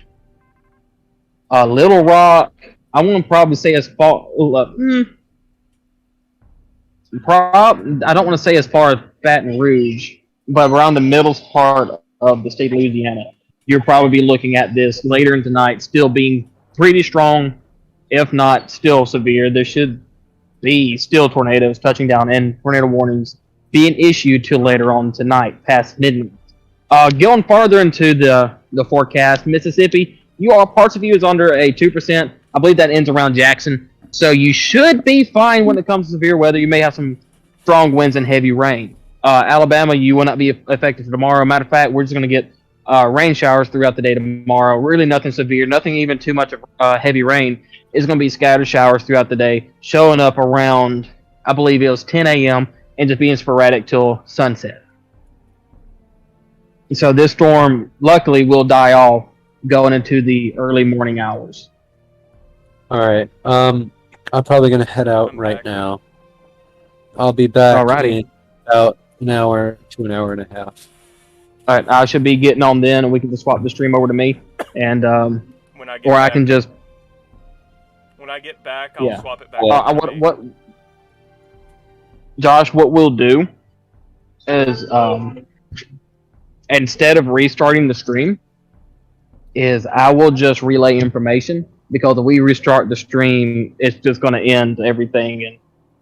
[SPEAKER 7] Little Rock, I want to probably say as far. I don't want to say as far as Baton Rouge, but around the middle part of the state of Louisiana, you'll probably be looking at this later in tonight, still being pretty strong, if not still severe. There should be still tornadoes touching down and tornado warnings being issued till later on tonight, past midnight. Going farther into the forecast, Mississippi, parts of you is under a 2%. I believe that ends around Jackson. So you should be fine when it comes to severe weather. You may have some strong winds and heavy rain. Alabama, you will not be affected for tomorrow. Matter of fact, we're just going to get rain showers throughout the day tomorrow. Really nothing severe, nothing even too much of heavy rain. It's going to be scattered showers throughout the day, showing up around, I believe it was 10 a.m., and just being sporadic till sunset. So this storm, luckily, will die off going into the early morning hours.
[SPEAKER 2] All right. I'm probably gonna head out
[SPEAKER 1] I'm
[SPEAKER 2] right
[SPEAKER 1] back.
[SPEAKER 2] now. I'll be back
[SPEAKER 7] Alrighty.
[SPEAKER 2] in about an hour to an hour and a half.
[SPEAKER 7] All right, I should be getting on then, and we can just swap the stream over to me, and
[SPEAKER 1] When I get
[SPEAKER 7] or
[SPEAKER 1] back,
[SPEAKER 7] I can just
[SPEAKER 1] when I get back, I'll
[SPEAKER 7] Yeah.
[SPEAKER 1] swap it back.
[SPEAKER 2] Yeah.
[SPEAKER 1] over to me.
[SPEAKER 7] what Josh, what we'll do is instead of restarting the stream, is I will just relay information, because if we restart the stream, it's just going to end everything, and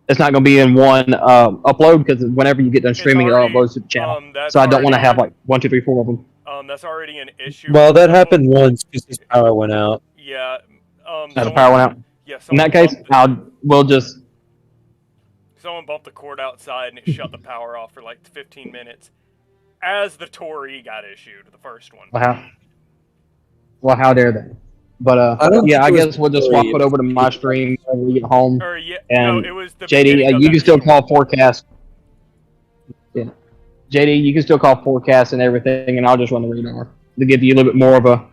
[SPEAKER 7] it's not going to be in one upload, because whenever you get done streaming, it
[SPEAKER 1] already-
[SPEAKER 7] uploads to the channel.
[SPEAKER 1] That's
[SPEAKER 7] So I don't want to
[SPEAKER 1] already-
[SPEAKER 7] have like 1, 2, 3, 4 of them.
[SPEAKER 1] That's already an issue.
[SPEAKER 2] Well, that happened once because his power went out.
[SPEAKER 1] Yeah.
[SPEAKER 7] As the
[SPEAKER 1] someone-
[SPEAKER 7] power went out.
[SPEAKER 1] Yeah.
[SPEAKER 7] In
[SPEAKER 1] Someone
[SPEAKER 7] that case, we'll just
[SPEAKER 1] Someone bumped the cord outside and it shut the power off for like 15 minutes as the Torii got issued, the first one.
[SPEAKER 7] how dare they? But
[SPEAKER 2] I don't
[SPEAKER 7] yeah, I
[SPEAKER 2] think it was
[SPEAKER 7] guess we'll just swap
[SPEAKER 2] Torii.
[SPEAKER 7] it over to my stream when we get home.
[SPEAKER 1] Or yeah,
[SPEAKER 7] And
[SPEAKER 1] no, it was the
[SPEAKER 7] JD,
[SPEAKER 1] beginning of
[SPEAKER 7] you
[SPEAKER 1] that
[SPEAKER 7] can still
[SPEAKER 1] issue.
[SPEAKER 7] call forecast. Yeah, JD, you can still call forecast and everything, and I'll just run the radar to give you a little bit more of a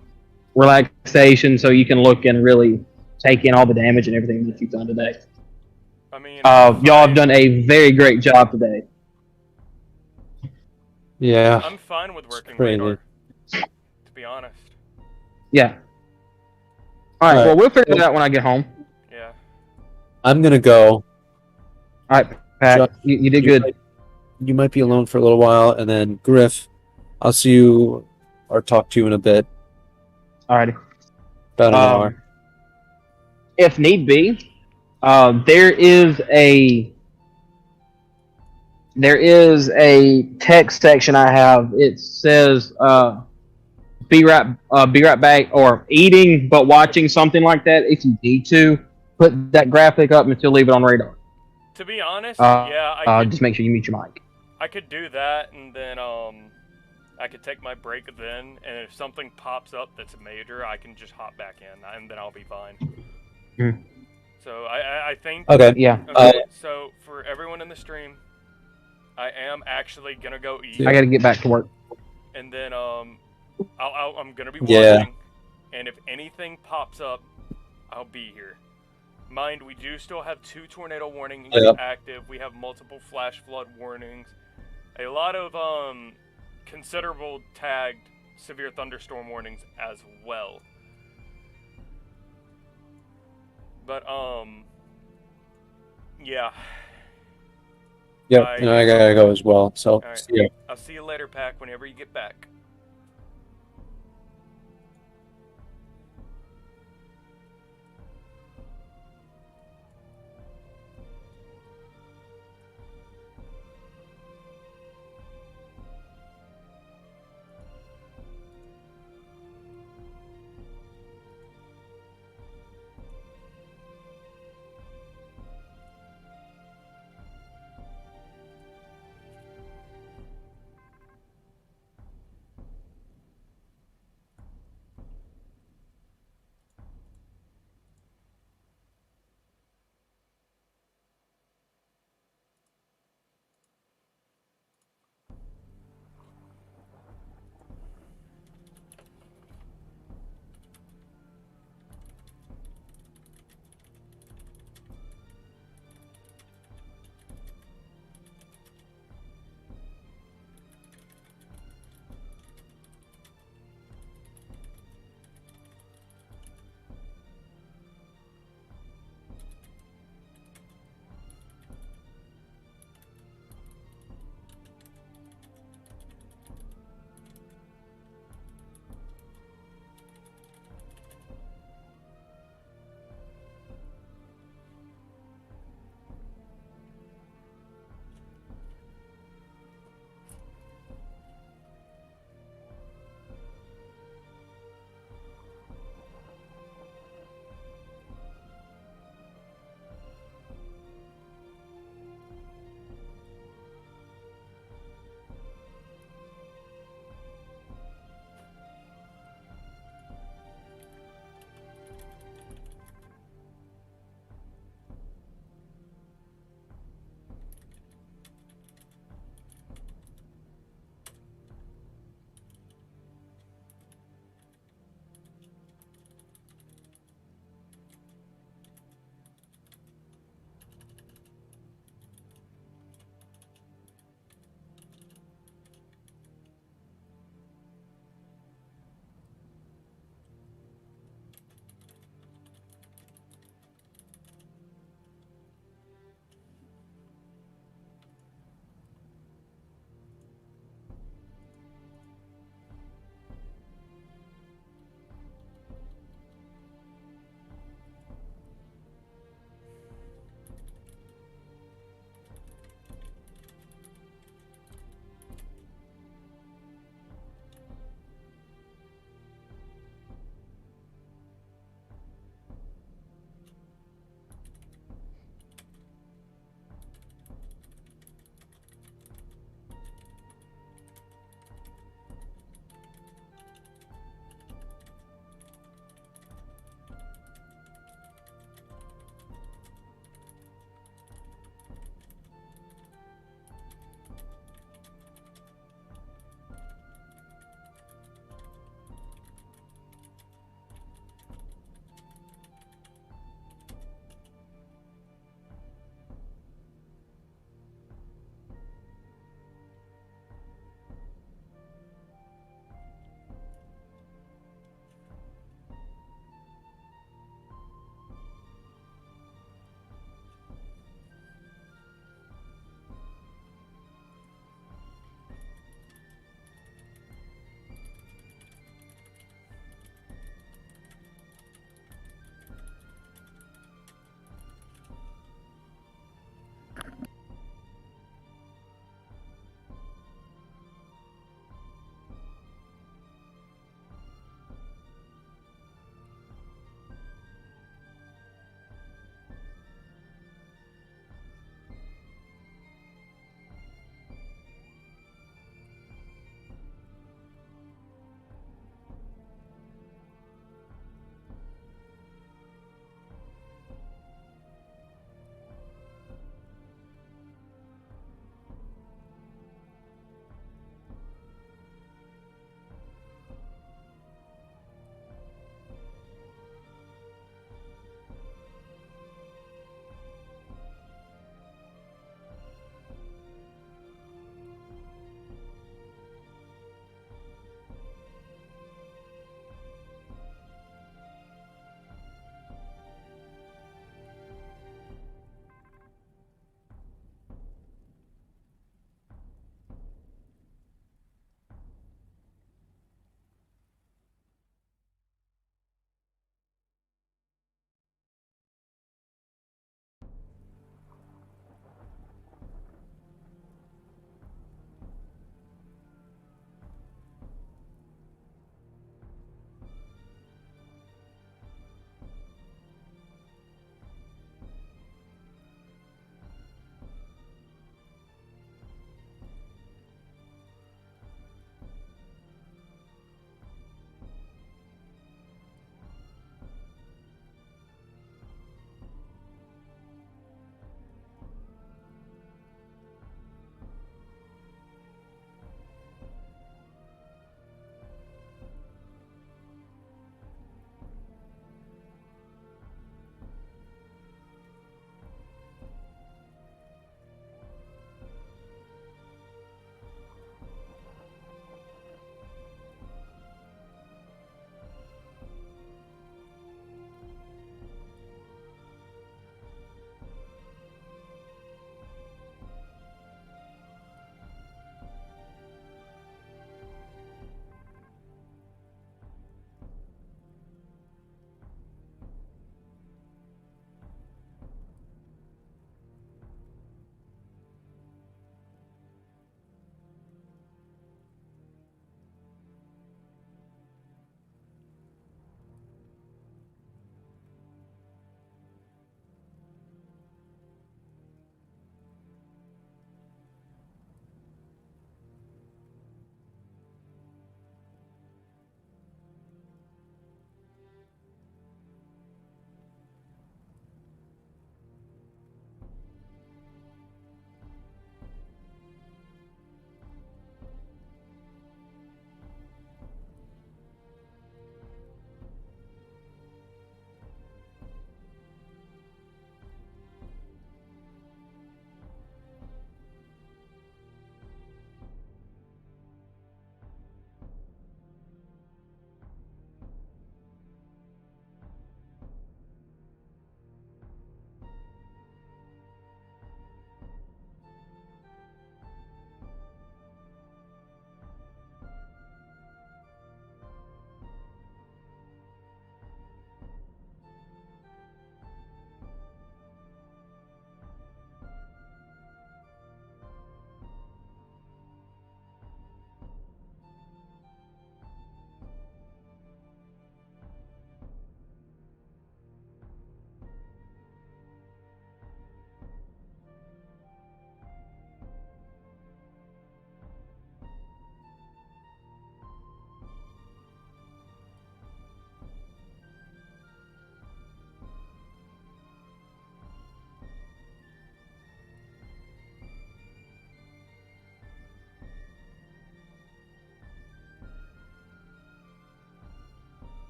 [SPEAKER 7] relaxation, so you can look and really take in all the damage and everything that you've done today.
[SPEAKER 1] I mean,
[SPEAKER 7] Y'all have done a very great job today.
[SPEAKER 2] Yeah.
[SPEAKER 1] I'm fine with working
[SPEAKER 2] crazy.
[SPEAKER 1] radar, to be honest.
[SPEAKER 7] Yeah. All right.
[SPEAKER 2] All right.
[SPEAKER 7] Well, we'll figure it out when I get home.
[SPEAKER 1] Yeah.
[SPEAKER 2] I'm gonna go.
[SPEAKER 7] All right, Pat.
[SPEAKER 2] Josh,
[SPEAKER 7] You did good.
[SPEAKER 2] You might be alone for a little while, and then Griff, I'll see you or talk to you in a bit.
[SPEAKER 7] All righty.
[SPEAKER 2] About an hour.
[SPEAKER 7] If need be, there is a text section I have. It says be right back, or eating but watching, something like that. If you need to put that graphic up and still leave it on radar.
[SPEAKER 1] To be honest, yeah,
[SPEAKER 7] Just make sure you mute your mic.
[SPEAKER 1] I could do that, and then I could take my break then, and if something pops up that's major, I can just hop back in, and then I'll be fine.
[SPEAKER 7] Hmm.
[SPEAKER 1] So I think.
[SPEAKER 2] Okay.
[SPEAKER 7] Yeah.
[SPEAKER 1] Okay, so for everyone in the stream, I am actually gonna go eat,
[SPEAKER 7] I got to get back to work.
[SPEAKER 1] and then I'm gonna be
[SPEAKER 2] Yeah.
[SPEAKER 1] watching, and if anything pops up, I'll be here. Mind, we do still have 2 tornado warnings
[SPEAKER 2] Yeah.
[SPEAKER 1] active. We have multiple flash flood warnings, a lot of considerable tagged severe thunderstorm warnings as well. But yeah.
[SPEAKER 2] Yep.
[SPEAKER 1] I-
[SPEAKER 2] And I gotta go as well. So
[SPEAKER 1] Alright.
[SPEAKER 2] see ya.
[SPEAKER 1] I'll see you later, Pac, whenever you get back.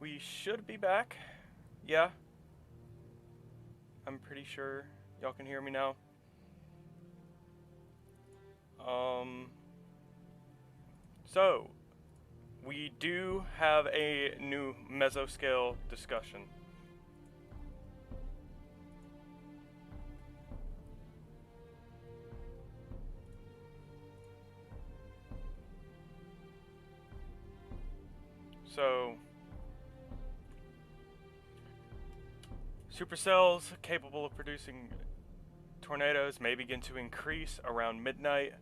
[SPEAKER 1] we should be back. Yeah. I'm pretty sure y'all can hear me now. So, we do have a new mesoscale discussion. So, supercells capable of producing tornadoes may begin to increase around midnight.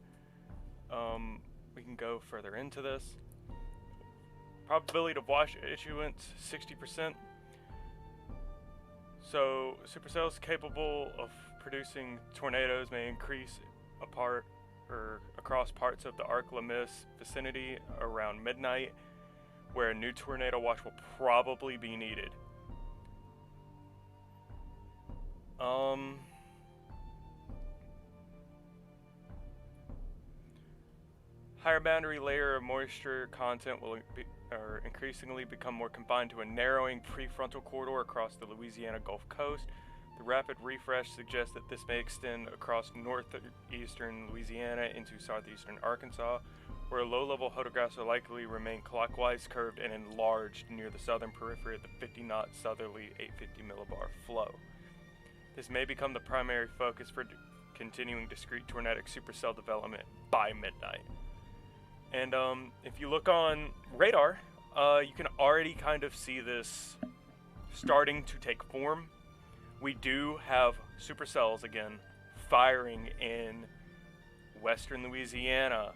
[SPEAKER 1] We can go further into this. Probability of wash issuance 60%. So, supercells capable of producing tornadoes may increase apart or across parts of the Ark-La-Mis vicinity around midnight, where a new tornado watch will probably be needed. Higher boundary layer of moisture content will increasingly become more confined to a narrowing prefrontal corridor across the Louisiana Gulf Coast. The rapid refresh suggests that this may extend across northeastern Louisiana into southeastern Arkansas, where low-level photographs will likely remain clockwise curved and enlarged near the southern periphery of the 50-knot southerly 850 millibar flow. This may become the primary focus for continuing discrete tornadic supercell development by midnight. And if you look on radar, you can already kind of see this starting to take form. We do have supercells again firing in western Louisiana,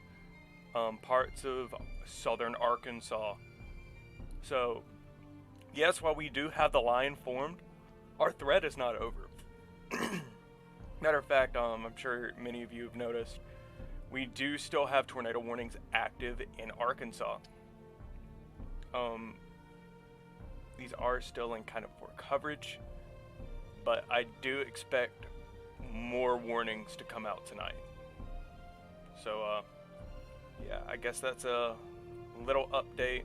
[SPEAKER 1] parts of southern Arkansas. So, yes, while we do have the line formed, our threat is not over. Matter of fact, I'm sure many of you have noticed, we do still have tornado warnings active in Arkansas. These are still in kind of poor coverage, but I do expect more warnings to come out tonight. So, yeah, I guess that's a little update.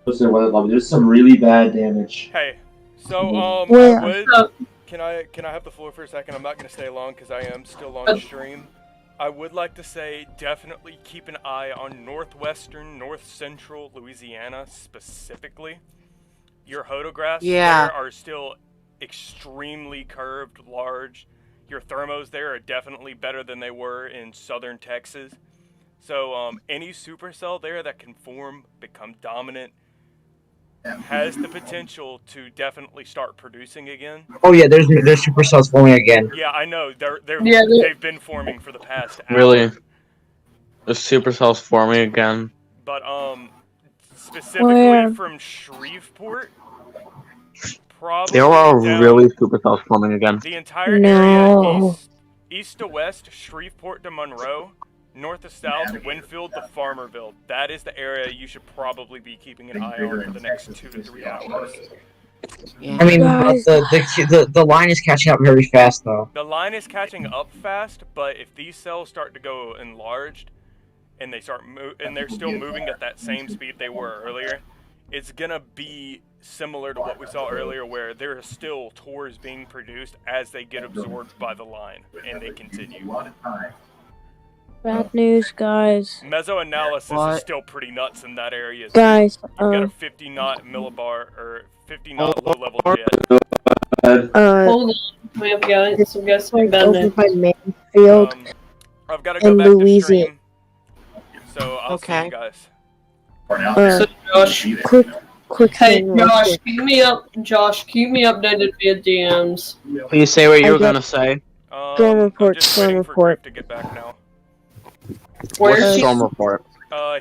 [SPEAKER 8] There's some really bad damage.
[SPEAKER 1] Hey, so
[SPEAKER 9] Where?
[SPEAKER 1] Can I have the floor for a second? I'm not gonna stay long because I am still on stream. I would like to say definitely keep an eye on northwestern, north central Louisiana specifically. Your photographs there are still extremely curved, large. Your thermos there are definitely better than they were in southern Texas. So any supercell there that can form, become dominant, has the potential to definitely start producing again.
[SPEAKER 8] Oh yeah, there's supercells forming again.
[SPEAKER 1] Yeah, I know. They've been forming for the past hour.
[SPEAKER 7] Really? The supercells forming again?
[SPEAKER 1] But specifically from Shreveport, probably
[SPEAKER 7] There are
[SPEAKER 1] down
[SPEAKER 7] really supercells forming again.
[SPEAKER 1] the entire area east to west, Shreveport to Monroe, north to south, Winfield to Farmerville. That is the area you should probably be keeping an eye on for the next 2 to 3 hours.
[SPEAKER 8] I mean, the line is catching up very fast though.
[SPEAKER 1] The line is catching up fast, but if these cells start to go enlarged, and and they're still moving at that same speed they were earlier, it's gonna be similar to what we saw earlier, where there are still tours being produced as they get absorbed by the line, and they continue.
[SPEAKER 9] Bad news, guys.
[SPEAKER 1] Mesoanalysis is still pretty nuts in that area.
[SPEAKER 9] Guys,
[SPEAKER 1] You've got a 50 knot millibar or 50 knot low level jet.
[SPEAKER 10] Hold on, we have got some bad
[SPEAKER 9] over
[SPEAKER 10] news.
[SPEAKER 9] by Mansfield
[SPEAKER 1] I've got to go
[SPEAKER 9] in
[SPEAKER 1] back to
[SPEAKER 9] Louisiana.
[SPEAKER 1] stream, so I'll see you guys.
[SPEAKER 10] So Josh,
[SPEAKER 9] Quick
[SPEAKER 10] hey
[SPEAKER 9] thing real
[SPEAKER 10] Josh,
[SPEAKER 9] quick.
[SPEAKER 10] keep me updated via DMs.
[SPEAKER 7] Please say what you were
[SPEAKER 9] I got-
[SPEAKER 7] gonna say.
[SPEAKER 9] Storm report,
[SPEAKER 1] I'm just
[SPEAKER 9] storm
[SPEAKER 1] waiting for
[SPEAKER 9] report.
[SPEAKER 1] Griff to get back now.
[SPEAKER 7] What's the
[SPEAKER 10] Where's
[SPEAKER 7] storm report?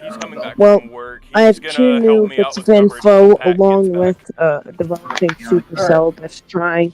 [SPEAKER 1] He's coming back
[SPEAKER 9] Well,
[SPEAKER 1] from work. He's
[SPEAKER 9] I have
[SPEAKER 1] gonna
[SPEAKER 9] 2
[SPEAKER 1] help
[SPEAKER 9] new
[SPEAKER 1] me out
[SPEAKER 9] bits
[SPEAKER 1] with
[SPEAKER 9] of
[SPEAKER 1] coverage
[SPEAKER 9] info
[SPEAKER 1] until Pat
[SPEAKER 9] along
[SPEAKER 1] gets
[SPEAKER 9] with
[SPEAKER 1] back.
[SPEAKER 9] developing Supercell destroying.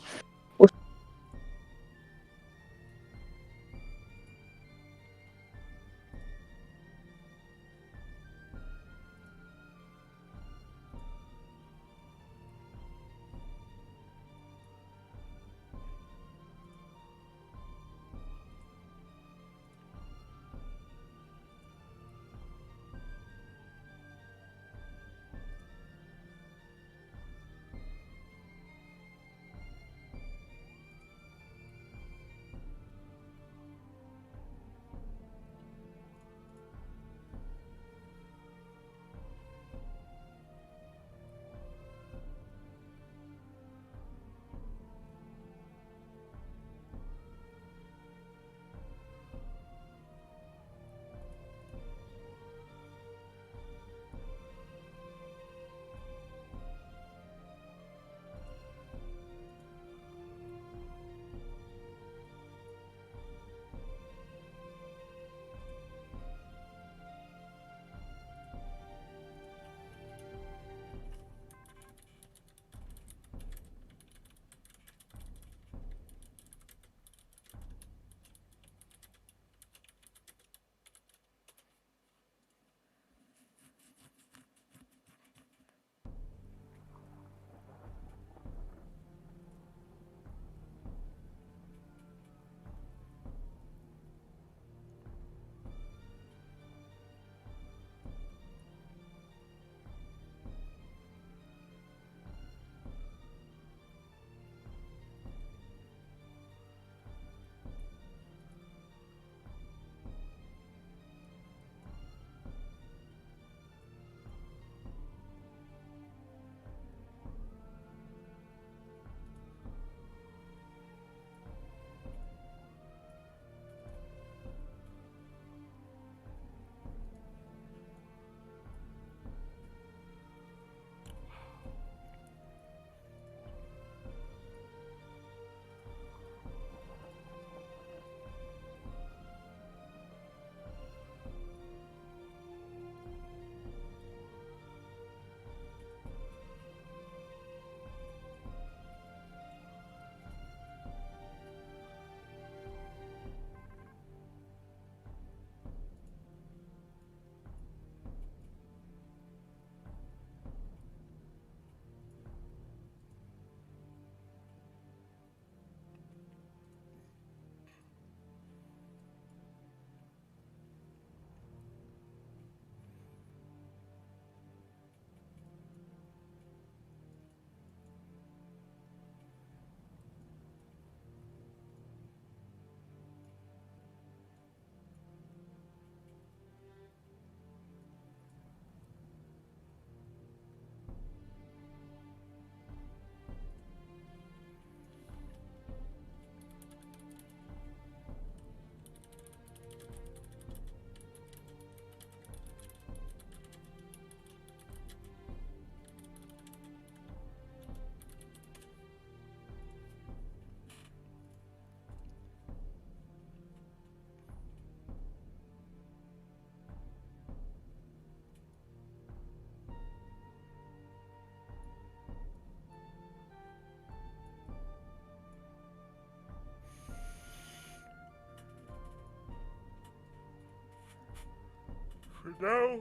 [SPEAKER 1] For now,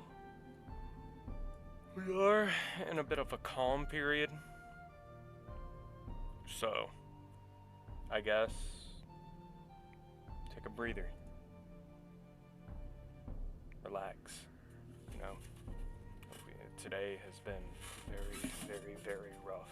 [SPEAKER 1] we are in a bit of a calm period. So, I guess, take a breather. relax. You know, today has been very, very, very rough.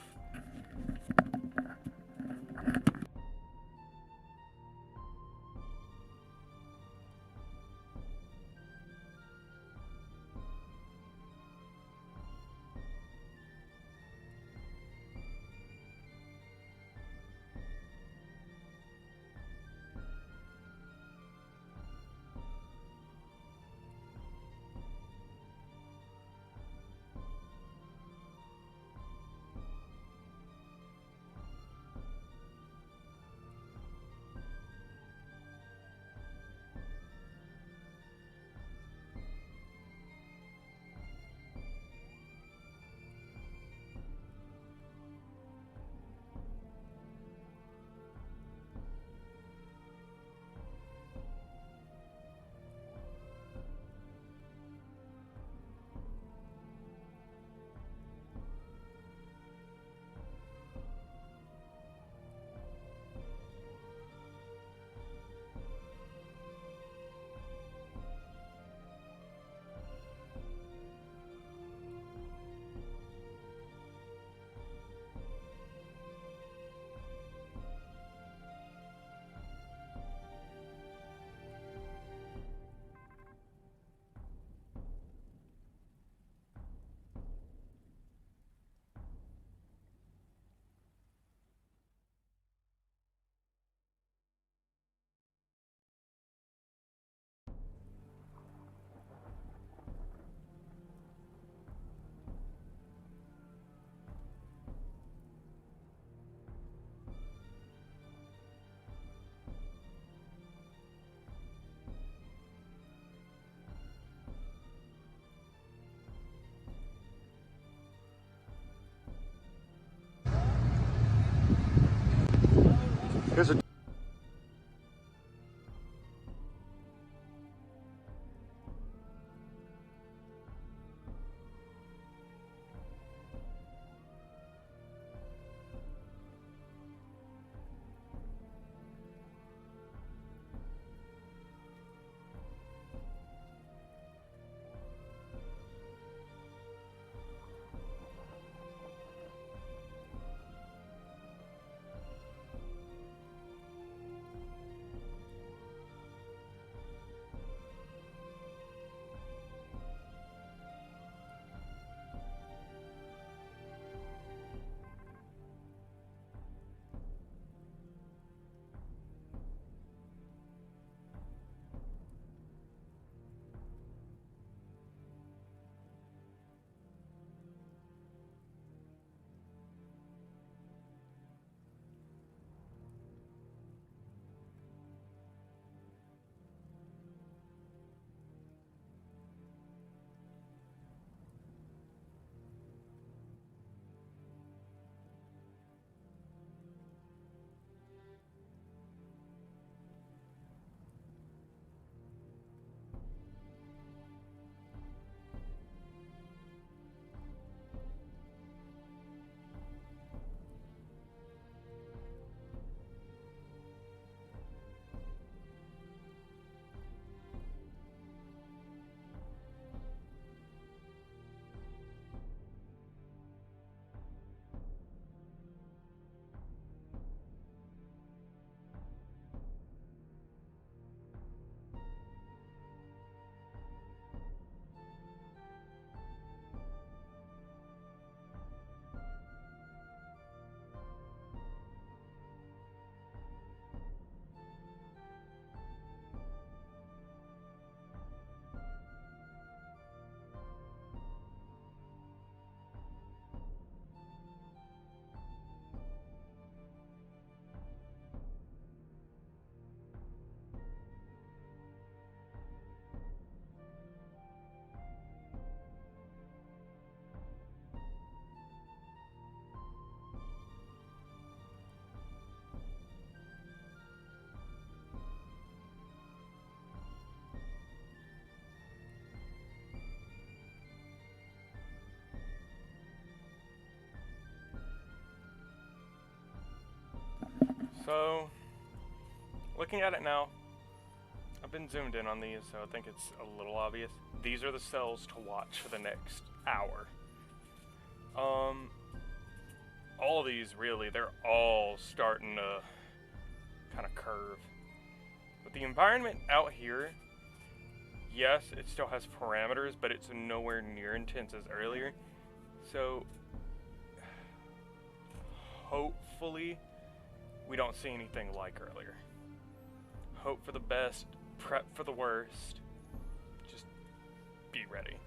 [SPEAKER 1] Here's a So, looking at it now, I've been zoomed in on these, so I think it's a little obvious. these are the cells to watch for the next hour. All these really, they're all starting to kind of curve. But the environment out here, yes, it still has parameters, but it's nowhere near intense as earlier. So, hopefully, we don't see anything like earlier. Hope for the best, prep for the worst. Just be ready.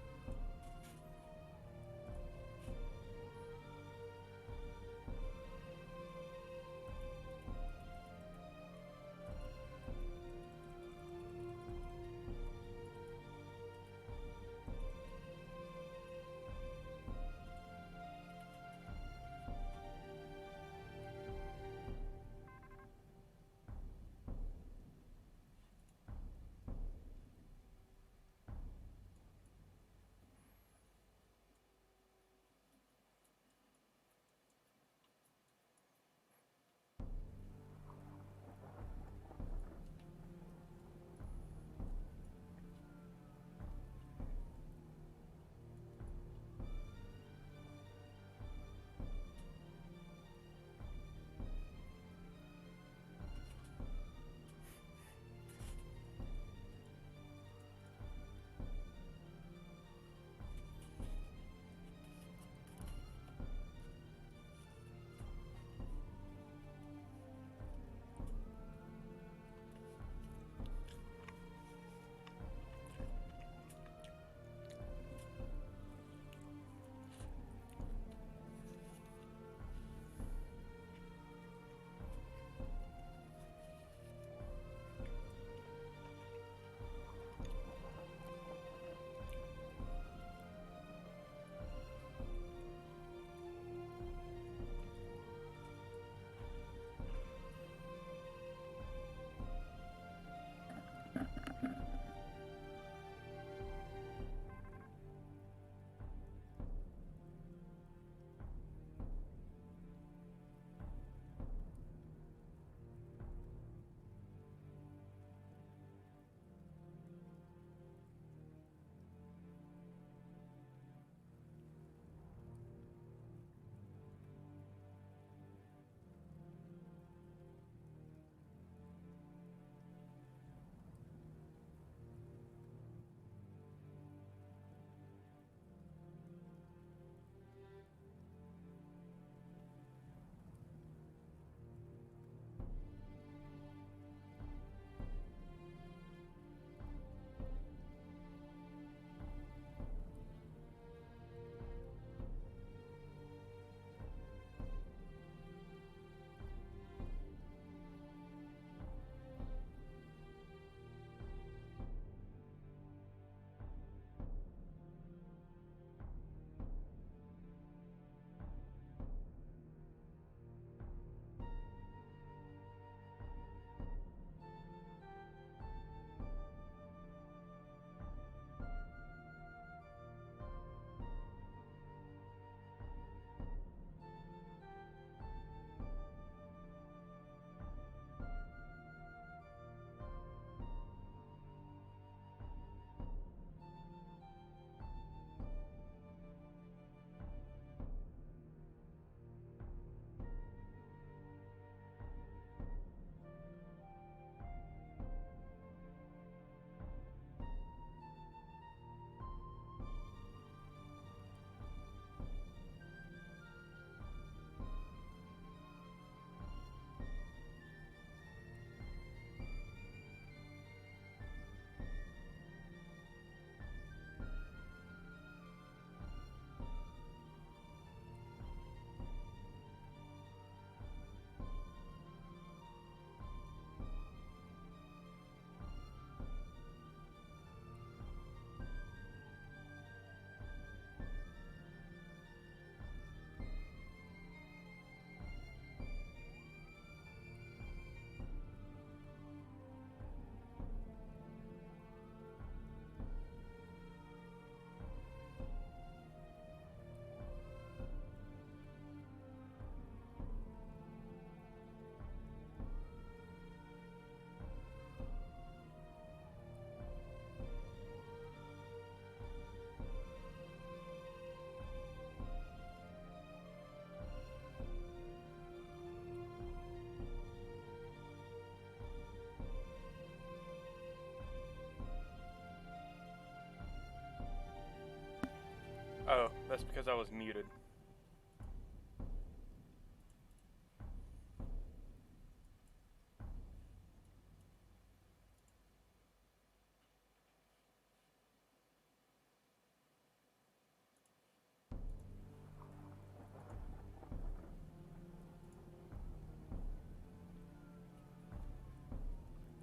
[SPEAKER 1] Oh, that's because I was muted.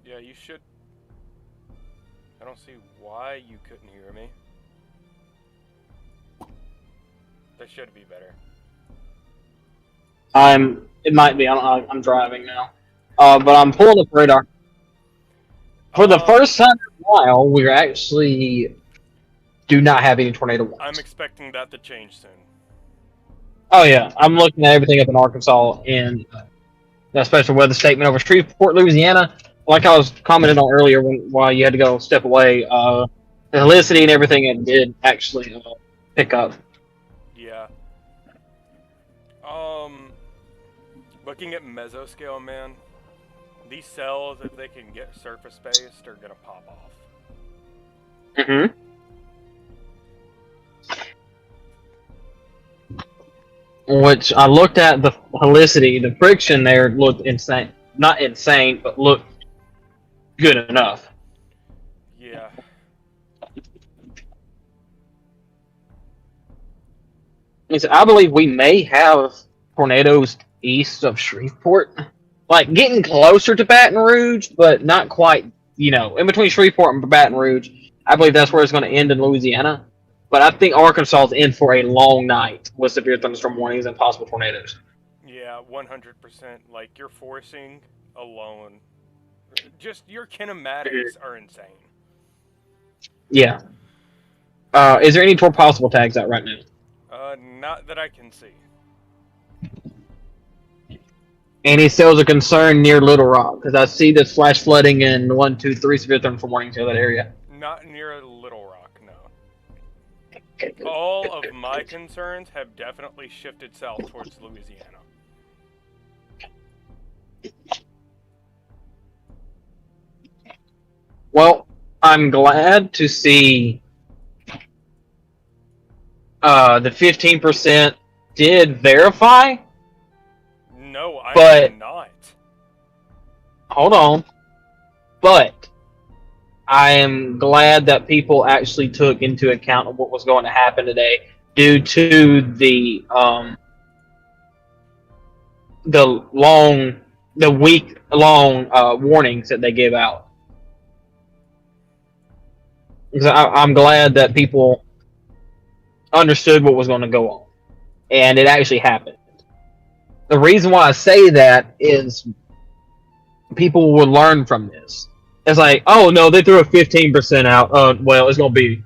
[SPEAKER 1] Yeah, you should. I don't see why you couldn't hear me. That should be better.
[SPEAKER 7] It might be. I'm driving now. But I'm pulling up radar. For the first time in a while, we actually do not have any tornado warnings.
[SPEAKER 1] I'm expecting that to change soon.
[SPEAKER 7] Oh yeah, I'm looking at everything up in Arkansas and that special weather statement over Shreveport, Louisiana. Like I was commenting on earlier, while you had to go step away, the helicity and everything it did actually pick up.
[SPEAKER 1] Yeah. Looking at mesoscale, man, these cells, if they can get surface spaced, are gonna pop off.
[SPEAKER 7] Mm-hmm. Which I looked at the helicity, the friction there looked insane. Not insane, but looked good enough.
[SPEAKER 1] Yeah.
[SPEAKER 7] I believe we may have tornadoes east of Shreveport. Like, getting closer to Baton Rouge, but not quite, in between Shreveport and Baton Rouge. I believe that's where it's going to end in Louisiana. But I think Arkansas is in for a long night with severe thunderstorm warnings and possible tornadoes.
[SPEAKER 1] Yeah, 100%. Like, your forcing alone, just your kinematics are insane.
[SPEAKER 7] Yeah. Is there any possible tags out right now?
[SPEAKER 1] Not that I can see.
[SPEAKER 7] Any sales of concern near Little Rock? Because I see this flash flooding and 1, 2, 3 severe thunderstorm warnings in that area.
[SPEAKER 1] Not near Little Rock, no. All of my concerns have definitely shifted south towards Louisiana.
[SPEAKER 7] Well, I'm glad to see the 15% did verify.
[SPEAKER 1] No, I
[SPEAKER 7] but,
[SPEAKER 1] am not.
[SPEAKER 7] Hold on. But I am glad that people actually took into account what was going to happen today due to the week-long warnings that they gave out. Because I'm glad that people understood what was going to go on. And it actually happened. The reason why I say that is people will learn from this. It's like, oh no, they threw a 15% out. Well, it's going to be,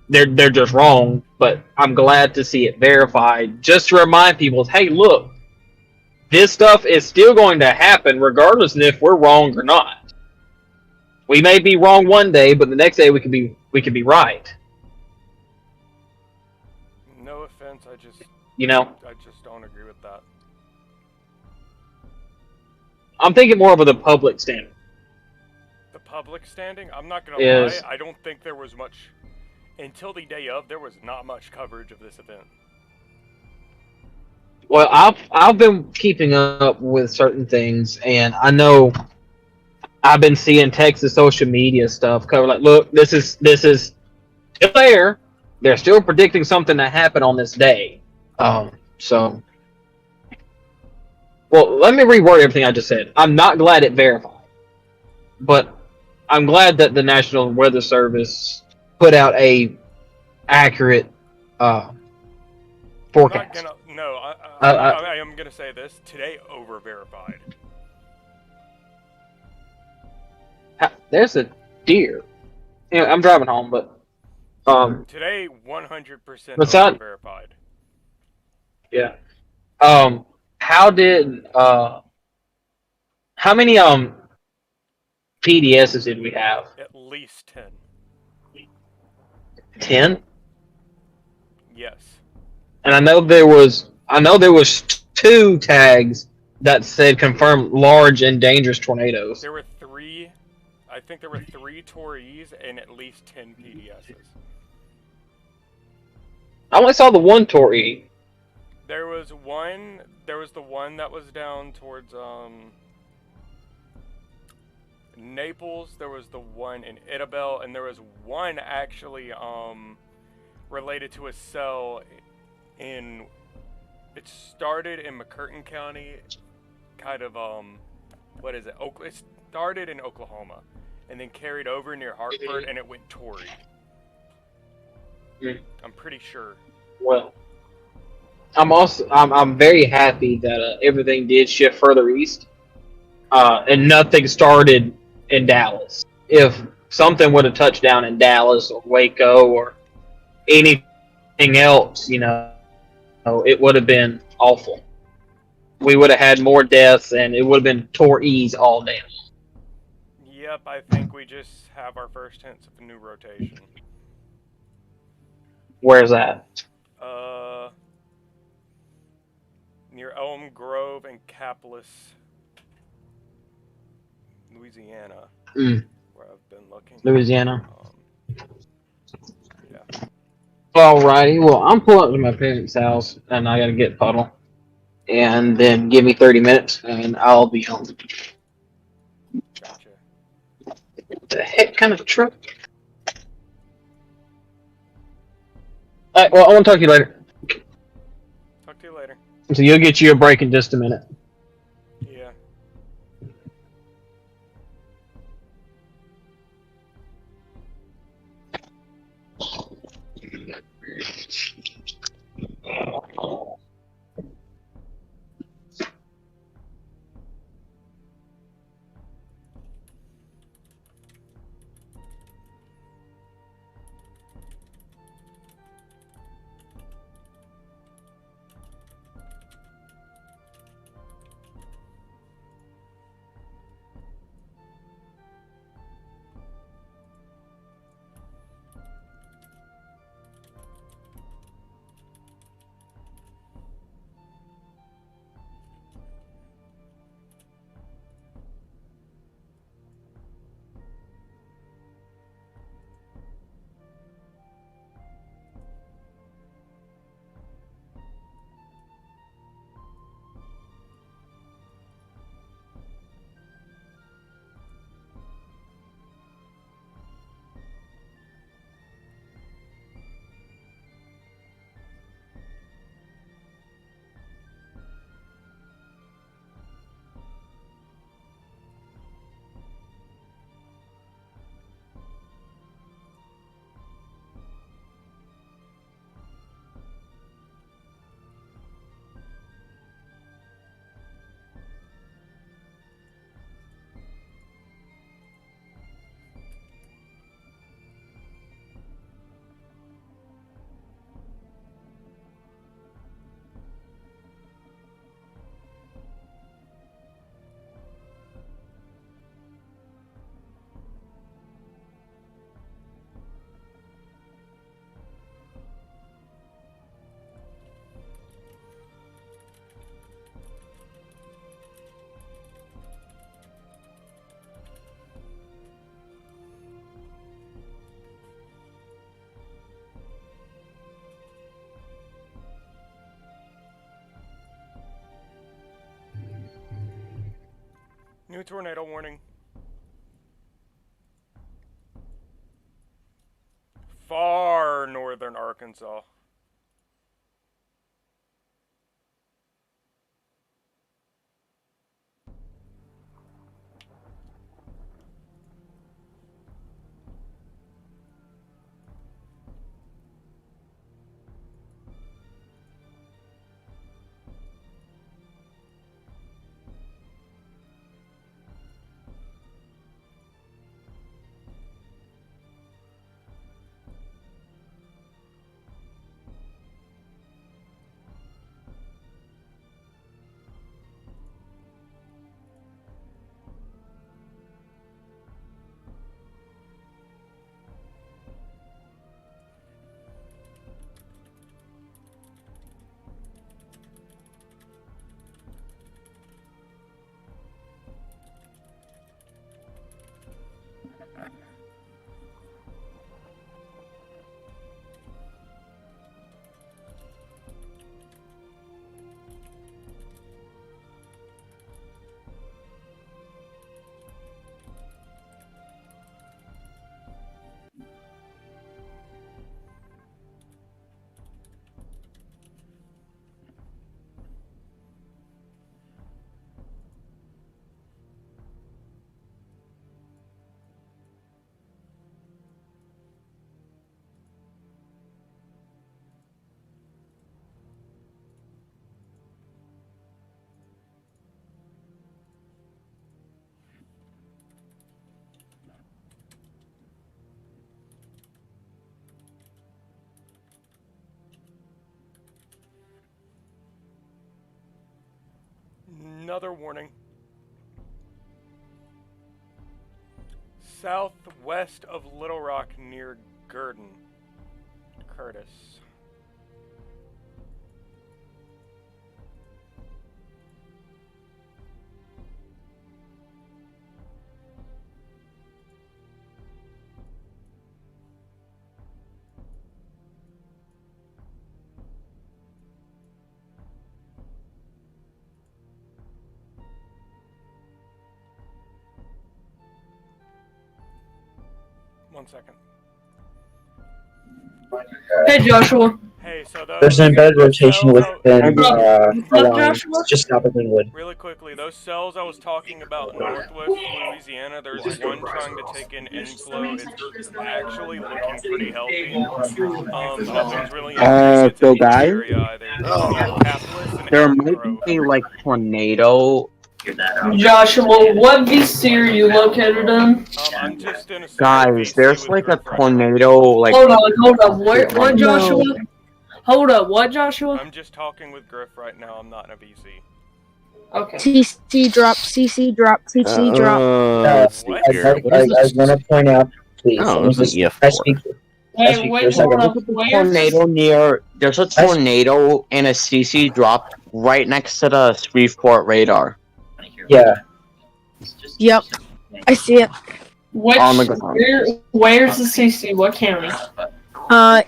[SPEAKER 7] they're just wrong. But I'm glad to see it verified, just to remind people, hey, look, this stuff is still going to happen regardless of if we're wrong or not. We may be wrong one day, but the next day we could be right.
[SPEAKER 1] No offense, I just don't agree with that.
[SPEAKER 7] I'm thinking more of the public standing.
[SPEAKER 1] The public standing? I'm not gonna lie, I don't think there was much until the day of. There was not much coverage of this event.
[SPEAKER 7] Well, I've been keeping up with certain things, and I know I've been seeing Texas social media stuff cover like, look, this is still there. They're still predicting something to happen on this day. Well, let me reword everything I just said. I'm not glad it verified, but I'm glad that the National Weather Service put out a accurate forecast.
[SPEAKER 1] I am gonna say this today: over-verified.
[SPEAKER 7] There's a deer. I'm driving home, but
[SPEAKER 1] today 100% over-verified.
[SPEAKER 7] Yeah. How many PDSs did we have?
[SPEAKER 1] At least 10.
[SPEAKER 7] 10?
[SPEAKER 1] Yes.
[SPEAKER 7] And I know there was 2 tags that said confirmed large and dangerous tornadoes.
[SPEAKER 1] There were 3. I think there were 3 Tories and at least 10 PDSs.
[SPEAKER 7] I only saw the one Torii.
[SPEAKER 1] There was one. There was the one that was down towards Naples. There was the one in Idabel, and there was one actually related to a cell in. It started in McCurtain County, kind of what is it? It started in Oklahoma, and then carried over near Hartford, and it went Tory. I'm pretty sure.
[SPEAKER 7] Well, I'm very happy that everything did shift further east, and nothing started in Dallas. If something would have touched down in Dallas or Waco or anything else, it would have been awful. We would have had more deaths, and it would have been Tories all day.
[SPEAKER 1] Yep, I think we just have our first hints of a new rotation.
[SPEAKER 7] Where's that?
[SPEAKER 1] Near Elm Grove and Caplis, Louisiana, where I've been looking.
[SPEAKER 7] Louisiana.
[SPEAKER 1] Yeah.
[SPEAKER 7] Alrighty, well, I'm pulling up to my parents' house, and I gotta get Puddle. And then give me 30 minutes, and I'll be home.
[SPEAKER 1] Gotcha.
[SPEAKER 7] What the heck kind of truck? Alright, well, I want to talk to you later.
[SPEAKER 1] Talk to you later.
[SPEAKER 7] So you'll get you a break in just a minute.
[SPEAKER 1] Yeah. New tornado warning. Far northern Arkansas. another warning. Southwest of Little Rock near Gurdon. Curtis. One second.
[SPEAKER 10] Hey, Joshua.
[SPEAKER 1] Hey, so
[SPEAKER 8] There's an embedded rotation
[SPEAKER 1] cells
[SPEAKER 8] within
[SPEAKER 10] What's up,
[SPEAKER 8] Alliance,
[SPEAKER 10] Joshua?
[SPEAKER 8] just south of Linwood.
[SPEAKER 1] really quickly, those cells I was talking about in Northwest Louisiana, there's one trying to take in inflow. It's actually looking pretty healthy. Nothing's really increased
[SPEAKER 11] so
[SPEAKER 1] in the
[SPEAKER 11] guys,
[SPEAKER 1] area either. It's near Capitalist and
[SPEAKER 11] there
[SPEAKER 1] Elm
[SPEAKER 11] might
[SPEAKER 1] Grove.
[SPEAKER 11] be like tornado.
[SPEAKER 10] Joshua, what VC are you located in?
[SPEAKER 1] I'm just in a single
[SPEAKER 11] Guys,
[SPEAKER 1] VC
[SPEAKER 11] there's
[SPEAKER 1] with
[SPEAKER 11] like a
[SPEAKER 1] Griff right now.
[SPEAKER 11] tornado. Like,
[SPEAKER 10] Hold on. What, Joshua? Hold up, what, Joshua?
[SPEAKER 1] I'm just talking with Griff right now. I'm not in a VC.
[SPEAKER 10] Okay.
[SPEAKER 9] CC drop, CC drop, CC drop.
[SPEAKER 11] let's see
[SPEAKER 1] What?
[SPEAKER 11] here. What is
[SPEAKER 8] I
[SPEAKER 11] this?
[SPEAKER 8] want to point out, please.
[SPEAKER 11] Oh,
[SPEAKER 8] let me
[SPEAKER 11] it was an
[SPEAKER 8] just-
[SPEAKER 11] EF4.
[SPEAKER 8] I speak for
[SPEAKER 10] Wait,
[SPEAKER 8] for a second.
[SPEAKER 10] hold up.
[SPEAKER 11] Look at the
[SPEAKER 10] Where's
[SPEAKER 11] tornado near. There's a tornado and a CC drop right next to the Shreveport radar.
[SPEAKER 8] Yeah.
[SPEAKER 9] Yep, I see it.
[SPEAKER 10] which,
[SPEAKER 11] on the ground.
[SPEAKER 10] where's the CC? What county?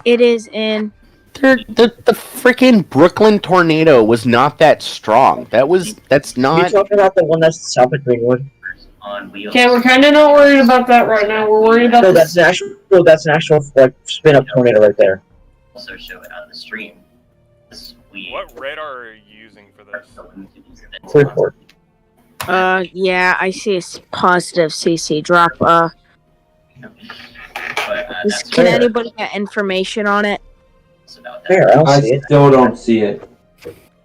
[SPEAKER 9] It is in.
[SPEAKER 11] The freaking Brooklyn tornado was not that strong. That's
[SPEAKER 8] You're
[SPEAKER 11] not.
[SPEAKER 8] talking about the one that's south of Greenwood.
[SPEAKER 10] Okay, we're kind of not worried about that right now. We're worried about
[SPEAKER 8] No,
[SPEAKER 10] this.
[SPEAKER 8] that's an actual like spin up tornado right there.
[SPEAKER 12] Also show it on the stream.
[SPEAKER 1] What radar are you using for this?
[SPEAKER 8] Shreveport.
[SPEAKER 9] Yeah, I see a positive CC drop. Can anybody get information on it?
[SPEAKER 8] There, I see it.
[SPEAKER 13] Still don't see it.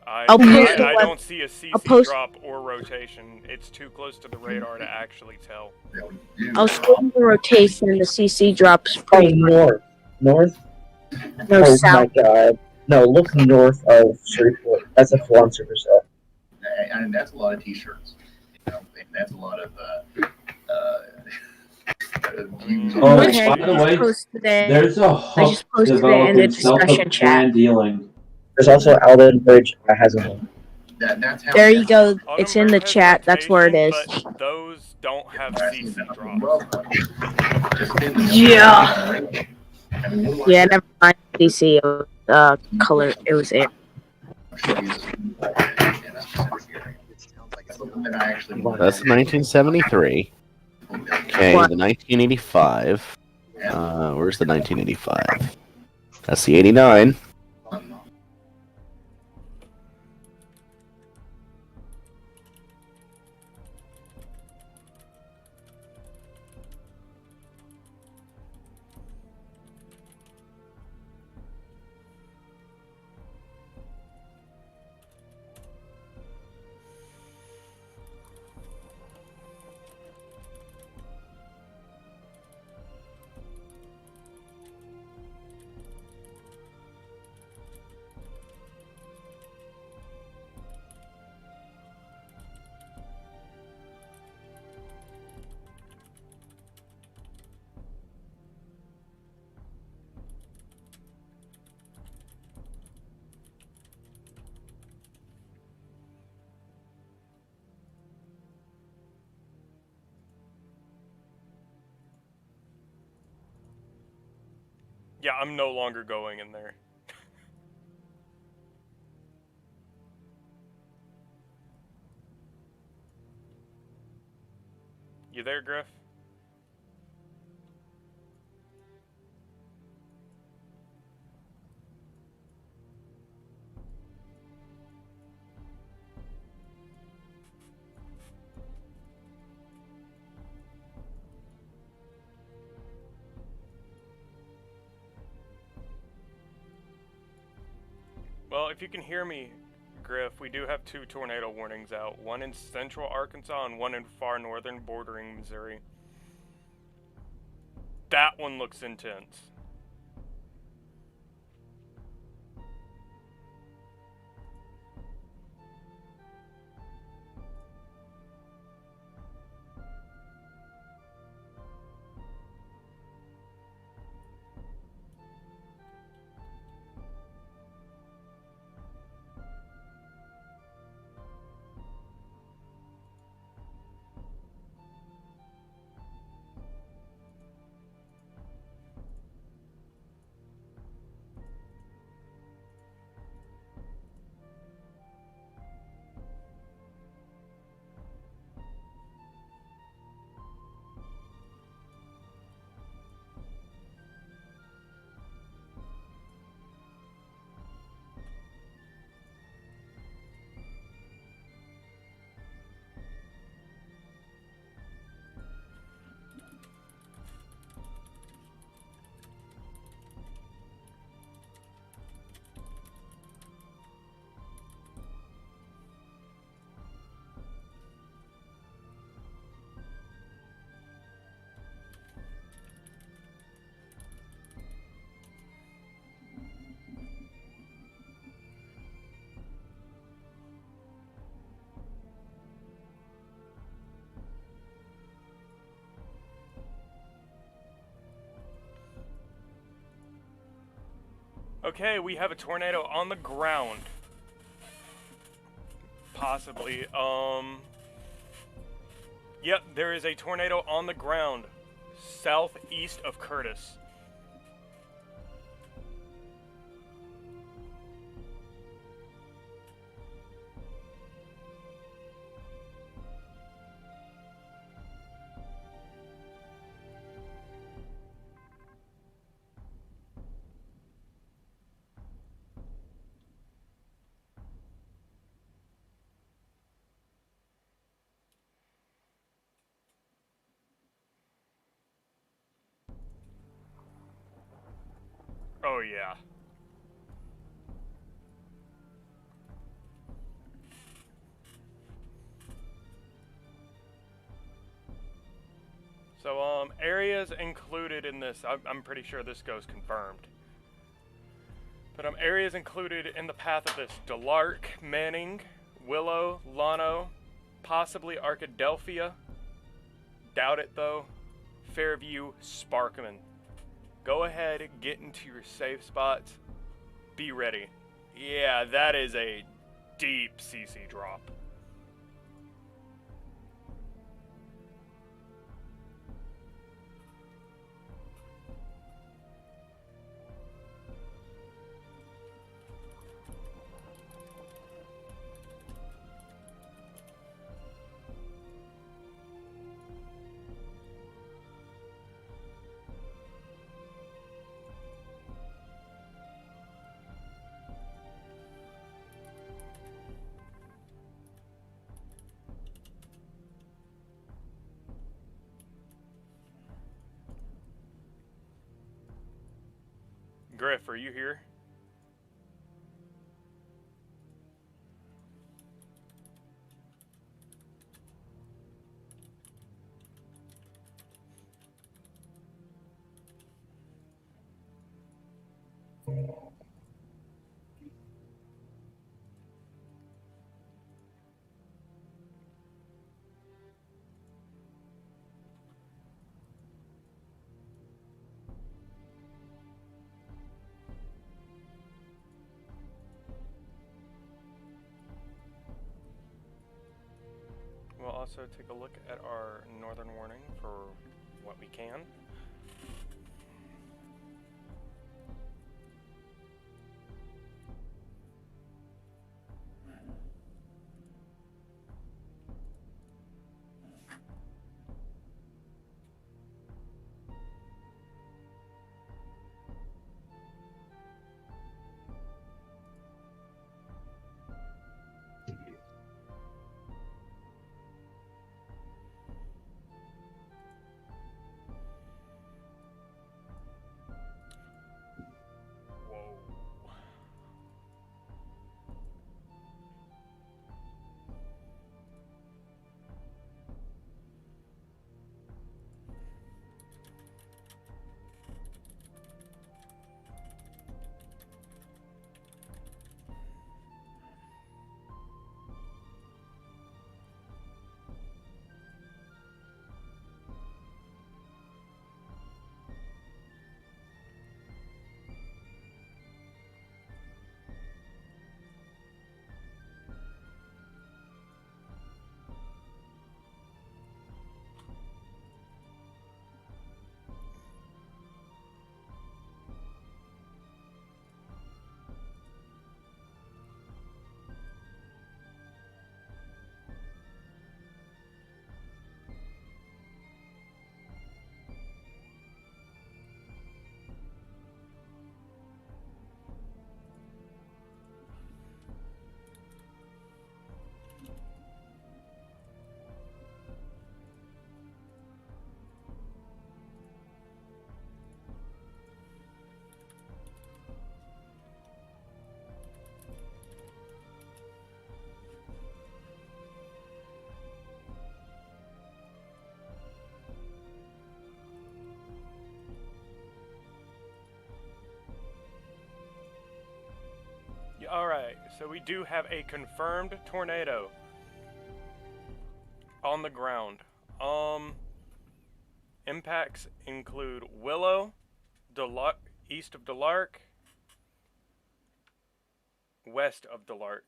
[SPEAKER 9] I'll post the
[SPEAKER 1] I
[SPEAKER 9] web-
[SPEAKER 1] don't see a CC
[SPEAKER 9] I'll post-
[SPEAKER 1] drop or rotation. It's too close to the radar to actually tell.
[SPEAKER 9] I'll show you the rotation. The CC drops.
[SPEAKER 8] Oh, north. North?
[SPEAKER 9] No,
[SPEAKER 8] oh
[SPEAKER 9] south.
[SPEAKER 8] my god. No, look north of Shreveport. That's a full-on supercell.
[SPEAKER 12] And that's a lot of t-shirts. You know, and that's a lot of views.
[SPEAKER 13] Oh,
[SPEAKER 9] Okay,
[SPEAKER 13] by the
[SPEAKER 9] I
[SPEAKER 13] way,
[SPEAKER 9] just posted it.
[SPEAKER 13] there's a
[SPEAKER 9] I
[SPEAKER 13] hook
[SPEAKER 9] just posted it in the
[SPEAKER 13] developing south
[SPEAKER 9] discussion
[SPEAKER 13] of
[SPEAKER 9] chat.
[SPEAKER 13] Plan Dealing.
[SPEAKER 8] There's also Alden Bridge that has a home.
[SPEAKER 12] That's how
[SPEAKER 9] There you go. It's in the chat. That's where it is.
[SPEAKER 1] But those don't have CC drops.
[SPEAKER 10] Yeah.
[SPEAKER 9] Yeah, never mind. CC color. It was it.
[SPEAKER 11] That's 1973. Okay,
[SPEAKER 9] What?
[SPEAKER 11] the 1985. Where's the 1985? That's the 89.
[SPEAKER 1] Yeah, I'm no longer going in there. You there, Griff? Well, if you can hear me, Griff, we do have 2 tornado warnings out. One in central Arkansas and one in far northern bordering Missouri. That one looks intense. Okay, we have a tornado on the ground. Possibly. Yep, there is a tornado on the ground, southeast of Curtis. Oh yeah. So, areas included in this, I'm pretty sure this goes confirmed. But, areas included in the path of this: Delark, Manning, Willow, Llano, possibly Arkadelphia. Doubt it though. Fairview, Sparkman. Go ahead, get into your safe spots. Be ready. Yeah, that is a deep CC drop. Griff, are you here? We'll also take a look at our northern warning for what we can. Alright, so we do have a confirmed tornado on the ground. Impacts include Willow, east of Delark, west of Delark.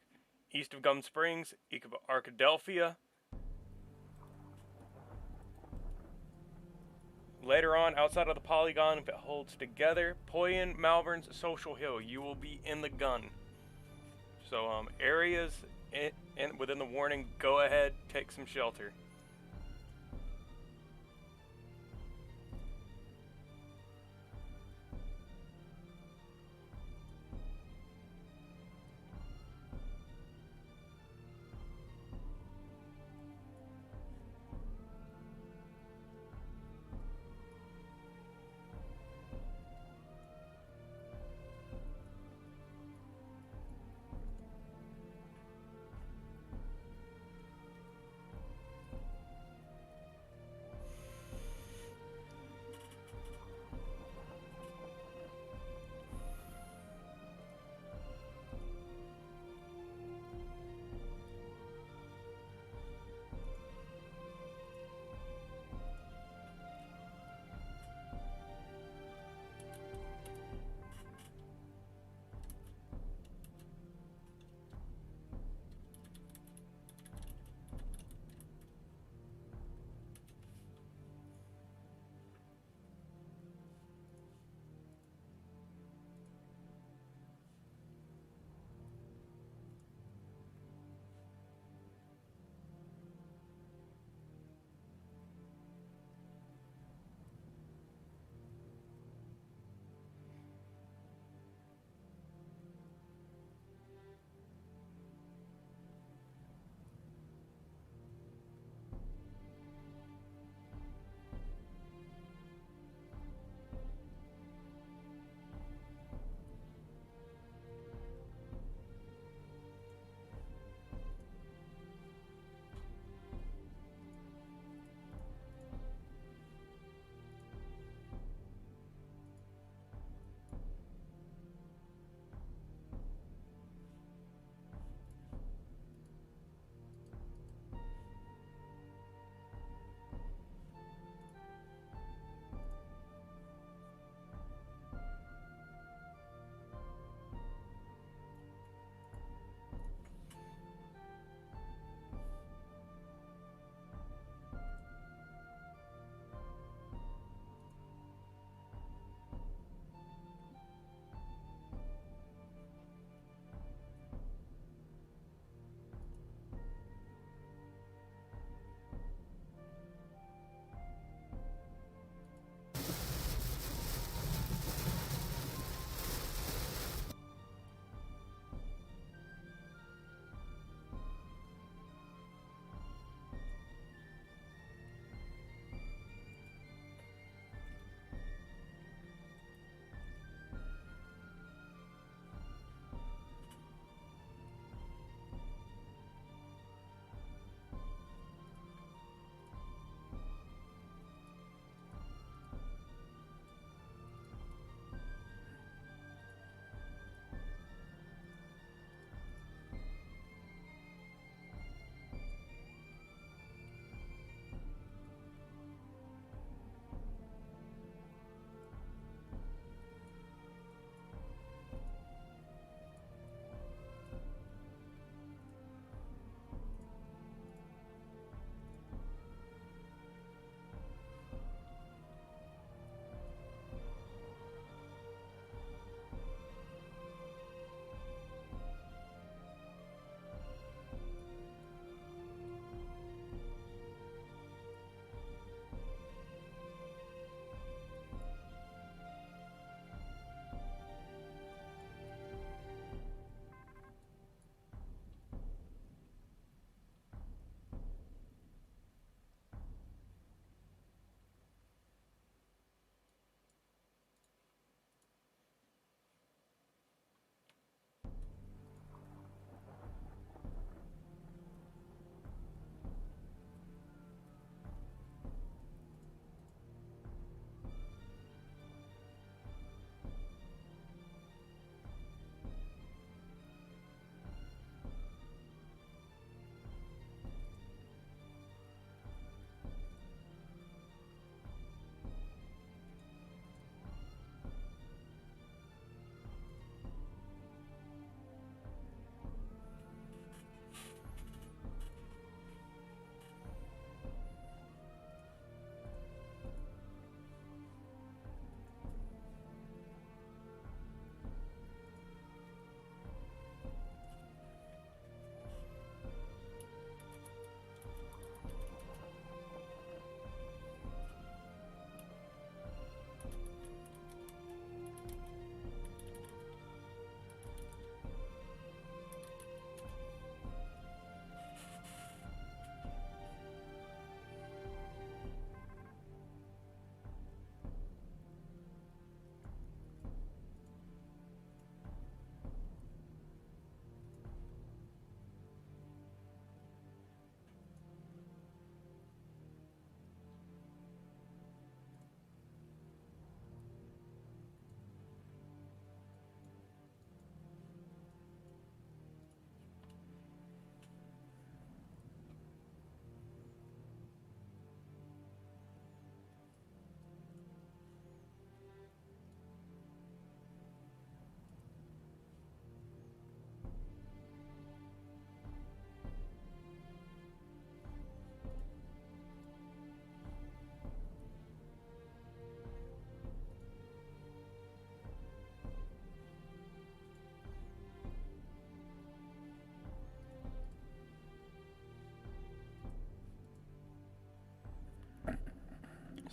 [SPEAKER 1] East of Gum Springs, east of Arkadelphia. Later on, outside of the polygon, if it holds together, Poyen, Malvern's, Social Hill, you will be in the gun. So areas within the warning, go ahead, take some shelter.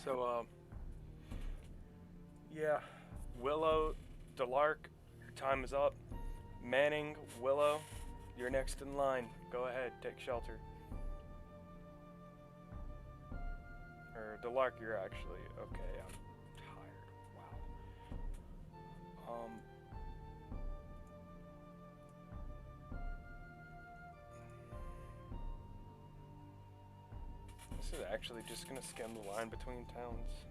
[SPEAKER 1] So, yeah, Willow, Delark, your time is up. Manning, Willow, you're next in line. Go ahead, take shelter. Or Delark, you're actually okay. I'm tired. Wow. This is actually just gonna skim the line between towns.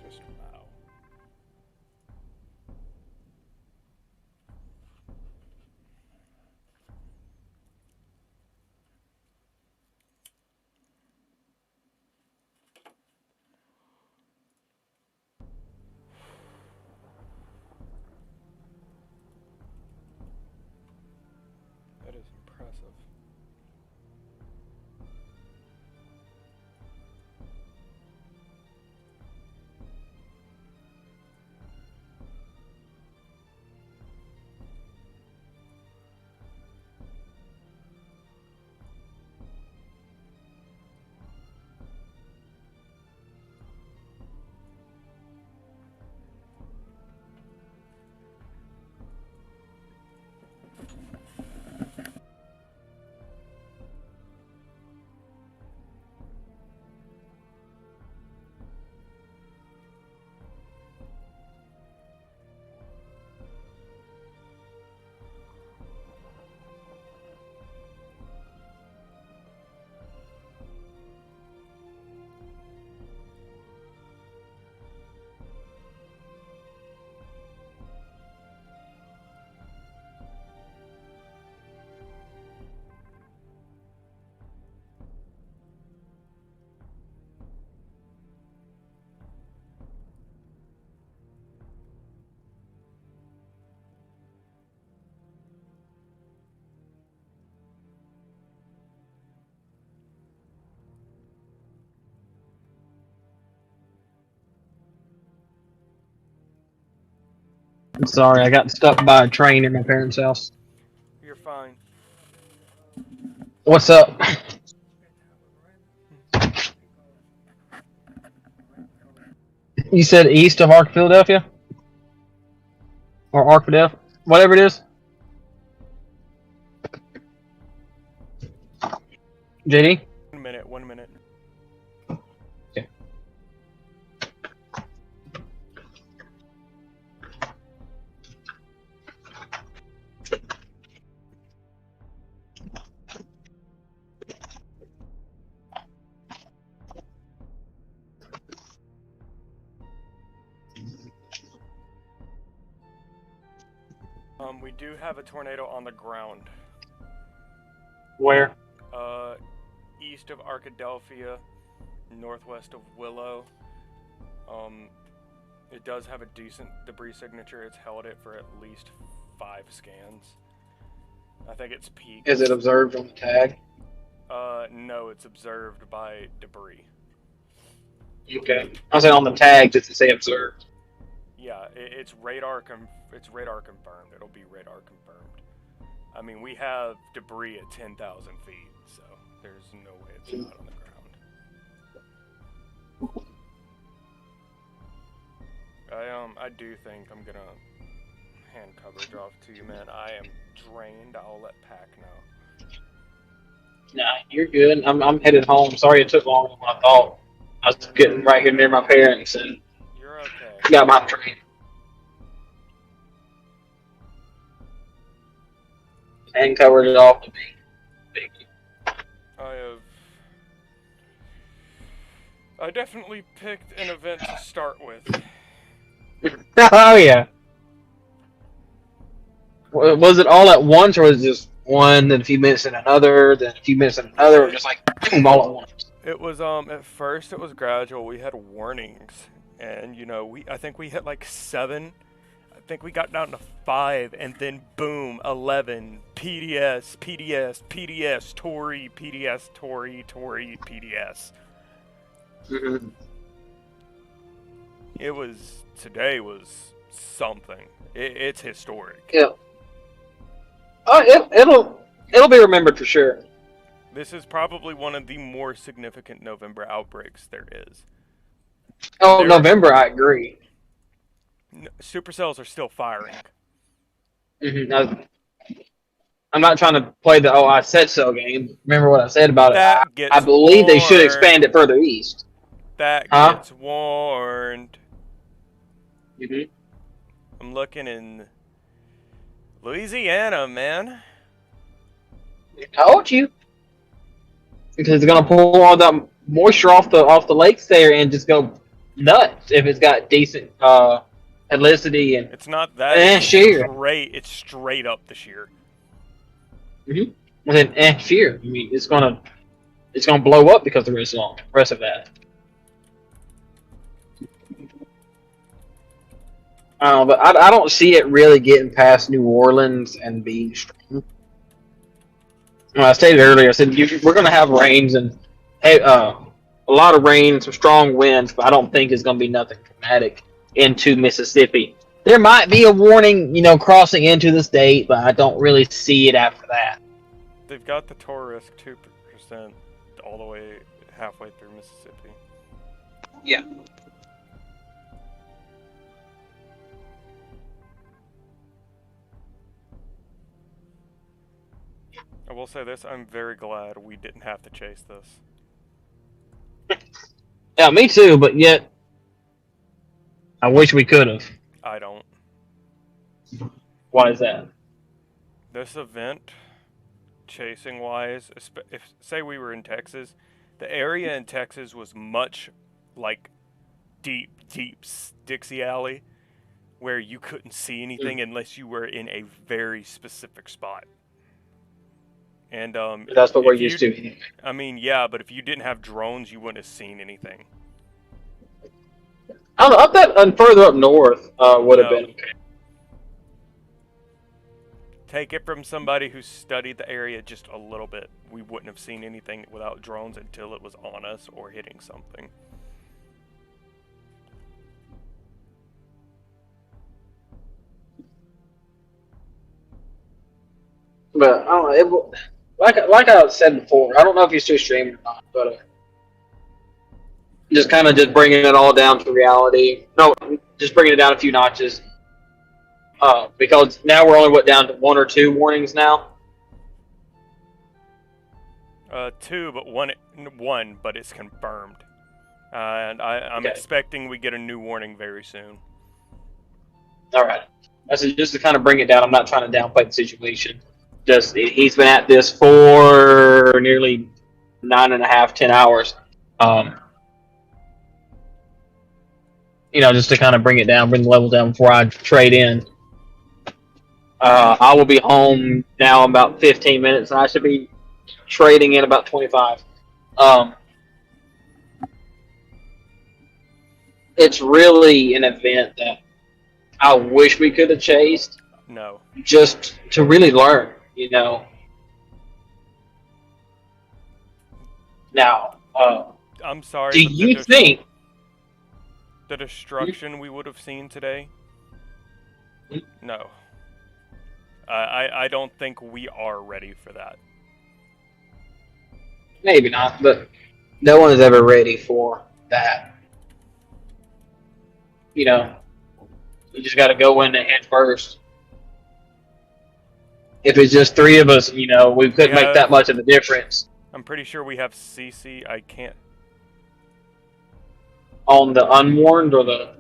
[SPEAKER 1] Just wow. That is impressive.
[SPEAKER 7] I'm sorry, I got stuck by a train at my parents' house.
[SPEAKER 1] You're fine.
[SPEAKER 7] What's up? You said east of Arc Philadelphia? Or Arkadelphia? Whatever it is. JD?
[SPEAKER 1] 1 minute, 1 minute.
[SPEAKER 7] Okay.
[SPEAKER 1] We do have a tornado on the ground.
[SPEAKER 7] Where?
[SPEAKER 1] East of Arkadelphia, northwest of Willow. It does have a decent debris signature. It's held it for at least 5 scans. I think it's peaked.
[SPEAKER 7] Is it observed on the tag?
[SPEAKER 1] No, it's observed by debris.
[SPEAKER 7] Okay. I said on the tag just to say observed.
[SPEAKER 1] Yeah, it's radar confirmed. It'll be radar confirmed. I mean, we have debris at 10,000 feet, so there's no way it's not on the ground. I do think I'm gonna hand coverage off to you, man. I am drained. I'll let Pack know.
[SPEAKER 7] Nah, you're good. I'm headed home. Sorry it took longer than I thought. I was getting right here near my parents and
[SPEAKER 1] You're okay.
[SPEAKER 7] got my train. And covered it off to me. Thank you.
[SPEAKER 1] I definitely picked an event to start with.
[SPEAKER 7] Oh yeah. Was it all at once, or was it just one, then a few minutes in another, then a few minutes in another, or just like boom, all at once?
[SPEAKER 1] It was at first it was gradual. We had warnings, and I think we hit like 7. I think we got down to 5, and then boom, 11. PDS, Tory, PDS, Tory, PDS.
[SPEAKER 7] Mm-hmm.
[SPEAKER 1] Today was something. It's historic.
[SPEAKER 7] Yeah. It'll be remembered for sure.
[SPEAKER 1] This is probably one of the more significant November outbreaks there is.
[SPEAKER 7] Oh, November, I agree.
[SPEAKER 1] Supercells are still firing.
[SPEAKER 7] Mm-hmm. I'm not trying to play the I said so game. Remember what I said about it. I believe they should expand it further east.
[SPEAKER 1] That gets warned.
[SPEAKER 7] Mm-hmm.
[SPEAKER 1] I'm looking in Louisiana, man.
[SPEAKER 7] I told you. Because it's gonna pull all that moisture off the lakes there and just go nuts if it's got decent helicity and
[SPEAKER 1] it's not that it's straight up the shear.
[SPEAKER 7] Mm-hmm. And then shear. I mean it's gonna blow up because the rest of that. But I don't see it really getting past New Orleans and being strong. I stated earlier, I said we're going to have rains and a lot of rain, some strong winds, but I don't think it's going to be nothing dramatic into Mississippi. There might be a warning, crossing into the state, but I don't really see it after that.
[SPEAKER 1] They've got the Tor risk 2% all the way halfway through Mississippi.
[SPEAKER 7] Yeah.
[SPEAKER 1] I will say this, I'm very glad we didn't have to chase this.
[SPEAKER 7] Yeah, me too, but yet I wish we could have.
[SPEAKER 1] I don't.
[SPEAKER 7] Why is that?
[SPEAKER 1] This event, chasing-wise, if say we were in Texas, the area in Texas was much like deep Dixie Alley, where you couldn't see anything unless you were in a very specific spot. And
[SPEAKER 7] that's what we're used to.
[SPEAKER 1] I mean, yeah, but if you didn't have drones, you wouldn't have seen anything.
[SPEAKER 7] I don't know. Up that and further up north would have been okay.
[SPEAKER 1] Take it from somebody who studied the area just a little bit. We wouldn't have seen anything without drones until it was on us or hitting something.
[SPEAKER 7] But I don't know. Like I said before, I don't know if you're still streaming or not, but just bringing it all down to reality. No, just bringing it down a few notches. Because now we're only down to 1 or 2 warnings now.
[SPEAKER 1] 2, but one, but it's confirmed. And I'm expecting we get a new warning very soon.
[SPEAKER 7] All right. I said just to kind of bring it down. I'm not trying to downplay the situation. Just he's been at this for nearly 9.5, 10 hours. Just to kind of bring it down, bring the level down before I trade in. I will be home now in about 15 minutes, and I should be trading in about 25. It's really an event that I wish we could have chased.
[SPEAKER 1] No.
[SPEAKER 7] Just to really learn, Now,
[SPEAKER 1] I'm sorry.
[SPEAKER 7] do you think
[SPEAKER 1] the destruction we would have seen today? No. I don't think we are ready for that.
[SPEAKER 7] Maybe not, but no one is ever ready for that. You know, you just got to go in and head first. If it's just three of us, you know, we couldn't make that much of a difference.
[SPEAKER 1] I'm pretty sure we have CC. I can't.
[SPEAKER 7] On the unwarned or the...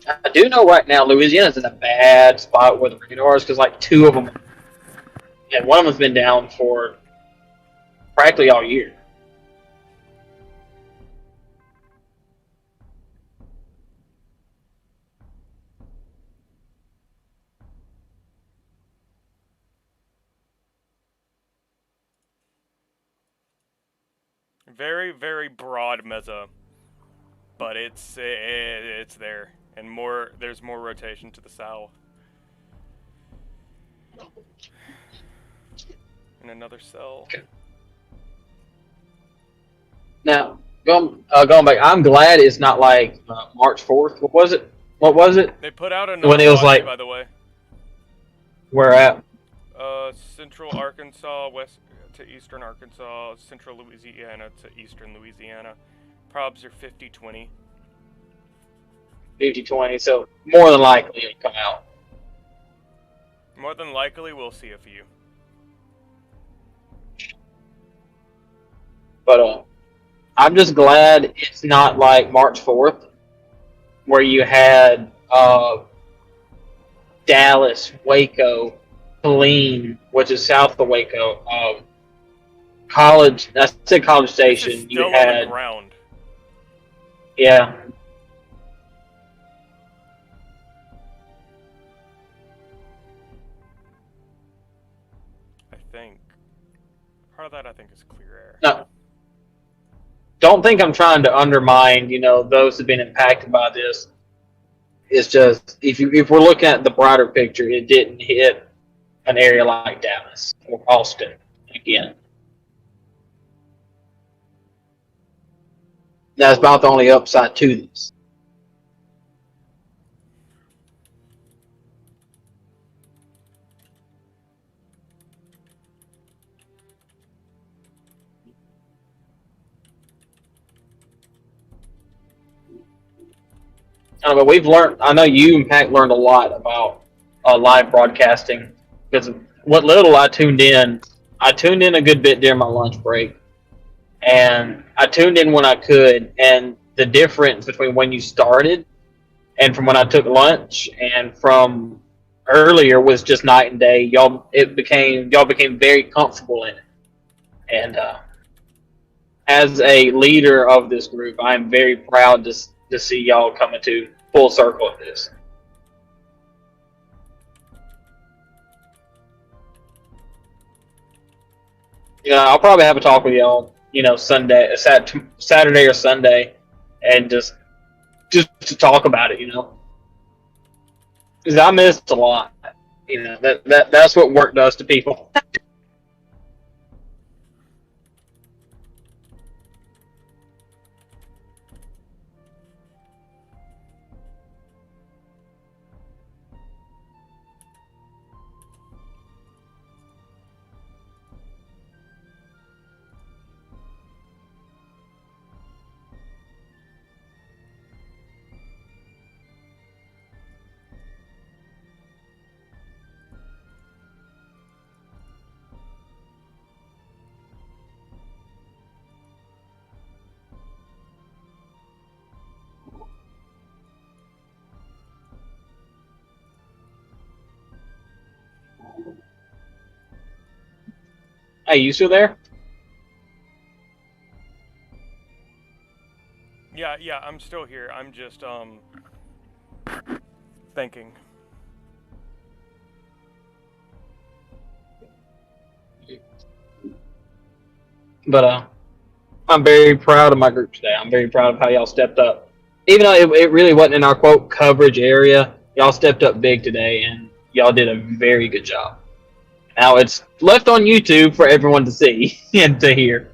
[SPEAKER 7] I do know right now Louisiana's in a bad spot with the radars because like two of them, and one of them's been down for practically all year.
[SPEAKER 1] Very, very broad mesa, but it's there, and there's more rotation to the south. And another cell.
[SPEAKER 7] Now, going back, I'm glad it's not like March 4th. What was it? What was it?
[SPEAKER 1] They put out another
[SPEAKER 7] when it was like,
[SPEAKER 1] by the way.
[SPEAKER 7] Where at?
[SPEAKER 1] Central Arkansas, west to eastern Arkansas, central Louisiana to eastern Louisiana. Probs are 50-20.
[SPEAKER 7] 50-20, so more than likely it'll come out.
[SPEAKER 1] More than likely, we'll see a few.
[SPEAKER 7] But I'm just glad it's not like March 4th, where you had Dallas, Waco, Killeen, which is south of Waco, College. I said College Station.
[SPEAKER 1] This is
[SPEAKER 7] you
[SPEAKER 1] still
[SPEAKER 7] had
[SPEAKER 1] on the ground.
[SPEAKER 7] Yeah.
[SPEAKER 1] I think part of that, I think, is clear air.
[SPEAKER 7] No. Don't think I'm trying to undermine, you know, those who've been impacted by this. It's just if we're looking at the broader picture, it didn't hit an area like Dallas or Austin again. That's about the only upside to this. But we've learned. I know you and Pac learned a lot about live broadcasting because what little I tuned in a good bit during my lunch break, and I tuned in when I could. And the difference between when you started and from when I took lunch and from earlier was just night and day. Y'all became very comfortable in it, and as a leader of this group, I am very proud to see y'all coming to full circle of this. You know, I'll probably have a talk with y'all, you know, Saturday or Sunday, and just to talk about it, you know, because I missed a lot. You know, that's what work does to people. Hey, you still there?
[SPEAKER 1] Yeah, I'm still here. I'm just thinking.
[SPEAKER 7] But I'm very proud of my group today. I'm very proud of how y'all stepped up. Even though it really wasn't in our quote coverage area, y'all stepped up big today, and y'all did a very good job. Now it's left on YouTube for everyone to see and to hear.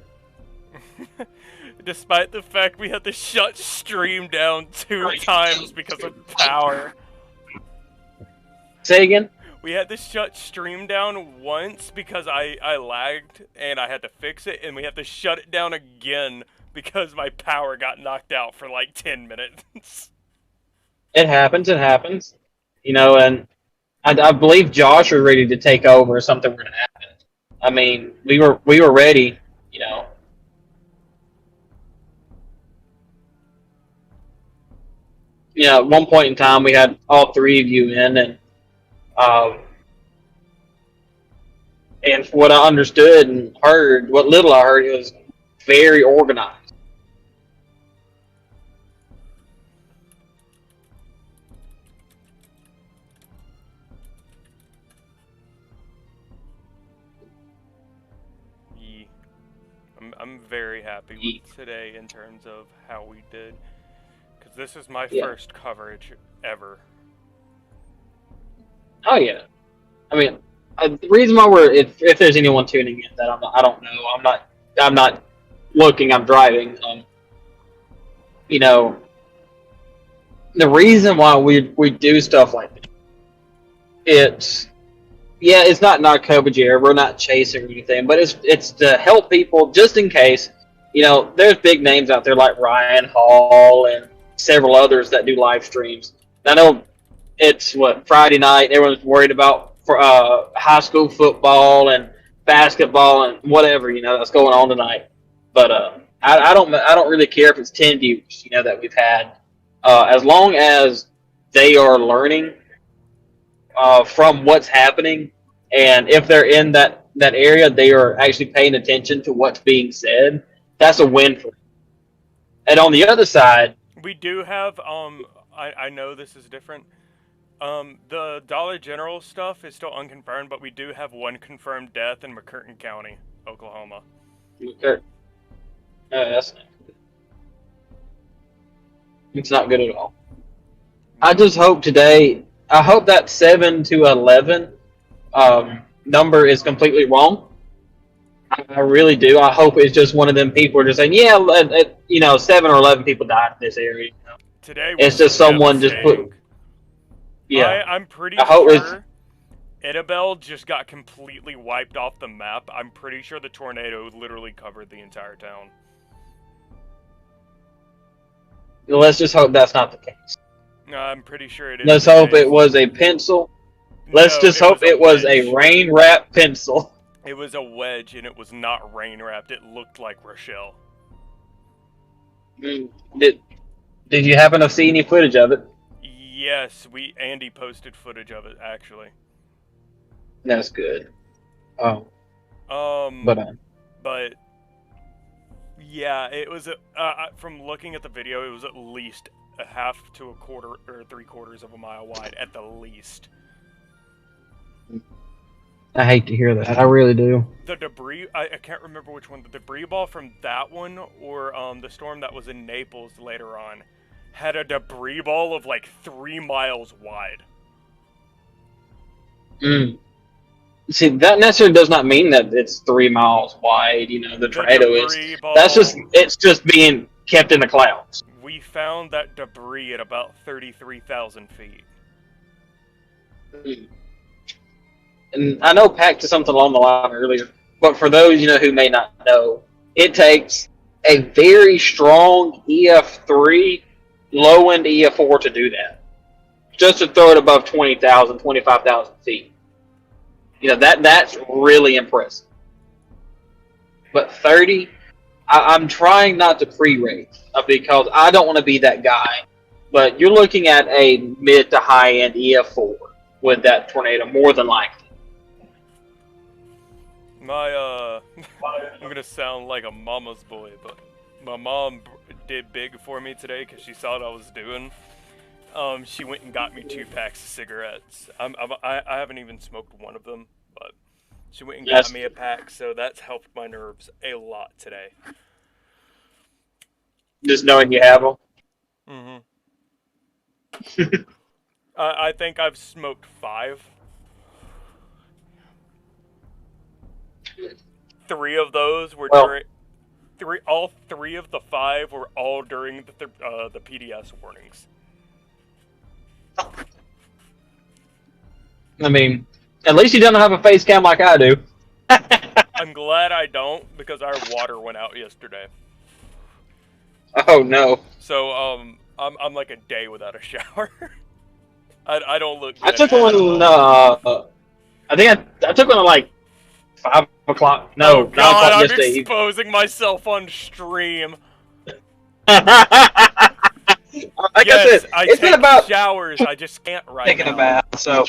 [SPEAKER 1] Despite the fact we had to shut stream down 2 times because of power.
[SPEAKER 7] Say again?
[SPEAKER 1] We had to shut stream down once because I lagged and I had to fix it, and we had to shut it down again because my power got knocked out for like 10 minutes.
[SPEAKER 7] It happens, You know, and I believe Josh was ready to take over or something were going to happen. I mean, we were ready, you know. Yeah, at one point in time, we had all 3 of you in, and from what I understood and heard, what little I heard, it was very organized.
[SPEAKER 1] Yeah. I'm very happy with today in terms of how we did. Because this is my first coverage ever.
[SPEAKER 7] Oh yeah, I mean, the reason why if there's anyone tuning in that I don't know, I'm not looking, I'm driving. You know, the reason why we do stuff like this, it's not coverage here. We're not chasing or anything, but it's to help people just in case. You know, there's big names out there like Ryan Hall and several others that do live streams. I know it's Friday night. Everyone's worried about high school football and basketball and whatever that's going on tonight. But I don't really care if it's 10 views that we've had, as long as they are learning from what's happening, and if they're in that area, they are actually paying attention to what's being said. That's a win for them. And on the other side,
[SPEAKER 1] we do have I know this is different. The Dollar General stuff is still unconfirmed, but we do have 1 confirmed death in McCurtain County, Oklahoma.
[SPEAKER 7] Okay. That's not good. It's not good at all. I just hope today. I hope that 7 to 11 number is completely wrong. I really do. I hope it's just one of them people are just saying, 7 or 11 people died in this area.
[SPEAKER 1] Today
[SPEAKER 7] it's just someone just put. Yeah,
[SPEAKER 1] I'm pretty sure Annabelle just got completely wiped off the map. I'm pretty sure the tornado literally covered the entire town.
[SPEAKER 7] Let's just hope that's not the case.
[SPEAKER 1] No, I'm pretty sure it is.
[SPEAKER 7] Let's hope it was a pencil. Let's just hope it was a rain wrap pencil.
[SPEAKER 1] It was a wedge, and it was not rain wrapped. It looked like Rochelle.
[SPEAKER 7] Did you happen to see any footage of it?
[SPEAKER 1] Yes, Andy posted footage of it actually.
[SPEAKER 7] That's good. But
[SPEAKER 1] yeah, it was from looking at the video, it was at least a half to a quarter or 3/4 of a mile wide at the least.
[SPEAKER 7] I hate to hear that. I really do.
[SPEAKER 1] The debris, I can't remember which one, the debris ball from that one or the storm that was in Naples later on had a debris ball of like 3 miles wide.
[SPEAKER 7] See, that necessarily does not mean that it's 3 miles wide. The tornado is. It's just being kept in the clouds.
[SPEAKER 1] We found that debris at about 33,000 feet.
[SPEAKER 7] And I know Pac to something along the line earlier, but for those who may not know, it takes a very strong EF3, low-end EF4 to do that. Just to throw it above 20,000, 25,000 feet. That's really impressive. But 30, I'm trying not to pre-rate because I don't want to be that guy. But you're looking at a mid to high-end EF4 with that tornado, more than likely.
[SPEAKER 1] I'm gonna sound like a mama's boy, but my mom did big for me today because she saw what I was doing. She went and got me 2 packs of cigarettes. I haven't even smoked one of them, but she went and got me a pack, so that's helped my nerves a lot today.
[SPEAKER 7] Just knowing you have them?
[SPEAKER 1] I think I've smoked 5. 3 of those were
[SPEAKER 7] Well-
[SPEAKER 1] during all 3 of the 5 were all during the PDS warnings.
[SPEAKER 7] I mean, at least you don't have a face cam like I do.
[SPEAKER 1] I'm glad I don't, because our water went out yesterday.
[SPEAKER 7] Oh no.
[SPEAKER 1] So I'm like a day without a shower. I don't look good
[SPEAKER 7] I took
[SPEAKER 1] at
[SPEAKER 7] one.
[SPEAKER 1] all.
[SPEAKER 7] I think I took one at like 5 o'clock. No,
[SPEAKER 1] Oh
[SPEAKER 7] 9
[SPEAKER 1] God,
[SPEAKER 7] o'clock
[SPEAKER 1] I'm
[SPEAKER 7] yesterday.
[SPEAKER 1] exposing myself on stream.
[SPEAKER 7] Like
[SPEAKER 1] Yes,
[SPEAKER 7] I said, it's
[SPEAKER 1] take
[SPEAKER 7] been about
[SPEAKER 1] showers. I just can't right
[SPEAKER 7] taking
[SPEAKER 1] now.
[SPEAKER 7] a bath. So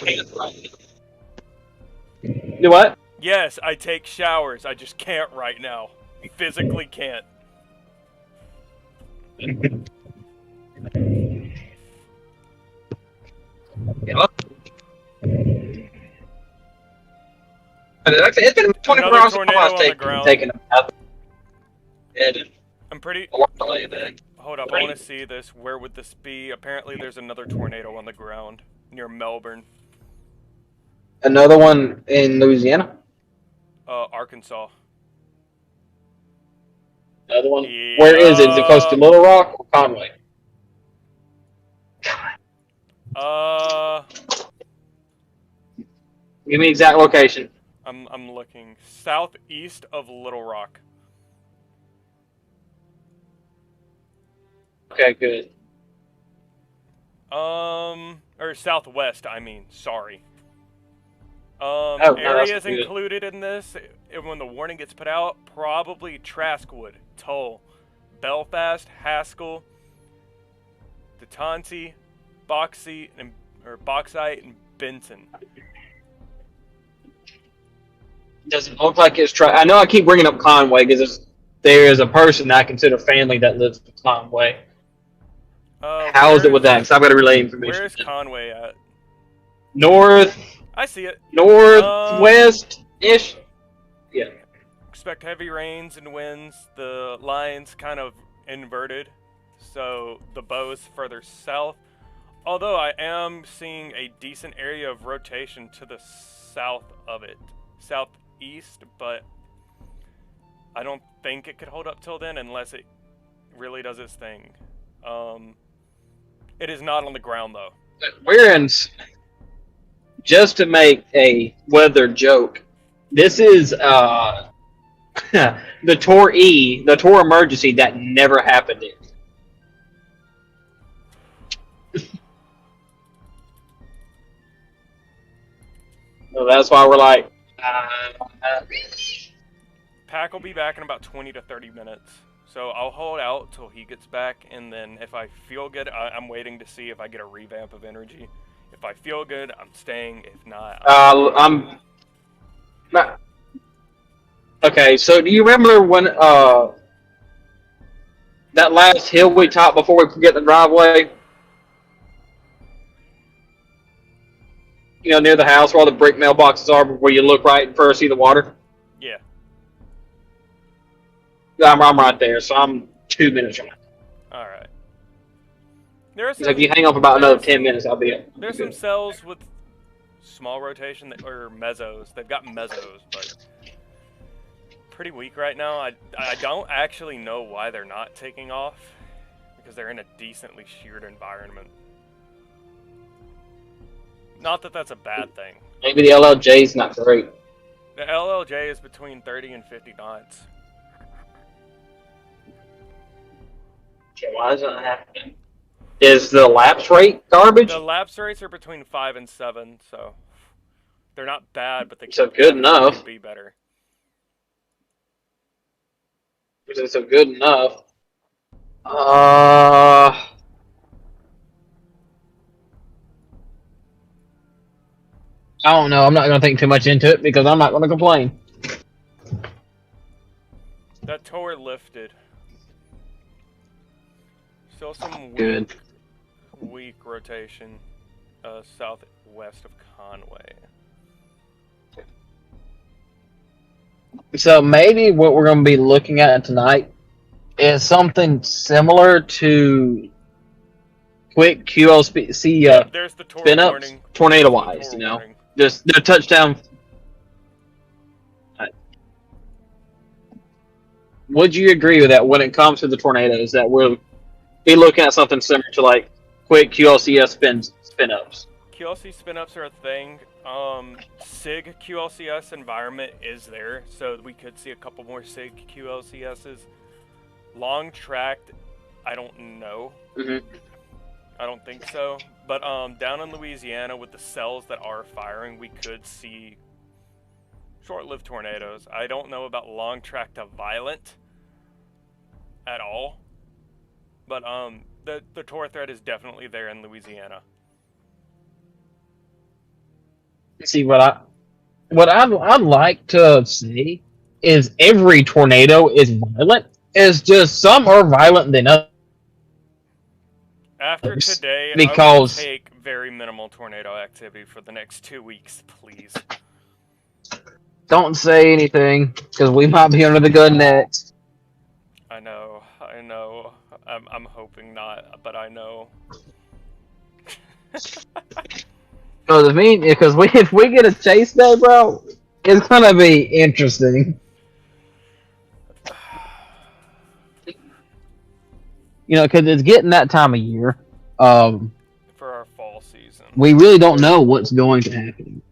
[SPEAKER 7] do what?
[SPEAKER 1] Yes, I take showers. I just can't right now. Physically can't.
[SPEAKER 8] Yeah. It's been 24
[SPEAKER 1] Another
[SPEAKER 8] hours
[SPEAKER 1] tornado
[SPEAKER 8] since
[SPEAKER 1] on
[SPEAKER 8] I
[SPEAKER 1] the
[SPEAKER 8] was
[SPEAKER 1] ground.
[SPEAKER 7] Taking a bath.
[SPEAKER 1] I'm pretty. Hold up, I want to see this. Where would this be? Apparently, there's another tornado on the ground near Melbourne,
[SPEAKER 7] Another one in Louisiana.
[SPEAKER 1] Arkansas.
[SPEAKER 7] Another one. Where is it? Is it close to Little Rock or Conway? Give me exact location.
[SPEAKER 1] I'm looking southeast of Little Rock.
[SPEAKER 7] Okay, good.
[SPEAKER 1] Or southwest. I mean, sorry.
[SPEAKER 7] Oh, no, that's
[SPEAKER 1] Areas
[SPEAKER 7] good.
[SPEAKER 1] included in this, when the warning gets put out, probably Traskwood, Tull, Belfast, Haskell, Detonti, Bauxite, and Benton.
[SPEAKER 7] Doesn't look like it's I know I keep bringing up Conway because there is a person that I consider family that lives in Conway. How is it with that? Because I've got to relay information.
[SPEAKER 1] Where's Conway at?
[SPEAKER 7] North.
[SPEAKER 1] I see it.
[SPEAKER 7] Northwest-ish. Yeah.
[SPEAKER 1] Expect heavy rains and winds. The line's kind of inverted, so the bow's further south. Although I am seeing a decent area of rotation to the south of it. Southeast, but I don't think it could hold up till then unless it really does its thing. It is not on the ground though.
[SPEAKER 7] We're in. Just to make a weather joke, this is the Tor E, the Tor emergency that never happened in. So that's why we're like.
[SPEAKER 1] Pack will be back in about 20 to 30 minutes. So I'll hold out till he gets back, and then if I feel good, I'm waiting to see if I get a revamp of energy. If I feel good, I'm staying. If not,
[SPEAKER 7] I'm. Okay, so do you remember when that last hill we topped before we get the driveway? You know, near the house where all the brick mailboxes are, where you look right and first see the water?
[SPEAKER 1] Yeah.
[SPEAKER 7] I'm right there, so I'm 2 minutes from now.
[SPEAKER 1] Alright.
[SPEAKER 7] So if you hang up about another 10 minutes, I'll be up.
[SPEAKER 1] There's some cells with small rotation, or mezzos. They've got mezzos, but pretty weak right now. I don't actually know why they're not taking off, because they're in a decently sheared environment. Not that that's a bad thing.
[SPEAKER 7] Maybe the LLJ's not great.
[SPEAKER 1] The LLJ is between 30 and 50 knots.
[SPEAKER 7] Okay, why is that happening? Is the lapse rate garbage?
[SPEAKER 1] The lapse rates are between 5 and 7, so they're not bad, but they
[SPEAKER 7] So
[SPEAKER 1] could
[SPEAKER 7] good enough.
[SPEAKER 1] be better.
[SPEAKER 7] So good enough. I don't know. I'm not going to think too much into it because I'm not going to complain.
[SPEAKER 1] That tower lifted. Still some
[SPEAKER 7] Good.
[SPEAKER 1] weak rotation southwest of Conway.
[SPEAKER 7] So maybe what we're going to be looking at tonight is something similar to quick QLC
[SPEAKER 1] There's the Tor
[SPEAKER 7] spin ups,
[SPEAKER 1] warning.
[SPEAKER 7] tornado wise, you know, just the touchdown. would you agree with that when it comes to the tornadoes that we'll be looking at something similar to like quick QLCS spin-ups?
[SPEAKER 1] QLC spin-ups are a thing. SIG QLCS environment is there, so we could see a couple more SIG QLCSs. Long tracked, I don't know. I don't think so. But down in Louisiana with the cells that are firing, we could see short-lived tornadoes. I don't know about long track to violent at all. But the tor threat is definitely there in Louisiana.
[SPEAKER 7] See, what I'd like to see is every tornado is violent. It's just some are violent than others.
[SPEAKER 1] After today,
[SPEAKER 7] because
[SPEAKER 1] I will take very minimal tornado activity for the next 2 weeks, please.
[SPEAKER 7] Don't say anything, because we might be under the gun next.
[SPEAKER 1] I know. I'm hoping not, but I know.
[SPEAKER 7] Because if we get a chase day, bro, it's gonna be interesting. You know, because it's getting that time of year.
[SPEAKER 1] For our fall season.
[SPEAKER 7] We really don't know what's going to happen.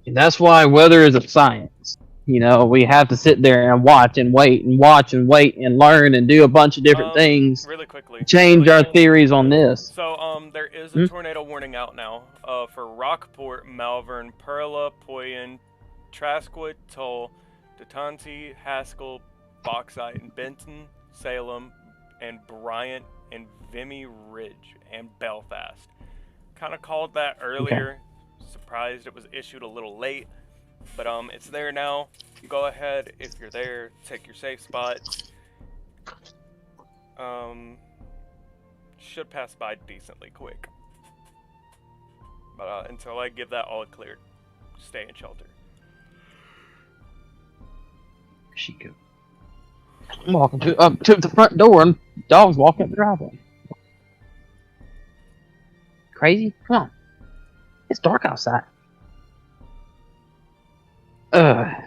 [SPEAKER 7] And that's why weather is a science. You know, we have to sit there and watch and wait and watch and wait and learn and do a bunch of different things.
[SPEAKER 1] Really quickly.
[SPEAKER 7] Change our theories on this.
[SPEAKER 1] So, there is a tornado warning out now for Rockport, Malvern, Perla, Poyen, Trasquid, Tull, Detanti, Haskell, Bauxite, and Benton, Salem, and Bryant, and Vimy Ridge, and Belfast. Kind of called that earlier. Okay. Surprised it was issued a little late. But it's there now. You go ahead, if you're there, take your safe spots. Should pass by decently quick. But until I give that all clear, stay in shelter.
[SPEAKER 7] She go. I'm walking to the front door and dog's walking up the driveway. Crazy? Come on. It's dark outside. Alright.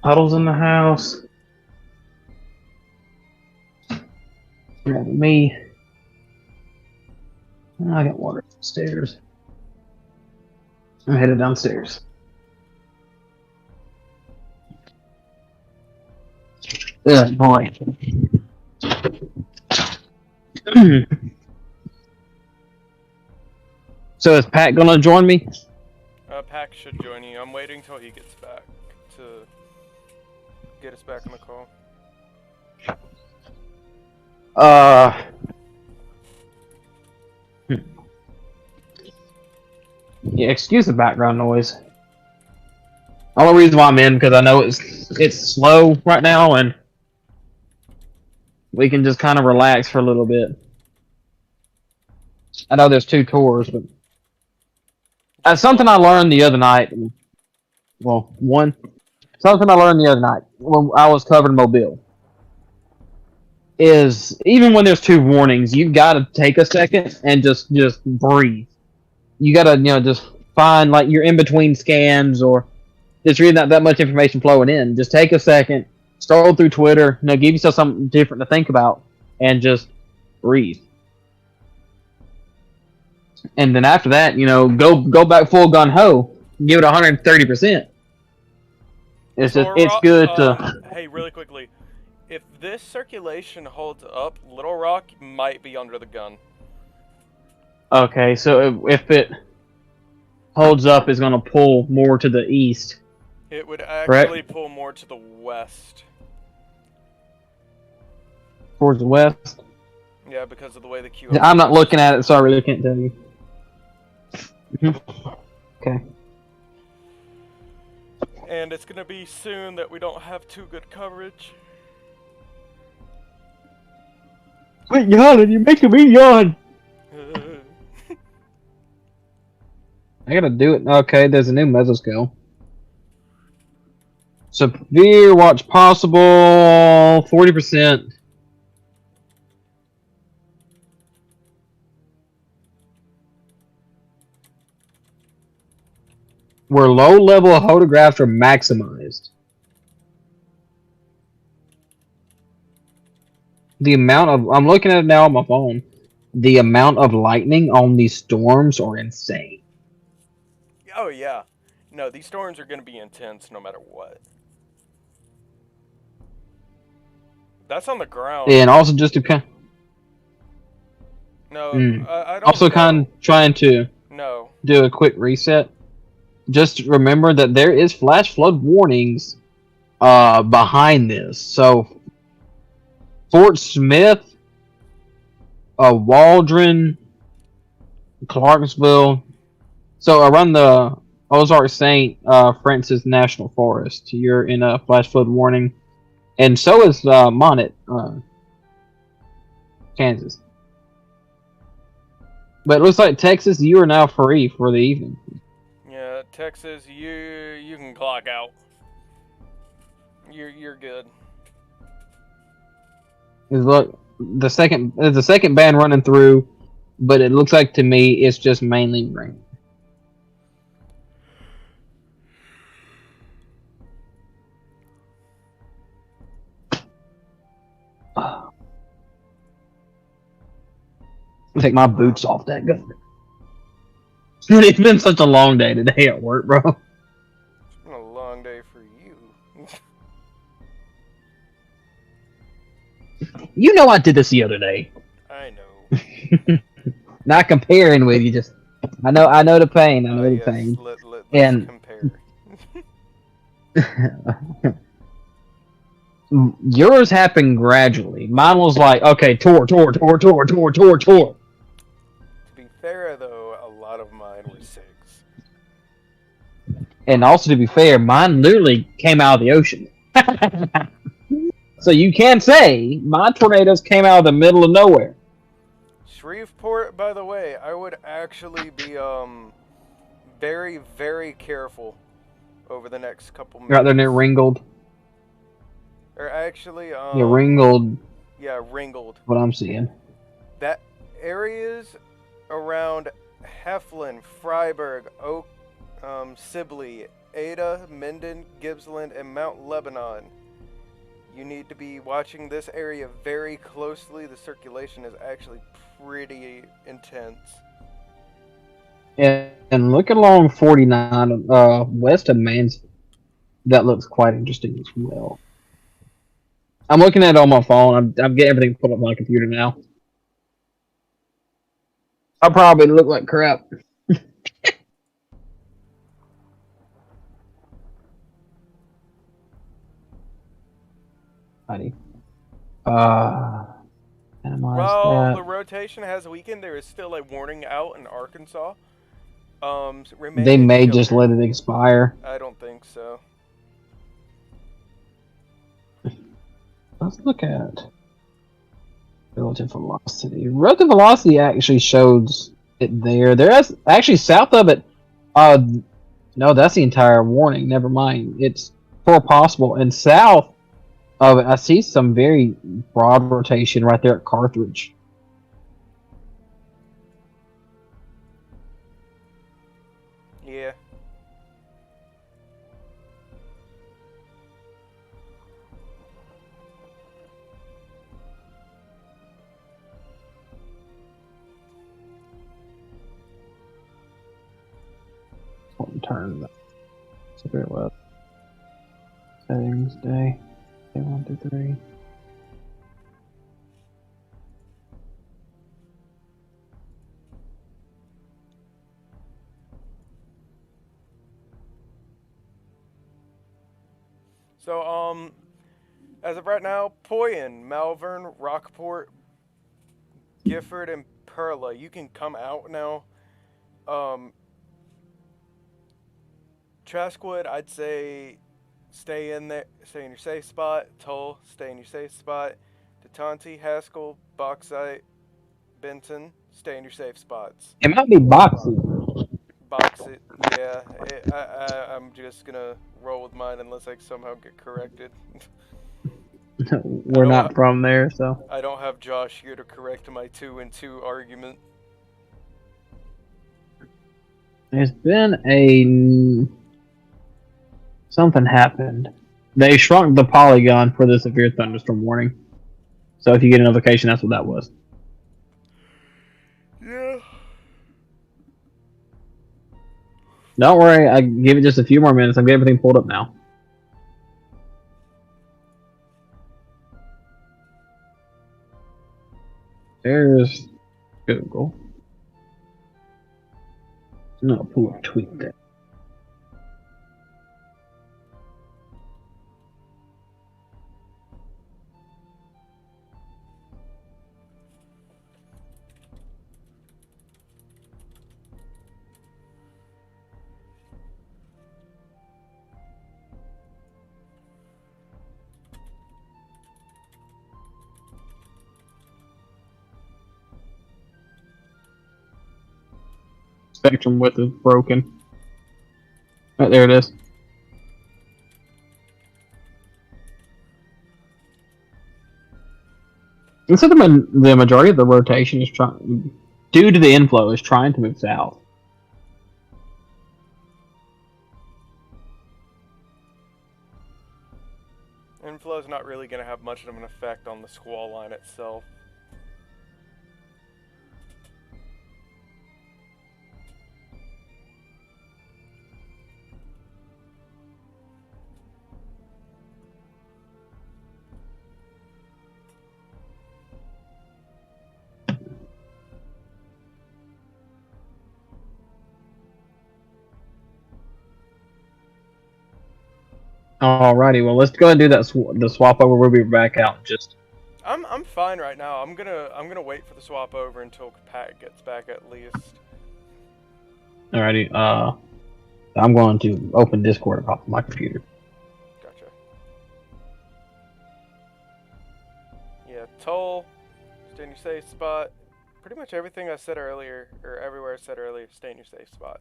[SPEAKER 7] Puddles in the house. Grabbing me. I got water upstairs. I'm headed downstairs. Good boy. So is Pat gonna join me?
[SPEAKER 1] Pac should join you. I'm waiting till he gets back to get us back on the call.
[SPEAKER 7] Yeah, excuse the background noise. Only reason why I'm in because I know it's slow right now and we can just kind of relax for a little bit. I know there's 2 tours, but something I learned the other night. Well, something I learned the other night when I was covering Mobile is even when there's 2 warnings, you've got to take a second and just breathe. You got to just find like you're in between scans or just reading that much information flowing in. Just take a second, scroll through Twitter, give yourself something different to think about, and just breathe. And then after that, go back full gun ho, give it 130%. It's good to.
[SPEAKER 1] Hey, really quickly, if this circulation holds up, Little Rock might be under the gun.
[SPEAKER 7] Okay, so if it holds up, it's gonna pull more to the east.
[SPEAKER 1] It would actually
[SPEAKER 7] correct?
[SPEAKER 1] Pull more to the west.
[SPEAKER 7] Towards the west?
[SPEAKER 1] Yeah, because of the way the Q.
[SPEAKER 7] I'm not looking at it, so I really can't tell you. Okay.
[SPEAKER 1] And it's gonna be soon that we don't have too good coverage.
[SPEAKER 7] Quit yawning, you're making me yawn! I gotta do it. Okay, there's a new mesoscale. Severe watch possible, 40%. where low-level photographs are maximized. The amount of I'm looking at it now on my phone. The amount of lightning on these storms are insane.
[SPEAKER 1] Oh yeah. No, these storms are going to be intense no matter what. That's on the ground.
[SPEAKER 7] And also just to kind.
[SPEAKER 1] No, I don't.
[SPEAKER 7] Also, kind of trying to do a quick reset. Just remember that there is flash flood warnings behind this. So Fort Smith, Waldron, Clarksville. So around the Ozark St. Francis National Forest, you're in a flash flood warning, and so is Monet, Kansas. But it looks like Texas, you are now free for the evening.
[SPEAKER 1] Yeah, Texas, you can clock out. You're good.
[SPEAKER 7] Look, the second band running through, but it looks like to me it's just mainly rain. Take my boots off that gun. It's been such a long day today at work, bro.
[SPEAKER 1] It's been a long day for you.
[SPEAKER 7] You know I did this the other day.
[SPEAKER 1] I know.
[SPEAKER 7] Not comparing with you, just I know the pain. I know the pain.
[SPEAKER 1] Let's
[SPEAKER 7] and
[SPEAKER 1] compare.
[SPEAKER 7] Yours happened gradually. Mine was like, okay, tour.
[SPEAKER 1] To be fair, though, a lot of mine were 6.
[SPEAKER 7] And also, to be fair, mine literally came out of the ocean. So you can say my tornadoes came out of the middle of nowhere.
[SPEAKER 1] Shreveport, by the way, I would actually be very, very careful over the next couple minutes.
[SPEAKER 7] You're out there near Ringgold.
[SPEAKER 1] Or actually,
[SPEAKER 7] Yeah, Ringgold.
[SPEAKER 1] Yeah, Ringgold.
[SPEAKER 7] What I'm seeing.
[SPEAKER 1] That areas around Heflin, Freiburg, Oak, Sibley, Ada, Minden, Gippsland, and Mount Lebanon. You need to be watching this area very closely. The circulation is actually pretty intense.
[SPEAKER 7] And look along 49 west of Mansfield. That looks quite interesting as well. I'm looking at it on my phone. I'm getting everything put up on my computer now. I probably look like crap. Honey.
[SPEAKER 1] While the rotation has weakened, there is still a warning out in Arkansas.
[SPEAKER 7] They may just let it expire.
[SPEAKER 1] I don't think so.
[SPEAKER 7] Let's look at relative velocity. Relative velocity actually shows it there. There's actually south of it. No, that's the entire warning. Never mind. It's for possible. And south of it, I see some very broad rotation right there at Carthage.
[SPEAKER 1] Yeah.
[SPEAKER 7] Turn that. Severe weather. Settings day. 1 through 3.
[SPEAKER 1] So, as of right now, Poyen, Malvern, Rockport, Gifford, and Perla, you can come out now. Traskwood, I'd say stay in there, stay in your safe spot. Toll, stay in your safe spot. Detonti, Haskell, Bauxite, Benton, stay in your safe spots.
[SPEAKER 7] It might be Boxy.
[SPEAKER 1] Bauxite, yeah. I'm just gonna roll with mine unless I somehow get corrected.
[SPEAKER 7] We're not from there, so.
[SPEAKER 1] I don't have Josh here to correct my 2 and 2 argument.
[SPEAKER 7] There's been a Something happened. They shrunk the polygon for the severe thunderstorm warning. So if you get a notification, that's what that was.
[SPEAKER 1] Yeah.
[SPEAKER 7] Don't worry, I give it just a few more minutes. I'm getting everything pulled up now. There's Google. No, pull up tweet there. Spectrum width is broken. Right, there it is. And so the majority of the rotation is trying, due to the inflow, is trying to move south.
[SPEAKER 1] Inflow's not really going to have much of an effect on the squall line itself.
[SPEAKER 7] Alrighty, well let's go and do that the swap over. We'll be back out in just.
[SPEAKER 1] I'm fine right now. I'm gonna wait for the swap over until Pat gets back at least.
[SPEAKER 7] Alrighty, I'm going to open Discord off my computer.
[SPEAKER 1] Gotcha. Yeah, toll, stay in your safe spot. Pretty much everything I said earlier, or everywhere I said earlier, stay in your safe spot.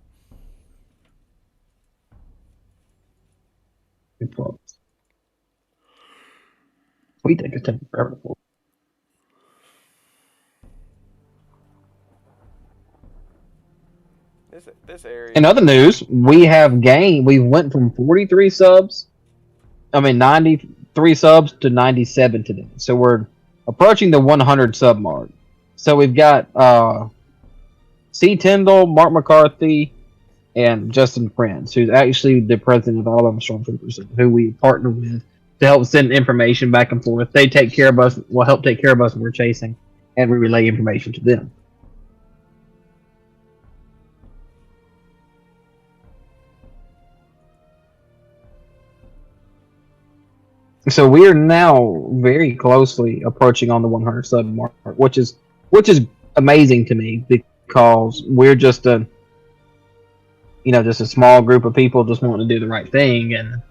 [SPEAKER 7] We think it's taking forever to pull.
[SPEAKER 1] This area.
[SPEAKER 7] In other news, we have gained. We went from 93 subs, 93 subs to 97 today. So we're approaching the 100 sub mark. So we've got C. Tyndall, Mark McCarthy, and Justin Prince, who's actually the president of Alabama Stormtroopers, who we partner with to help send information back and forth. They take care of us, will help take care of us when we're chasing, and we relay information to them. So we are now very closely approaching on the 100 sub mark, which is amazing to me, because we're just a small group of people just wanting to do the right thing and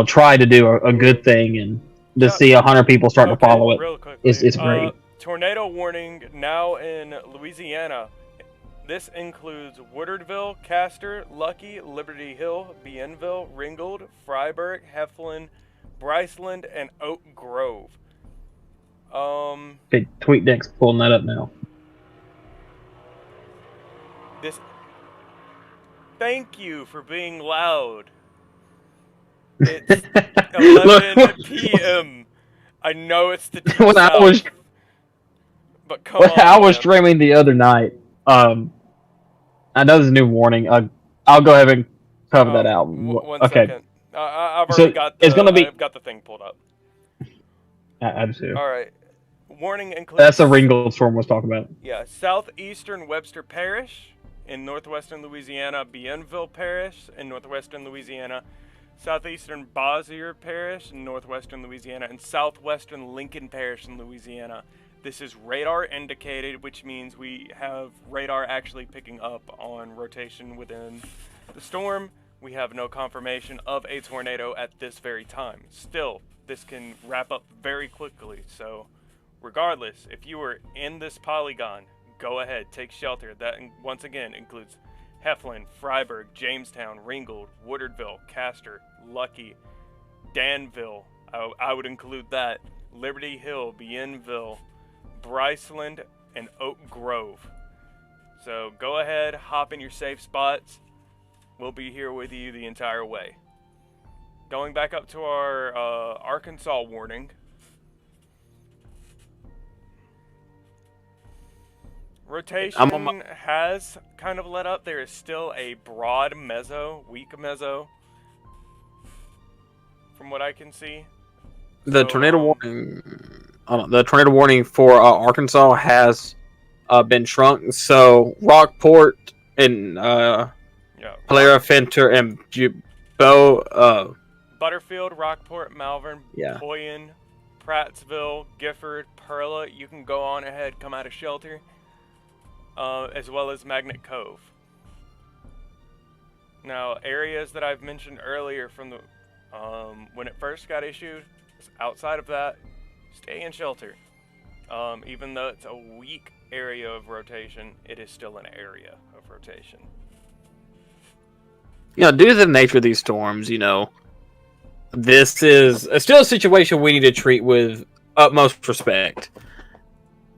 [SPEAKER 7] try to do a good thing, and to see 100 people start to follow it.
[SPEAKER 1] Real quickly,
[SPEAKER 7] It's great.
[SPEAKER 1] Tornado warning now in Louisiana. This includes Woodardville, Castor, Lucky, Liberty Hill, Bienville, Ringgold, Freiburg, Heflin, Bryceland, and Oak Grove.
[SPEAKER 7] Okay, TweetDeck's pulling that up now.
[SPEAKER 1] Thank you for being loud. It's 11 p.m. I know it's the deep
[SPEAKER 7] when
[SPEAKER 1] south,
[SPEAKER 7] I was
[SPEAKER 1] but come on,
[SPEAKER 7] I was
[SPEAKER 1] man.
[SPEAKER 7] streaming the other night. I know there's a new warning. I'll go ahead and cover that out.
[SPEAKER 1] One
[SPEAKER 7] Okay.
[SPEAKER 1] second. I've already got the,
[SPEAKER 7] it's gonna be.
[SPEAKER 1] I've got the thing pulled up.
[SPEAKER 7] Absolutely.
[SPEAKER 1] All right. Warning includes.
[SPEAKER 7] That's the Ringgold storm was talking about.
[SPEAKER 1] Yeah, southeastern Webster Parish in northwestern Louisiana, Bienville Parish in northwestern Louisiana, southeastern Bossier Parish in northwestern Louisiana, and southwestern Lincoln Parish in Louisiana. This is radar indicated, which means we have radar actually picking up on rotation within the storm. We have no confirmation of a tornado at this very time. Still, this can wrap up very quickly, so regardless, if you are in this polygon, go ahead, take shelter. That, once again, includes Heflin, Freiburg, Jamestown, Ringgold, Woodardville, Castor, Lucky, Danville, I would include that, Liberty Hill, Bienville, Bryceland, and Oak Grove. So go ahead, hop in your safe spots. We'll be here with you the entire way. Going back up to our Arkansas warning. Rotation has kind of let up. There is still a broad mezzo, weak mezzo, from what I can see.
[SPEAKER 7] The tornado warning. The tornado warning for Arkansas has been shrunk. So Rockport and Polaria, Fenter, and
[SPEAKER 1] Butterfield, Rockport, Malvern, Poyen, Prattsville, Gifford, Perla. You can go on ahead, come out of shelter. As well as Magnet Cove. Now, areas that I've mentioned earlier from the when it first got issued, outside of that, stay in shelter. Even though it's a weak area of rotation, it is still an area of rotation.
[SPEAKER 7] Due to the nature of these storms, this is still a situation we need to treat with utmost respect.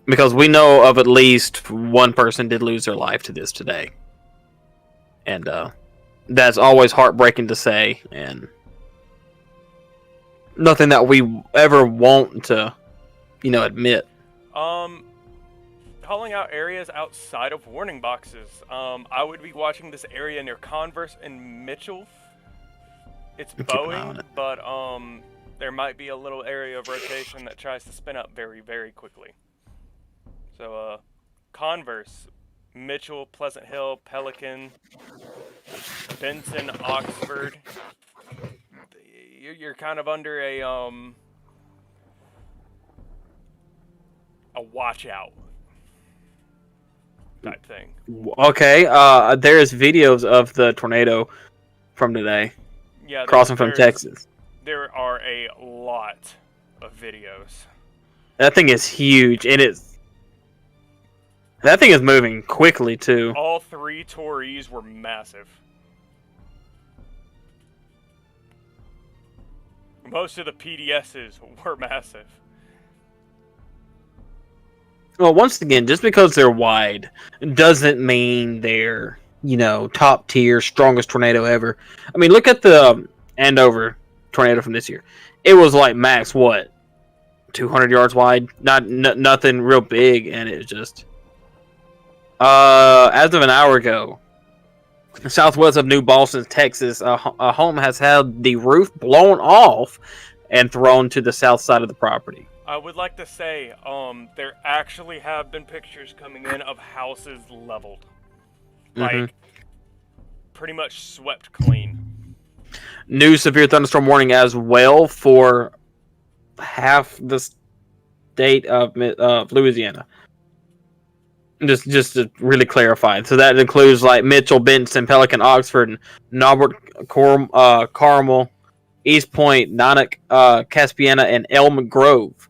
[SPEAKER 7] Because we know of at least one person did lose their life to this today. And that's always heartbreaking to say, and nothing that we ever want to, admit.
[SPEAKER 1] Calling out areas outside of warning boxes. I would be watching this area near Converse and Mitchell. It's Boeing, but there might be a little area of rotation that tries to spin up very, very quickly. So, Converse, Mitchell, Pleasant Hill, Pelican, Benson, Oxford. You're kind of under a watch out type thing.
[SPEAKER 7] Okay, there's videos of the tornado from today.
[SPEAKER 1] Yeah,
[SPEAKER 7] crossing from Texas.
[SPEAKER 1] There are a lot of videos.
[SPEAKER 7] That thing is huge, and that thing is moving quickly, too.
[SPEAKER 1] All three Tories were massive. Most of the PDSs were massive.
[SPEAKER 7] Well, once again, just because they're wide doesn't mean they're, top tier, strongest tornado ever. I mean, look at the Andover tornado from this year. It was like max, 200 yards wide? Nothing real big, and it was just... as of an hour ago, southwest of New Boston, Texas, a home has had the roof blown off and thrown to the south side of the property.
[SPEAKER 1] I would like to say, there actually have been pictures coming in of houses leveled. Like, pretty much swept clean.
[SPEAKER 7] New severe thunderstorm warning as well for half the state of Louisiana. Just to really clarify. So that includes like Mitchell, Benson, Pelican, Oxford, and Norbert, Carmel, East Point, Nyack, Caspiana, and Elm Grove.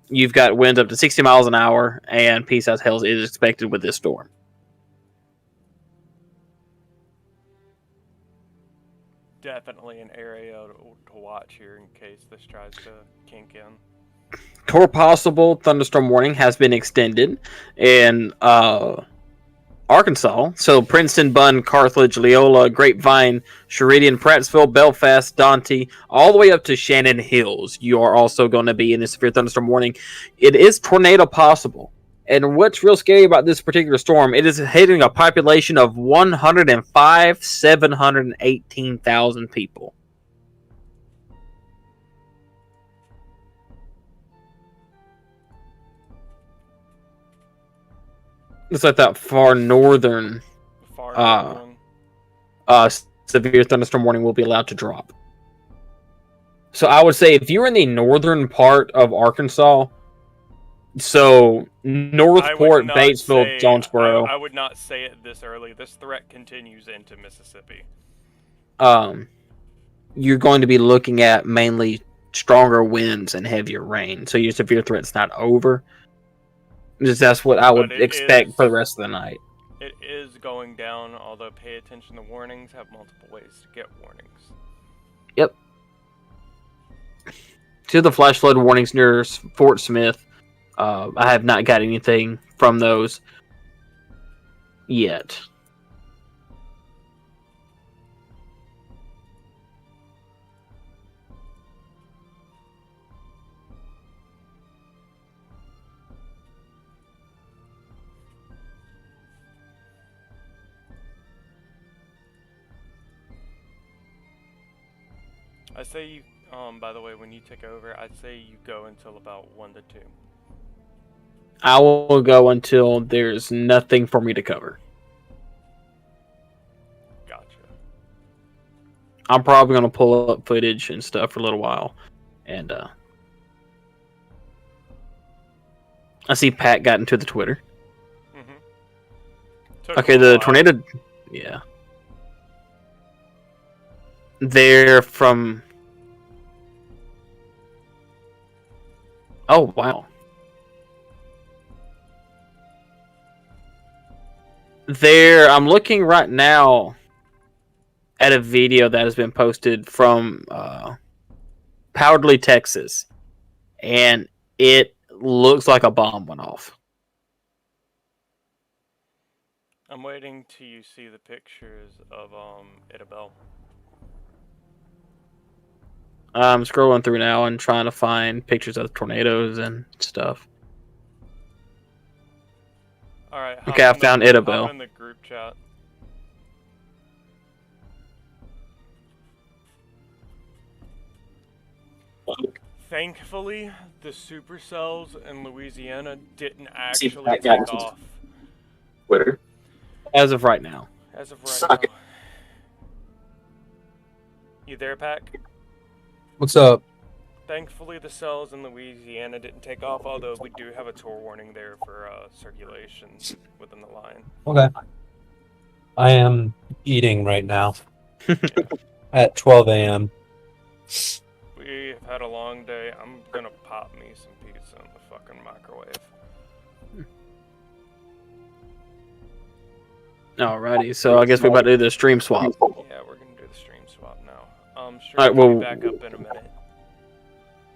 [SPEAKER 7] You've got winds up to 60 miles an hour, and peace out hail is expected with this storm.
[SPEAKER 1] Definitely an area to watch here in case this tries to kink in.
[SPEAKER 7] Tor possible thunderstorm warning has been extended in Arkansas. So Princeton, Bunn, Carthage, Leola, Grapevine, Sheridan, Prattsville, Belfast, Dante, all the way up to Shannon Hills. You are also going to be in a severe thunderstorm warning. It is tornado possible. And what's real scary about this particular storm, it is hitting a population of 718,000 people. It's like that far northern severe thunderstorm warning will be allowed to drop. So I would say if you're in the northern part of Arkansas, so Northport, Batesville, Jonesboro.
[SPEAKER 1] I would not say it this early. This threat continues into Mississippi.
[SPEAKER 7] You're going to be looking at mainly stronger winds and heavier rain. So your severe threat's not over. Just that's what I would expect for the rest of the night.
[SPEAKER 1] It is going down, although pay attention to warnings. Have multiple ways to get warnings.
[SPEAKER 7] Yep. To the flash flood warnings near Fort Smith. I have not got anything from those yet.
[SPEAKER 1] I say you, by the way, when you take over, I'd say you go until about 1 to 2.
[SPEAKER 7] I will go until there's nothing for me to cover.
[SPEAKER 1] Gotcha.
[SPEAKER 7] I'm probably going to pull up footage and stuff for a little while. And I see Pat got into the Twitter. Okay, the tornado... Yeah. They're from... Oh, wow. I'm looking right now at a video that has been posted from Powderly, Texas. And it looks like a bomb went off.
[SPEAKER 1] I'm waiting till you see the pictures of Idabel.
[SPEAKER 7] I'm scrolling through now and trying to find pictures of tornadoes and stuff.
[SPEAKER 1] Alright,
[SPEAKER 7] okay, I found Idabel.
[SPEAKER 1] I'm in the group chat. Thankfully, the supercells in Louisiana didn't actually take off.
[SPEAKER 7] Twitter. As of right now.
[SPEAKER 1] As of right now. You there, Pac?
[SPEAKER 2] What's up?
[SPEAKER 1] Thankfully, the cells in Louisiana didn't take off, although we do have a tour warning there for circulation within the line.
[SPEAKER 2] Okay. I am eating right now. At 12 a.m.
[SPEAKER 1] We have had a long day. I'm gonna pop me some pizza in the fucking microwave.
[SPEAKER 7] Alrighty, so I guess we're about to do the stream swap.
[SPEAKER 1] Yeah, we're gonna do the stream swap now. Sure,
[SPEAKER 7] Alright,
[SPEAKER 1] we'll
[SPEAKER 7] well,
[SPEAKER 1] be back up in a minute.